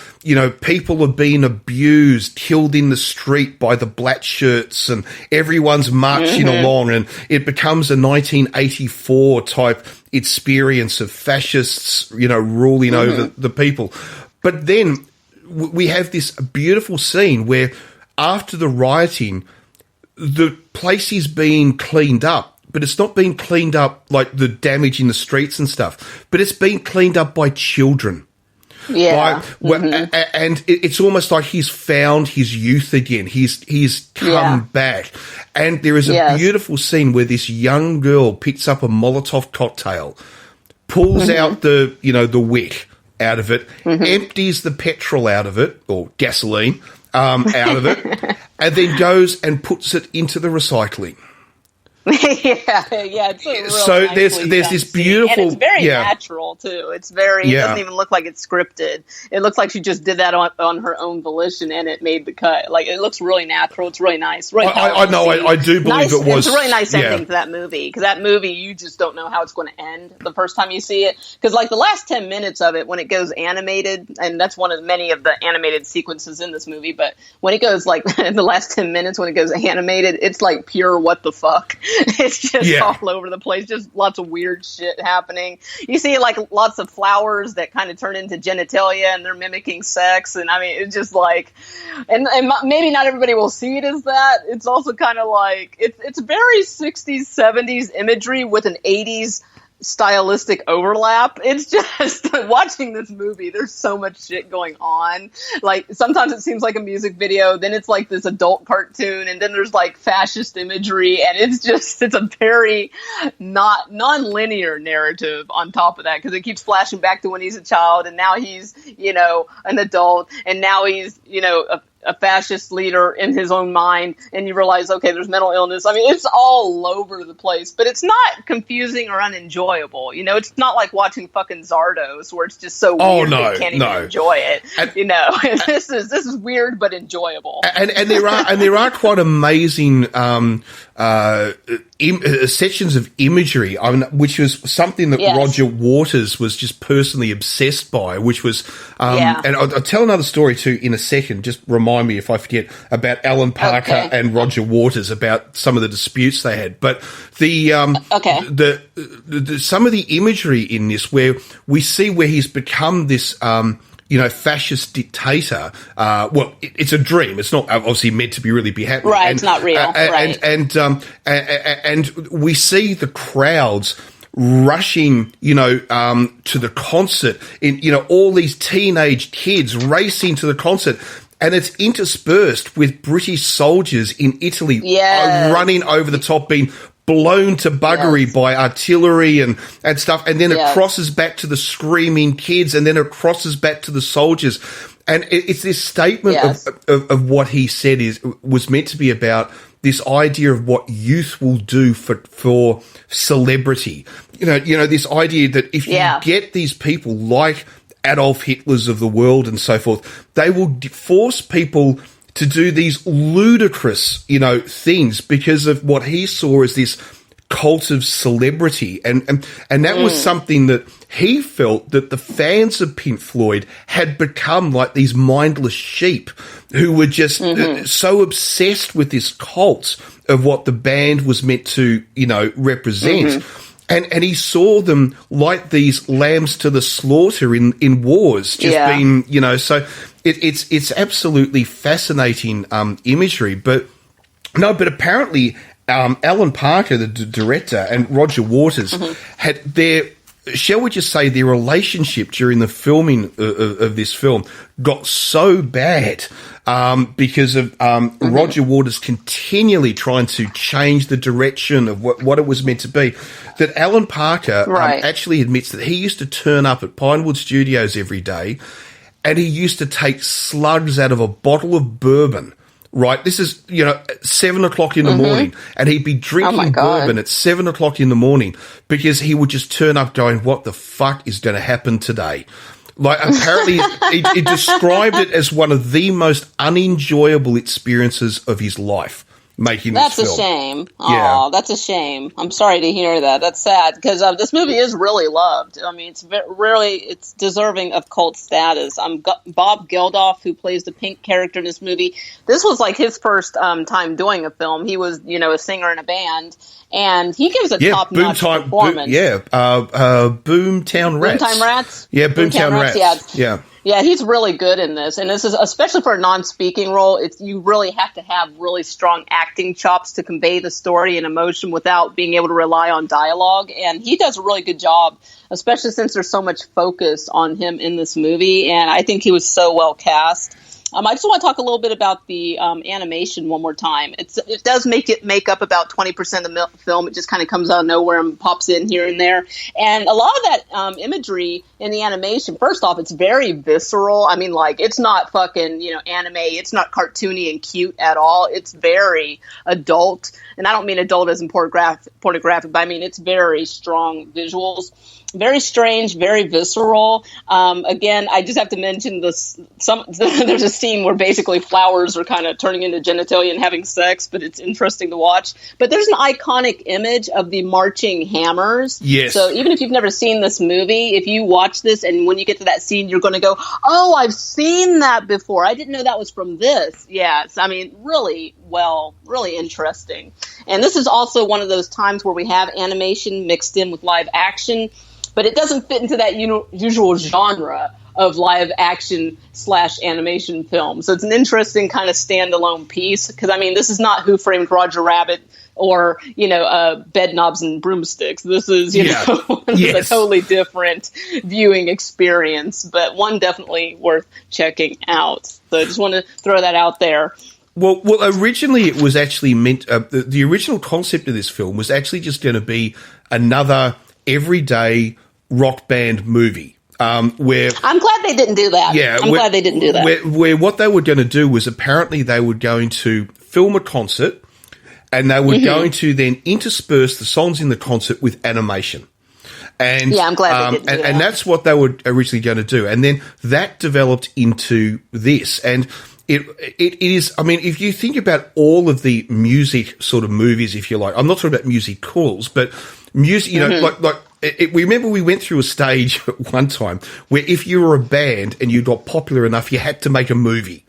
[SPEAKER 2] people are being abused, killed in the street by the black shirts and everyone's marching along, and it becomes a 1984 type experience of fascists, ruling over the people. But then we have this beautiful scene where after the rioting, the place is being cleaned up, but it's not being cleaned up like the damage in the streets and stuff, but it's being cleaned up by children.
[SPEAKER 3] Yeah.
[SPEAKER 2] And it's almost like he's found his youth again. He's come back. And there is a beautiful scene where this young girl picks up a Molotov cocktail, pulls out the wick out of it, empties the petrol out of it, or gasoline out of it, and then goes and puts it into the recycling.
[SPEAKER 3] yeah, it's a real
[SPEAKER 2] so there's this beautiful,
[SPEAKER 3] and it's very natural too. It's very, it doesn't even look like it's scripted. It looks like she just did that on her own volition, and it made the cut. Like, it looks really natural. It's really nice. Really
[SPEAKER 2] I know. I do believe it was.
[SPEAKER 3] It's a really nice ending to that movie, because that movie, you just don't know how it's going to end the first time you see it. Because like the last 10 minutes of it, when it goes animated, and that's one of many of the animated sequences in this movie, but when it goes like the last 10 minutes when it goes animated, it's like pure what the fuck. It's just all over the place, just lots of weird shit happening. You see like lots of flowers that kind of turn into genitalia, and they're mimicking sex, and I mean, it's just like, and maybe not everybody will see it as that. It's also kind of like, it's very 60s, 70s imagery with an 80s stylistic overlap. It's just watching this movie, there's so much shit going on. Like, sometimes it seems like a music video, then it's like this adult cartoon, and then there's like fascist imagery, and it's a very not non-linear narrative on top of that, because it keeps flashing back to when he's a child, and now he's an adult, and now he's a fascist leader in his own mind, and you realize, okay, there's mental illness. I mean, it's all over the place, but it's not confusing or unenjoyable. It's not like watching fucking Zardos, where it's just so weird that you can't even enjoy it. And, this is weird but enjoyable.
[SPEAKER 2] And there are quite amazing sections of imagery, which was something that Roger Waters was just personally obsessed by, which was, and I'll tell another story too in a second, just remind me if I forget, about Alan Parker and Roger Waters, about some of the disputes they had. But the some of the imagery in this, where we see where he's become this fascist dictator. It's a dream. It's not obviously meant to be happening.
[SPEAKER 3] Right, it's not real. Right.
[SPEAKER 2] And we see the crowds rushing, to the concert, all these teenage kids racing to the concert. And it's interspersed with British soldiers in Italy running over the top, being blown to buggery by artillery and stuff. And then it crosses back to the screaming kids, and then it crosses back to the soldiers. And it's this statement of what he said was meant to be about this idea of what youth will do for celebrity. This idea that if you get these people like Adolf Hitlers of the world and so forth, they will force people to do these ludicrous, things, because of what he saw as this cult of celebrity. And that was something that he felt that the fans of Pink Floyd had become like these mindless sheep who were just so obsessed with this cult of what the band was meant to, represent. And he saw them like these lambs to the slaughter in wars, just being, so it's absolutely fascinating imagery. But apparently Alan Parker, the director, and Roger Waters had shall we just say, their relationship during the filming of this film got so bad because of Roger Waters continually trying to change the direction of what it was meant to be, that Alan Parker actually admits that he used to turn up at Pinewood Studios every day, and he used to take slugs out of a bottle of bourbon. Right, this is 7 o'clock in the morning, and he'd be drinking bourbon at 7 o'clock in the morning because he would just turn up going, "What the fuck is going to happen today?" Like, apparently, he described it as one of the most unenjoyable experiences of his life. Making
[SPEAKER 3] that's
[SPEAKER 2] this film.
[SPEAKER 3] A shame. Oh, that's a shame. I'm sorry to hear that. That's sad, because this movie is really loved. I mean, it's deserving of cult status. Bob Geldof, who plays the Pink character in this movie, this was like his first time doing a film. He was, a singer in a band, and he gives a top-notch performance.
[SPEAKER 2] Boomtown Rats.
[SPEAKER 3] Boomtown Rats?
[SPEAKER 2] Yeah, Boomtown Rats. Yeah.
[SPEAKER 3] Yeah, he's really good in this, and this is especially for a non-speaking role. You really have to have really strong acting chops to convey the story and emotion without being able to rely on dialogue. And he does a really good job, especially since there's so much focus on him in this movie. And I think he was so well cast. I just want to talk a little bit about the animation one more time. It does make up about 20% of the film. It just kind of comes out of nowhere and pops in here and there. And a lot of that imagery in the animation, first off, it's very visceral. I mean, like, it's not fucking, anime. It's not cartoony and cute at all. It's very adult. And I don't mean adult as in pornographic, but I mean it's very strong visuals. Very strange, very visceral. Again, I just have to mention this. There's a scene where basically flowers are kind of turning into genitalia and having sex, but it's interesting to watch. But there's an iconic image of the marching hammers.
[SPEAKER 2] Yes.
[SPEAKER 3] So even if you've never seen this movie, if you watch this and when you get to that scene, you're going to go, "Oh, I've seen that before. I didn't know that was from this." Yes, I mean, really interesting. And this is also one of those times where we have animation mixed in with live action. But it doesn't fit into that usual genre of live action / animation film. So it's an interesting kind of standalone piece. Because, I mean, this is not Who Framed Roger Rabbit or, Bed Knobs and Broomsticks. This is, this is a totally different viewing experience. But one definitely worth checking out. So I just want to throw that out there.
[SPEAKER 2] Well, originally it was actually meant, the original concept of this film was actually just going to be another everyday rock band movie. Where
[SPEAKER 3] I'm glad they didn't do that.
[SPEAKER 2] Yeah,
[SPEAKER 3] I'm glad they didn't do that.
[SPEAKER 2] Where what they were going to do was apparently they were going to film a concert and they were going to then intersperse the songs in the concert with animation. And
[SPEAKER 3] yeah, I'm glad they didn't do that.
[SPEAKER 2] And that's what they were originally going to do. And then that developed into this. And it is, I mean, if you think about all of the music sort of movies, if you like, I'm not talking about musicals, but music, we remember we went through a stage at one time where if you were a band and you got popular enough, you had to make a movie.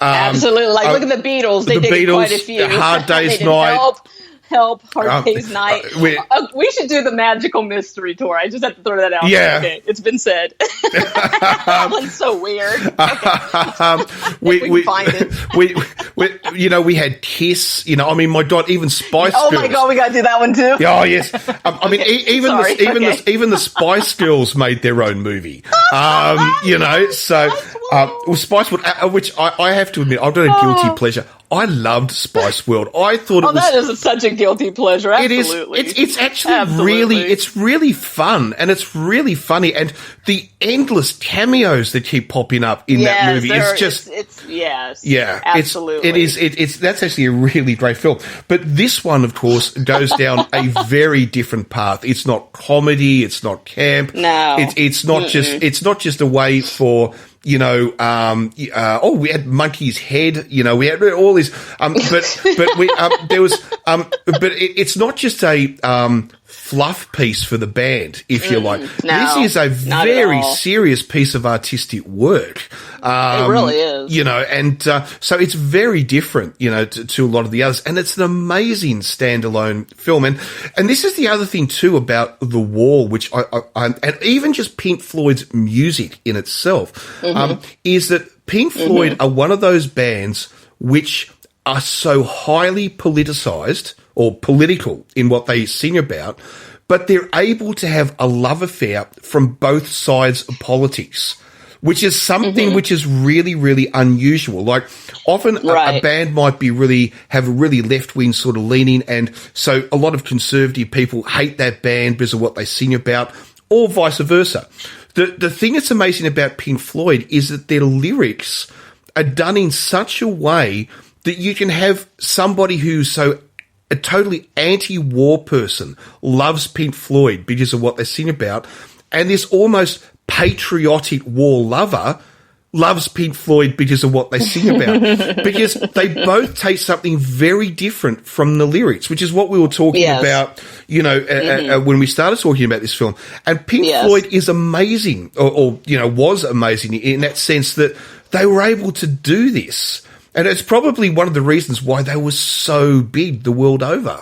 [SPEAKER 3] Absolutely. Like, look at the Beatles. They did quite a few.
[SPEAKER 2] Hard Day's Night.
[SPEAKER 3] Help, Hard Day's Night. We should do the Magical Mystery Tour. I just have to throw that out.
[SPEAKER 2] Yeah.
[SPEAKER 3] Okay, it's been said. That one's so weird. Okay. We can find it.
[SPEAKER 2] We had Kiss. I mean, my God, even Spice Girls.
[SPEAKER 3] Oh my God, we got to do that one too.
[SPEAKER 2] Oh yes. I mean, even the Spice Girls made their own movie. So Spice World, which I have to admit, I've done a guilty pleasure. I loved Spice World. I thought it was...
[SPEAKER 3] that is such a guilty pleasure. Absolutely.
[SPEAKER 2] It is. It's actually it's really fun and it's really funny. And the endless cameos that keep popping up in that movie is just...
[SPEAKER 3] Yeah, absolutely.
[SPEAKER 2] That's actually a really great film. But this one, of course, goes down a very different path. It's not comedy. It's not camp.
[SPEAKER 3] No.
[SPEAKER 2] It's not just a way for... we had Monkey's Head, we had all this, it's not just a, fluff piece for the band, if you like.
[SPEAKER 3] No,
[SPEAKER 2] this is a very serious piece of artistic work.
[SPEAKER 3] It really is.
[SPEAKER 2] And so it's very different, to a lot of the others. And it's an amazing standalone film. And this is the other thing, too, about The Wall, which and even just Pink Floyd's music in itself, is that Pink Floyd are one of those bands which are so highly politicized or political in what they sing about, but they're able to have a love affair from both sides of politics, which is something which is really, really unusual. Like, often a band might be have a really left-wing sort of leaning, and so a lot of conservative people hate that band because of what they sing about, or vice versa. The thing that's amazing about Pink Floyd is that their lyrics are done in such a way that you can have somebody who's a totally anti-war person loves Pink Floyd because of what they sing about, and this almost patriotic war lover loves Pink Floyd because of what they sing about, because they both take something very different from the lyrics, which is what we were talking about, when we started talking about this film. And Pink Floyd is amazing, or was amazing in that sense that they were able to do this. And it's probably one of the reasons why they were so big the world over.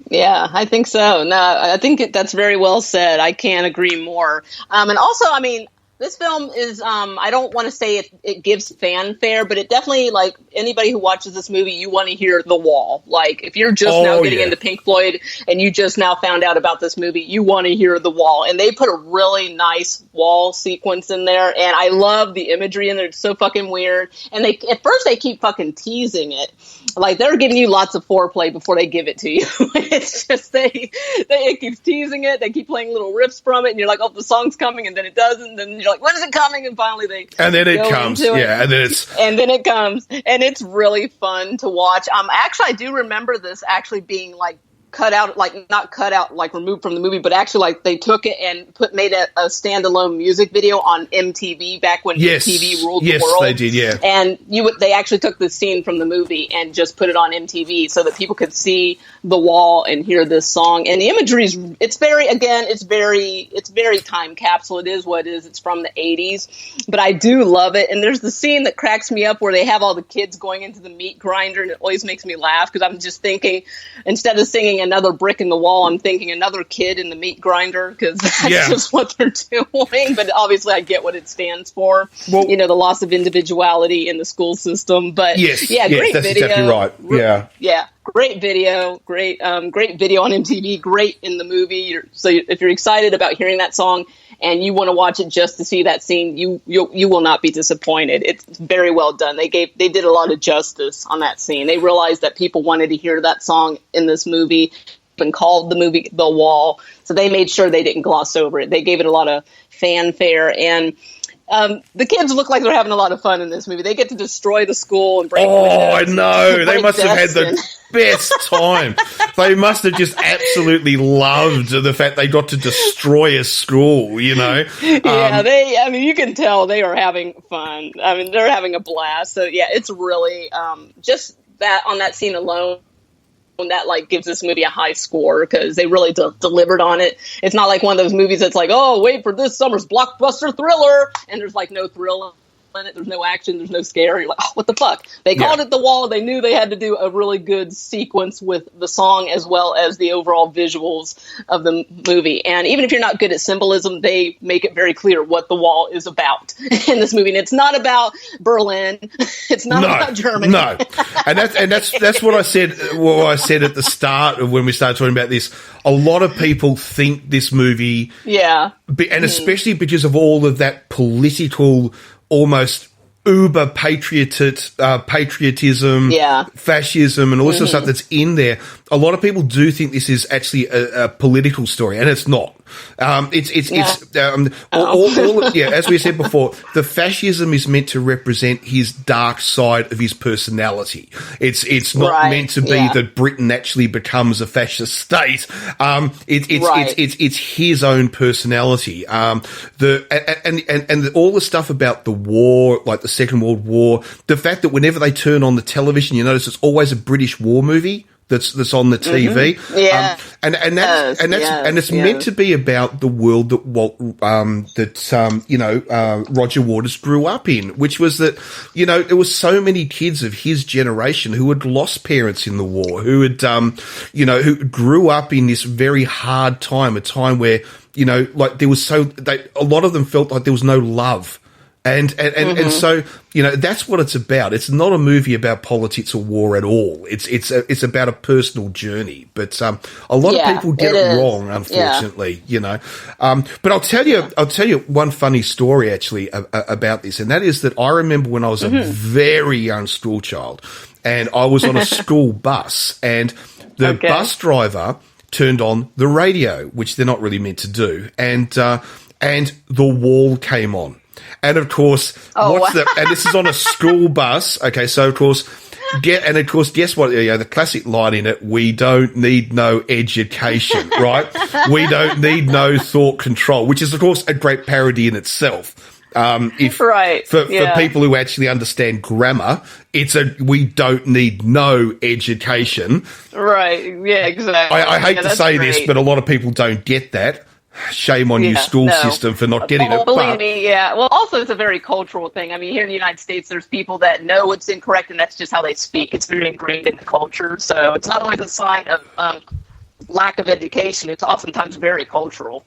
[SPEAKER 3] Yeah, I think so. No, I think that's very well said. I can't agree more. And also, I mean, This film is, I don't want to say it gives fanfare, but it definitely, like, anybody who watches this movie, you want to hear The Wall. Like, if you're just now getting into Pink Floyd and you just now found out about this movie, you want to hear The Wall. And they put a really nice wall sequence in there, and I love the imagery in there. It's so fucking weird. And at first they keep fucking teasing it. Like, they're giving you lots of foreplay before they give it to you. It's just, it keeps teasing it. They keep playing little riffs from it, and you're like, oh, the song's coming, and then it doesn't, and then you're like, when is it coming? And finally
[SPEAKER 2] and then it comes. Yeah, and then
[SPEAKER 3] it comes, and it's really fun to watch. Actually, I do remember this actually being like cut out, like not cut out, like removed from the movie, but actually like they took it and made a standalone music video on MTV back when MTV ruled the world. Yes, they did, yeah. And they actually took the scene from the movie and just put it on MTV so that people could see The Wall and hear this song. And the imagery it's very time capsule. It is what it is. It's from the 80s, but I do love it. And there's the scene that cracks me up where they have all the kids going into the meat grinder, and it always makes me laugh because I'm just thinking, instead of singing Another Brick in the Wall, I'm thinking Another Kid in the Meat Grinder, because that's just what they're doing. But obviously I get what it stands for. Well, the loss of individuality in the school system. But great
[SPEAKER 2] that's
[SPEAKER 3] video.
[SPEAKER 2] Exactly right. Yeah.
[SPEAKER 3] Great video, great video on MTV, great in the movie. So if you're excited about hearing that song and you want to watch it just to see that scene, you will not be disappointed. It's very well done. They did a lot of justice on that scene. They realized that people wanted to hear that song in this movie and called the movie The Wall. So they made sure they didn't gloss over it. They gave it a lot of fanfare, and the kids look like they're having a lot of fun in this movie. They get to destroy the school and break windows. Oh,
[SPEAKER 2] I know. They must have had the best time. They must have just absolutely loved the fact they got to destroy a school,
[SPEAKER 3] Yeah, you can tell they are having fun. I mean, they're having a blast. So, yeah, it's really just that on that scene alone. That like gives this movie a high score because they really delivered on it. It's not like one of those movies that's like, oh, wait for this summer's blockbuster thriller, and there's like no thrill in it. There's no action. There's no scare. You're like, oh, what the fuck? They called it The Wall. They knew they had to do a really good sequence with the song as well as the overall visuals of the movie. And even if you're not good at symbolism, they make it very clear what The Wall is about in this movie. And it's not about Berlin. It's not about Germany.
[SPEAKER 2] No, and that's what I said. What I said at the start of when we started talking about this. A lot of people think this movie, and especially because of all of that political, almost uber patriotism, fascism, and all this sort of stuff that's in there. A lot of people do think this is actually a political story, and it's not. As we said before, the fascism is meant to represent his dark side of his personality. It's not meant to be that Britain actually becomes a fascist state. It's his own personality. And all the stuff about the war, like the Second World War, the fact that whenever they turn on the television, you notice it's always a British war movie that's on the TV. And it's meant to be about the world that Roger Waters grew up in, which was that, there was so many kids of his generation who had lost parents in the war, who had, who grew up in this very hard time, a time where, like there was a lot of them felt like there was no love. And so, that's what it's about. It's not a movie about politics or war at all. It's about a personal journey. But a lot of people get it wrong, unfortunately, But I'll tell you one funny story actually about this, and that is that I remember when I was a very young school child, and I was on a school bus, and the bus driver turned on the radio, which they're not really meant to do, and The Wall came on. And of course, and this is on a school bus. Okay, so of course, guess what? The classic line in it: "We don't need no education, right? We don't need no thought control," which is of course a great parody in itself. For people who actually understand grammar, we don't need no education.
[SPEAKER 3] Right. Yeah. Exactly.
[SPEAKER 2] I hate to say this, but a lot of people don't get that. Shame on you, school system, for not getting it.
[SPEAKER 3] Believe me, Well, also, it's a very cultural thing. I mean, here in the United States, there's people that know it's incorrect, and that's just how they speak. It's very ingrained in the culture. So it's not always a sign of lack of education. It's oftentimes very cultural.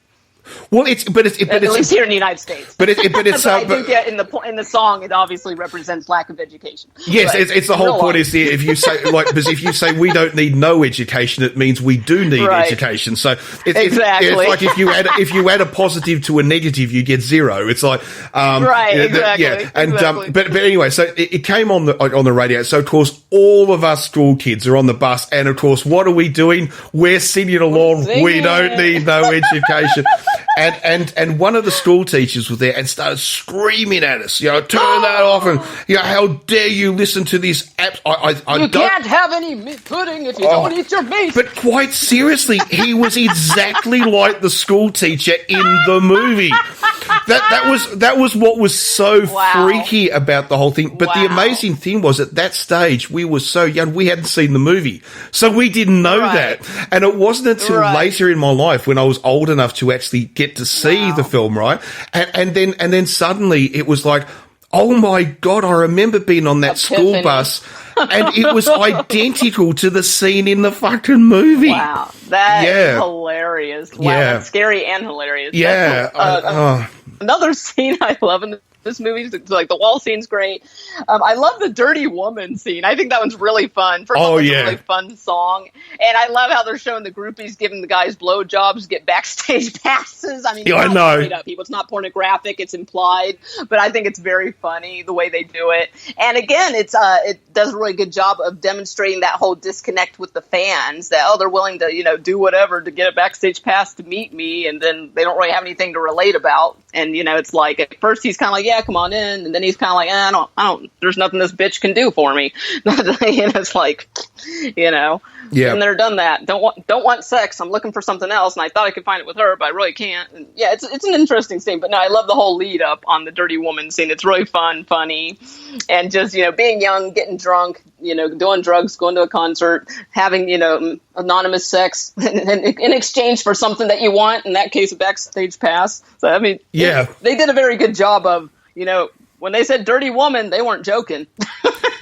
[SPEAKER 2] Well, it's
[SPEAKER 3] at least here in the United States.
[SPEAKER 2] But it's
[SPEAKER 3] I do get in the song. It obviously represents lack of education.
[SPEAKER 2] Yes, it's the whole point. Is if you say because if you say we don't need no education, it means we do need education. So it's like if you add a positive to a negative, you get zero. It's like
[SPEAKER 3] exactly.
[SPEAKER 2] Yeah, and but anyway, so it came on the radio. So of course, all of us school kids are on the bus, and of course, what are we doing? We're singing along. We don't need no education. And one of the school teachers was there and started screaming at us, turn that off, and how dare you listen to this app?
[SPEAKER 3] You can't have any meat pudding if you don't eat your meat.
[SPEAKER 2] But quite seriously, he was exactly like the school teacher in the movie. That was what was so freaky about the whole thing. But the amazing thing was, at that stage, we were so young, we hadn't seen the movie, so we didn't know that. And it wasn't until later in my life, when I was old enough to actually get to see the film, right? And then suddenly it was like, oh my God, I remember being on that school bus, and it was identical to the scene in the fucking movie.
[SPEAKER 3] Wow, that is hilarious. Wow, that's scary and hilarious.
[SPEAKER 2] Yeah.
[SPEAKER 3] Another scene I love in this movie is like the wall scene's great. I love the dirty woman scene. I think that one's really fun. First of all, it's a really fun song. And I love how they're showing the groupies giving the guys blowjobs, get backstage passes. I mean,
[SPEAKER 2] I know.
[SPEAKER 3] Straight up, people. It's not pornographic, it's implied, but I think it's very funny the way they do it. And again, it does a really good job of demonstrating that whole disconnect with the fans, that they're willing to do whatever to get a backstage pass to meet me, and then they don't really have anything to relate about. And it's like, at first he's kind of like, yeah, come on in, and then he's kind of like, I don't. There's nothing this bitch can do for me. It's like, been there, done that. Don't want sex. I'm looking for something else, and I thought I could find it with her, but I really can't. And it's an interesting scene. But no, I love the whole lead up on the dirty woman scene. It's really fun, funny, and just being young, getting drunk, doing drugs, going to a concert, having anonymous sex in exchange for something that you want. In that case, a backstage pass. So I mean, they did a very good job of when they said dirty woman, they weren't joking.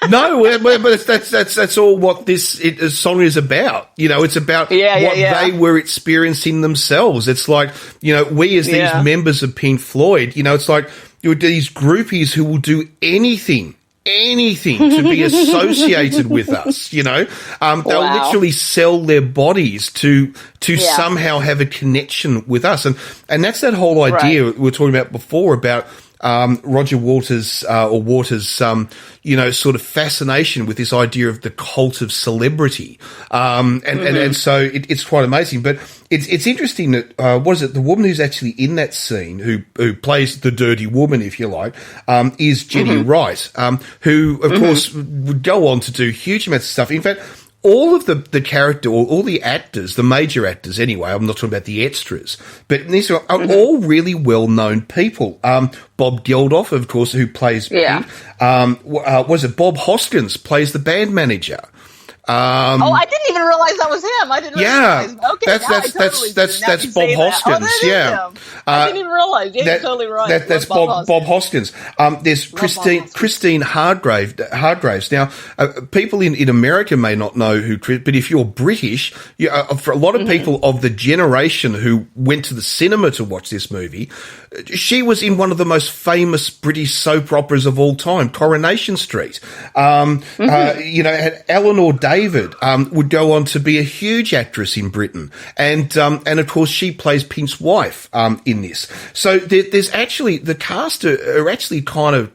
[SPEAKER 2] No, but that's all what this song is about. It's about what they were experiencing themselves. It's like, we as these members of Pink Floyd, it's like these groupies who will do anything to be associated with us, they'll literally sell their bodies to somehow have a connection with us. And that's that whole idea we were talking about before about Roger Waters' sort of fascination with this idea of the cult of celebrity. And so it's quite amazing. But it's interesting that, the woman who's actually in that scene, who plays the dirty woman, if you like, is Jenny Wright, who, of course, would go on to do huge amounts of stuff. In fact, all of the character, or all the actors, the major actors anyway, I'm not talking about the extras, but these are all really well-known people. Bob Geldof, of course, who plays Pete. Bob Hoskins plays the band manager.
[SPEAKER 3] I didn't even realize that was him. I didn't realize. Okay,
[SPEAKER 2] that's Bob Hoskins.
[SPEAKER 3] Him. I didn't even realize. Yeah, you're totally right.
[SPEAKER 2] That's Bob Hoskins. There's Christine Hardgraves. Now, people in America may not know who, but if you're British, for a lot of people of the generation who went to the cinema to watch this movie, she was in one of the most famous British soap operas of all time, Coronation Street. Eleanor David would go on to be a huge actress in Britain, and of course she plays Pink's wife in this. So there's actually the cast are actually kind of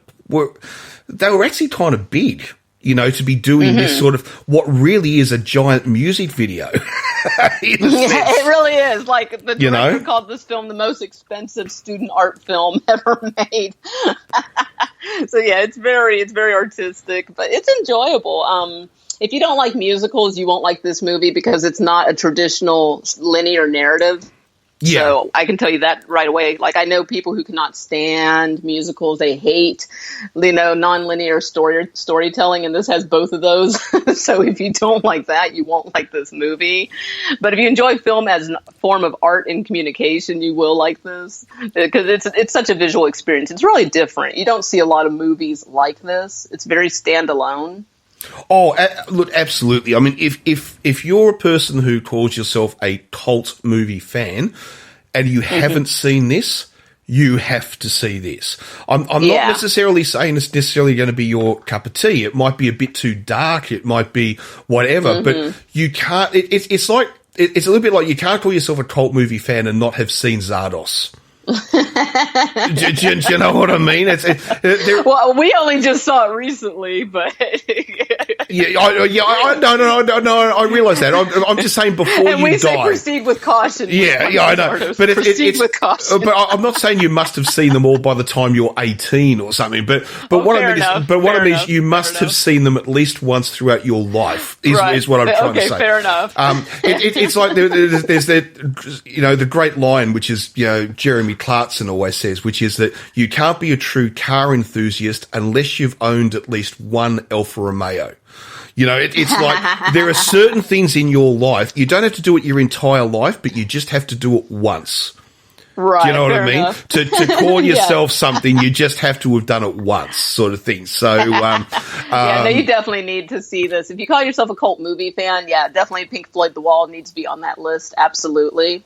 [SPEAKER 2] big. To be doing this sort of what really is a giant music video.
[SPEAKER 3] It really is. Like the director called this film the most expensive student art film ever made. So it's very artistic, but it's enjoyable. If you don't like musicals, you won't like this movie because it's not a traditional linear narrative. Yeah. So I can tell you that right away. Like, I know people who cannot stand musicals. They hate, non-linear storytelling, and this has both of those. So if you don't like that, you won't like this movie. But if you enjoy film as a form of art and communication, you will like this because it's such a visual experience. It's really different. You don't see a lot of movies like this. It's very standalone.
[SPEAKER 2] Oh, look, absolutely. I mean, if you're a person who calls yourself a cult movie fan, and you haven't seen this, you have to see this. I'm not necessarily saying it's necessarily going to be your cup of tea. It might be a bit too dark. It might be whatever, but you can't, it's like, it's a little bit like you can't call yourself a cult movie fan and not have seen Zardos. do you know what I mean?
[SPEAKER 3] Well, we only just saw it recently, but
[SPEAKER 2] I realise that. I'm just saying before
[SPEAKER 3] and
[SPEAKER 2] you
[SPEAKER 3] we
[SPEAKER 2] die.
[SPEAKER 3] say proceed with caution.
[SPEAKER 2] I know. But
[SPEAKER 3] proceed with caution.
[SPEAKER 2] But I'm not saying you must have seen them all by the time you're 18 or something. But what I mean is you must have seen them at least once throughout your life. Is what I'm trying to say.
[SPEAKER 3] Okay, fair enough.
[SPEAKER 2] It's like there's that the great line which is Jeremy Clarkson always says, which is that you can't be a true car enthusiast unless you've owned at least one Alfa Romeo. It's like there are certain things in your life, you don't have to do it your entire life, but you just have to do it once.
[SPEAKER 3] Right.
[SPEAKER 2] Do you know what I mean?
[SPEAKER 3] Enough.
[SPEAKER 2] To call yourself something, you just have to have done it once, sort of thing. So,
[SPEAKER 3] you definitely need to see this. If you call yourself a cult movie fan, definitely Pink Floyd The Wall needs to be on that list. Absolutely.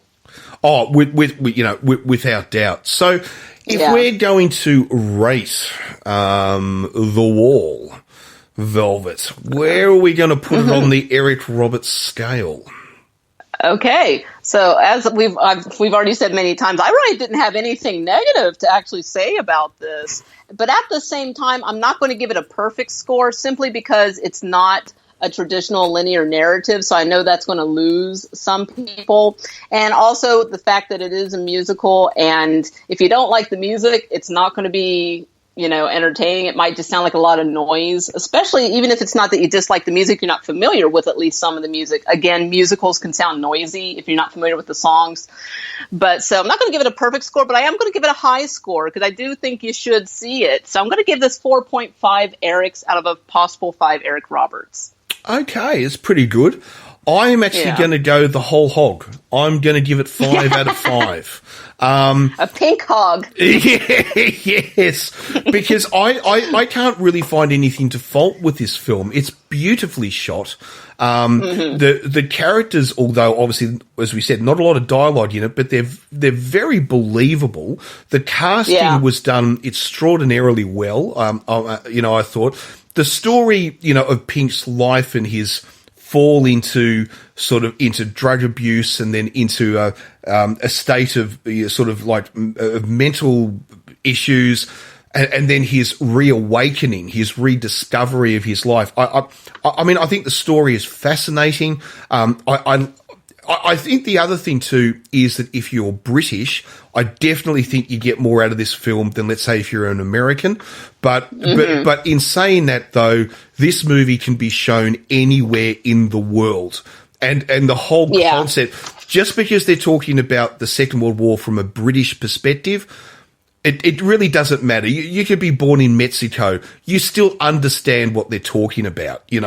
[SPEAKER 2] Oh, without doubt. So, if we're going to rate The Wall, Velvet, where are we going to put it on the Eric Roberts scale?
[SPEAKER 3] Okay, so as we've already said many times, I really didn't have anything negative to actually say about this. But at the same time, I'm not going to give it a perfect score simply because it's not a traditional linear narrative, so I know that's going to lose some people. And also the fact that it is a musical, and if you don't like the music, it's not going to be, entertaining. It might just sound like a lot of noise, especially even if it's not that you dislike the music, you're not familiar with at least some of the music. Again, musicals can sound noisy if you're not familiar with the songs. But so I'm not going to give it a perfect score, but I am going to give it a high score because I do think you should see it. So I'm going to give this 4.5 Erics out of a possible 5 Eric Roberts.
[SPEAKER 2] Okay, it's pretty good. I am actually going to go the whole hog. I'm going to give it 5 out of 5.
[SPEAKER 3] A pink hog.
[SPEAKER 2] Yes, because I can't really find anything to fault with this film. It's beautifully shot. The characters, although obviously, as we said, not a lot of dialogue in it, but they're very believable. The casting was done extraordinarily well. I thought the story, of Pink's life and his fall into drug abuse and then into a state of of mental issues, and then his reawakening, his rediscovery of his life. I mean, I think the story is fascinating. I think the other thing too is that if you're British, I definitely think you get more out of this film than, let's say, if you're an American. But in saying that, though, this movie can be shown anywhere in the world, and the whole concept, just because they're talking about the Second World War from a British perspective, it really doesn't matter. You could be born in Mexico. You still understand what they're talking about, So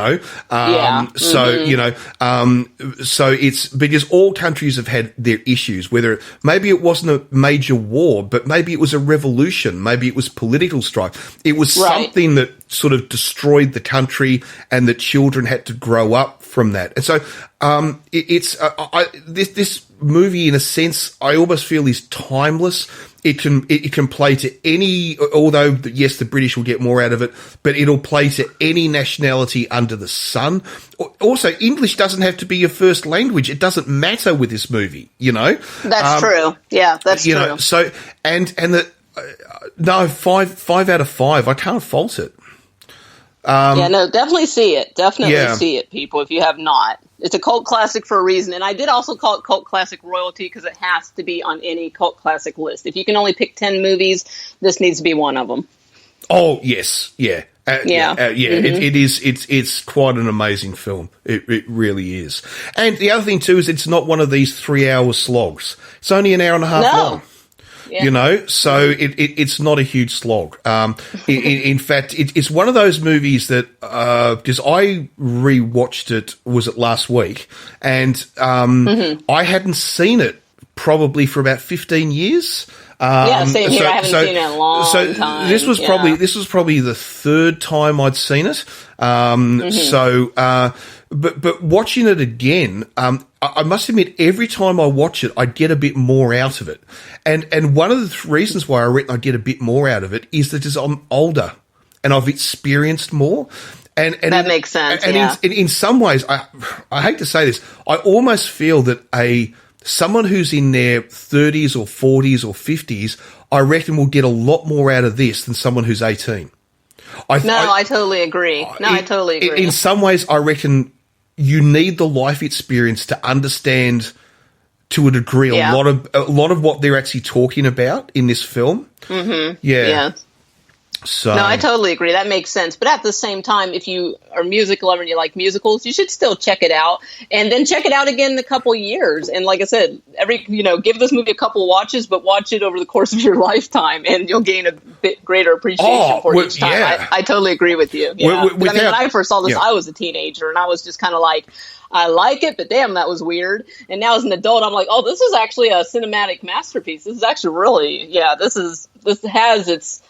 [SPEAKER 2] it's because all countries have had their issues, whether maybe it wasn't a major war, but maybe it was a revolution. Maybe it was political strife. It was something that sort of destroyed the country and the children had to grow up from that. And so, this movie, in a sense, I almost feel is timeless. It can play to any, although yes, the British will get more out of it, but it'll play to any nationality under the sun. Also, English doesn't have to be your first language. It doesn't matter with this movie,
[SPEAKER 3] That's true. Yeah, that's true.
[SPEAKER 2] So, no, 5 out of 5. I can't fault it.
[SPEAKER 3] Definitely see it. See it, people, if you have not. It's a cult classic for a reason. And I did also call it cult classic royalty because it has to be on any cult classic list. If you can only pick 10 movies, this needs to be one of them.
[SPEAKER 2] Oh, yes. Yeah. It is. It's quite an amazing film. It really is. And the other thing too is it's not one of these 3-hour slogs. It's only an hour and a half long. Yeah. So it's not a huge slog. In fact, it's one of those movies that, because I rewatched it, was it last week, and I hadn't seen it probably for about 15 years.
[SPEAKER 3] Same here. I haven't seen it in a long time.
[SPEAKER 2] This was probably the third time I'd seen it. But watching it again, I must admit, every time I watch it, I get a bit more out of it. And one of the reasons why I reckon I get a bit more out of it is that as I'm older and I've experienced more. And
[SPEAKER 3] that makes sense.
[SPEAKER 2] And in some ways, I hate to say this, I almost feel that someone who's in their 30s or 40s or 50s, I reckon will get a lot more out of this than someone who's 18.
[SPEAKER 3] I totally agree. I totally agree.
[SPEAKER 2] In some ways, I reckon you need the life experience to understand, to a degree, a lot of what they're actually talking about in this film.
[SPEAKER 3] Mm-hmm. Yeah. So. No, I totally agree. That makes sense. But at the same time, if you are a music lover and you like musicals, you should still check it out, and then check it out again in a couple years. And like I said, give this movie a couple watches, but watch it over the course of your lifetime, and you'll gain a bit greater appreciation for it each time.
[SPEAKER 2] Yeah.
[SPEAKER 3] I totally agree with you. Yeah. When I first saw this, I was a teenager, and I was just kind of like, I like it, but damn, that was weird. And now as an adult, I'm like, oh, this is actually a cinematic masterpiece. This is actually really, this has its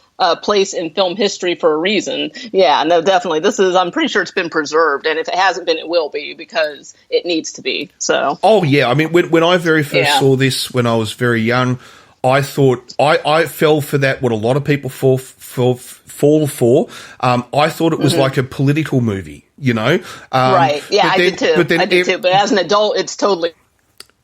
[SPEAKER 3] place in film history for a reason. Yeah, no, definitely. I'm pretty sure it's been preserved, and if it hasn't been, it will be, because it needs to be. So. Oh yeah,
[SPEAKER 2] I mean, when I very first saw this when I was very young, I thought I fell for that. What a lot of people fall for. I thought it was like a political movie,
[SPEAKER 3] right? Yeah, I did too. I did too. But as an adult, it's totally.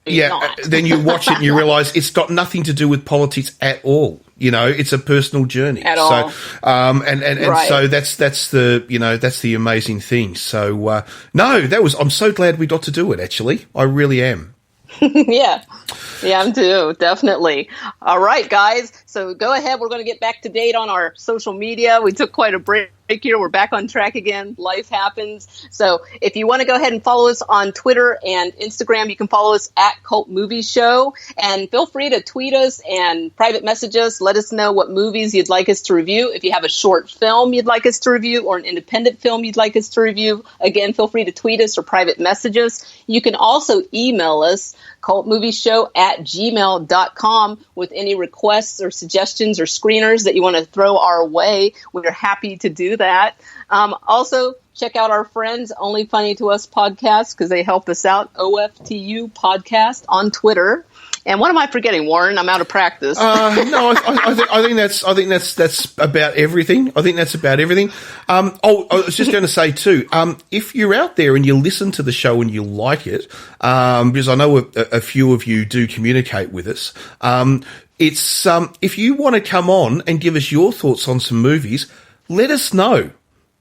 [SPEAKER 3] Not.
[SPEAKER 2] Then you watch it and you realize it's got nothing to do with politics at all. It's a personal journey.
[SPEAKER 3] At all.
[SPEAKER 2] So that's the amazing thing. So I'm so glad we got to do it. Actually, I really am.
[SPEAKER 3] Yeah, I'm too, definitely. All right, guys. So go ahead. We're going to get back to date on our social media. We took quite a break here. We're back on track again. Life happens. So if you want to go ahead and follow us on Twitter and Instagram, you can follow us at Cult Movie Show. And feel free to tweet us and private message us. Let us know what movies you'd like us to review. If you have a short film you'd like us to review, or an independent film you'd like us to review, again, feel free to tweet us or private message us. You can also email us, cultmovieshow@gmail.com, with any requests or suggestions or screeners that you want to throw our way. We're happy to do that. Also, check out our friends Only Funny to Us podcast, because they help us out. OFTU podcast on Twitter. And what am I forgetting, Warren? I'm out of practice.
[SPEAKER 2] No, I think that's about everything. I think that's about everything. I was just going to say too, if you're out there and you listen to the show and you like it, because I know a few of you do communicate with us, it's if you want to come on and give us your thoughts on some movies, let us know.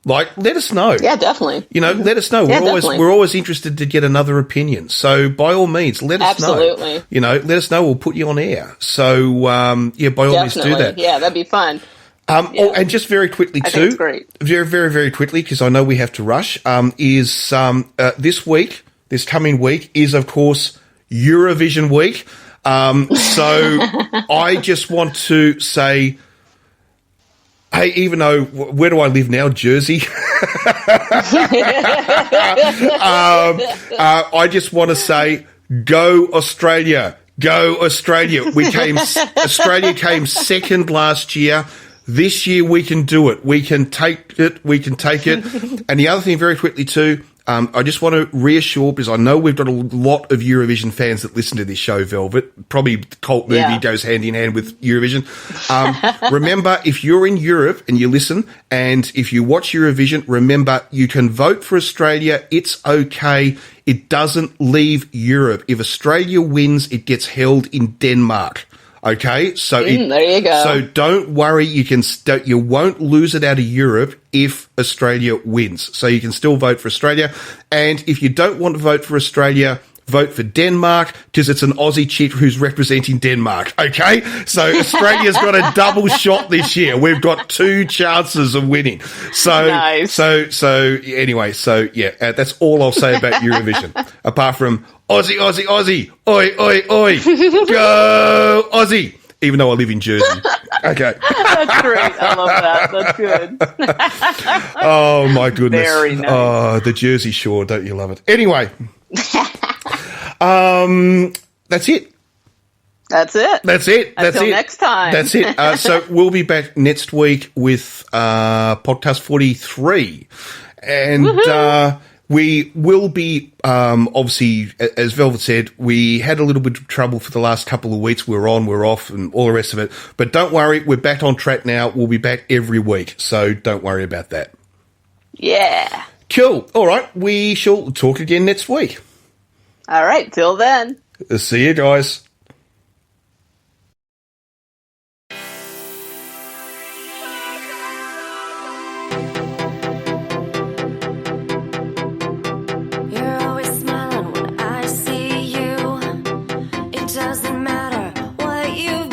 [SPEAKER 2] Let us know.
[SPEAKER 3] Yeah, definitely.
[SPEAKER 2] Let us know. We're always interested to get another opinion. So by all means, let us know.
[SPEAKER 3] Absolutely.
[SPEAKER 2] Let us know. We'll put you on air. So by all means, do that.
[SPEAKER 3] Yeah, that'd be fun.
[SPEAKER 2] And just very quickly
[SPEAKER 3] I think it's great.
[SPEAKER 2] Very, very, very quickly, because I know we have to rush. This coming week is of course Eurovision week. So I just want to say, hey, even though, where do I live now? Jersey. I just want to say, go Australia. Go Australia. Australia came second last year. This year we can do it. We can take it. And the other thing, very quickly too, I just want to reassure, because I know we've got a lot of Eurovision fans that listen to this show, Velvet. Probably Cult Movie goes hand in hand with Eurovision. Remember, if you're in Europe and you listen, and if you watch Eurovision, remember, you can vote for Australia. It's okay. It doesn't leave Europe. If Australia wins, it gets held in Denmark. Okay, so
[SPEAKER 3] there you go.
[SPEAKER 2] So don't worry, you won't lose it out of Europe if Australia wins. So you can still vote for Australia. And if you don't want to vote for Australia, vote for Denmark, because it's an Aussie chick who's representing Denmark. Okay, so Australia's got a double shot this year. We've got 2 chances of winning. So
[SPEAKER 3] nice.
[SPEAKER 2] So anyway, that's all I'll say about Eurovision. Apart from Aussie, Aussie, Aussie, oi, oi, oi, go Aussie. Even though I live in Jersey. Okay.
[SPEAKER 3] That's great. I love that. That's good.
[SPEAKER 2] Oh, my goodness.
[SPEAKER 3] Very nice.
[SPEAKER 2] Oh, the Jersey Shore. Don't you love it? Anyway. That's it.
[SPEAKER 3] That's it.
[SPEAKER 2] Until
[SPEAKER 3] next time.
[SPEAKER 2] That's it. So we'll be back next week with podcast 43. And we will be, obviously, as Velvet said, we had a little bit of trouble for the last couple of weeks. We're on, we're off, and all the rest of it. But don't worry, we're back on track now. We'll be back every week. So don't worry about that.
[SPEAKER 3] Yeah.
[SPEAKER 2] Cool. All right. We shall talk again next week.
[SPEAKER 3] All right. Till then.
[SPEAKER 2] See you guys.
[SPEAKER 5] You're always smiling when I see you. It doesn't matter what you've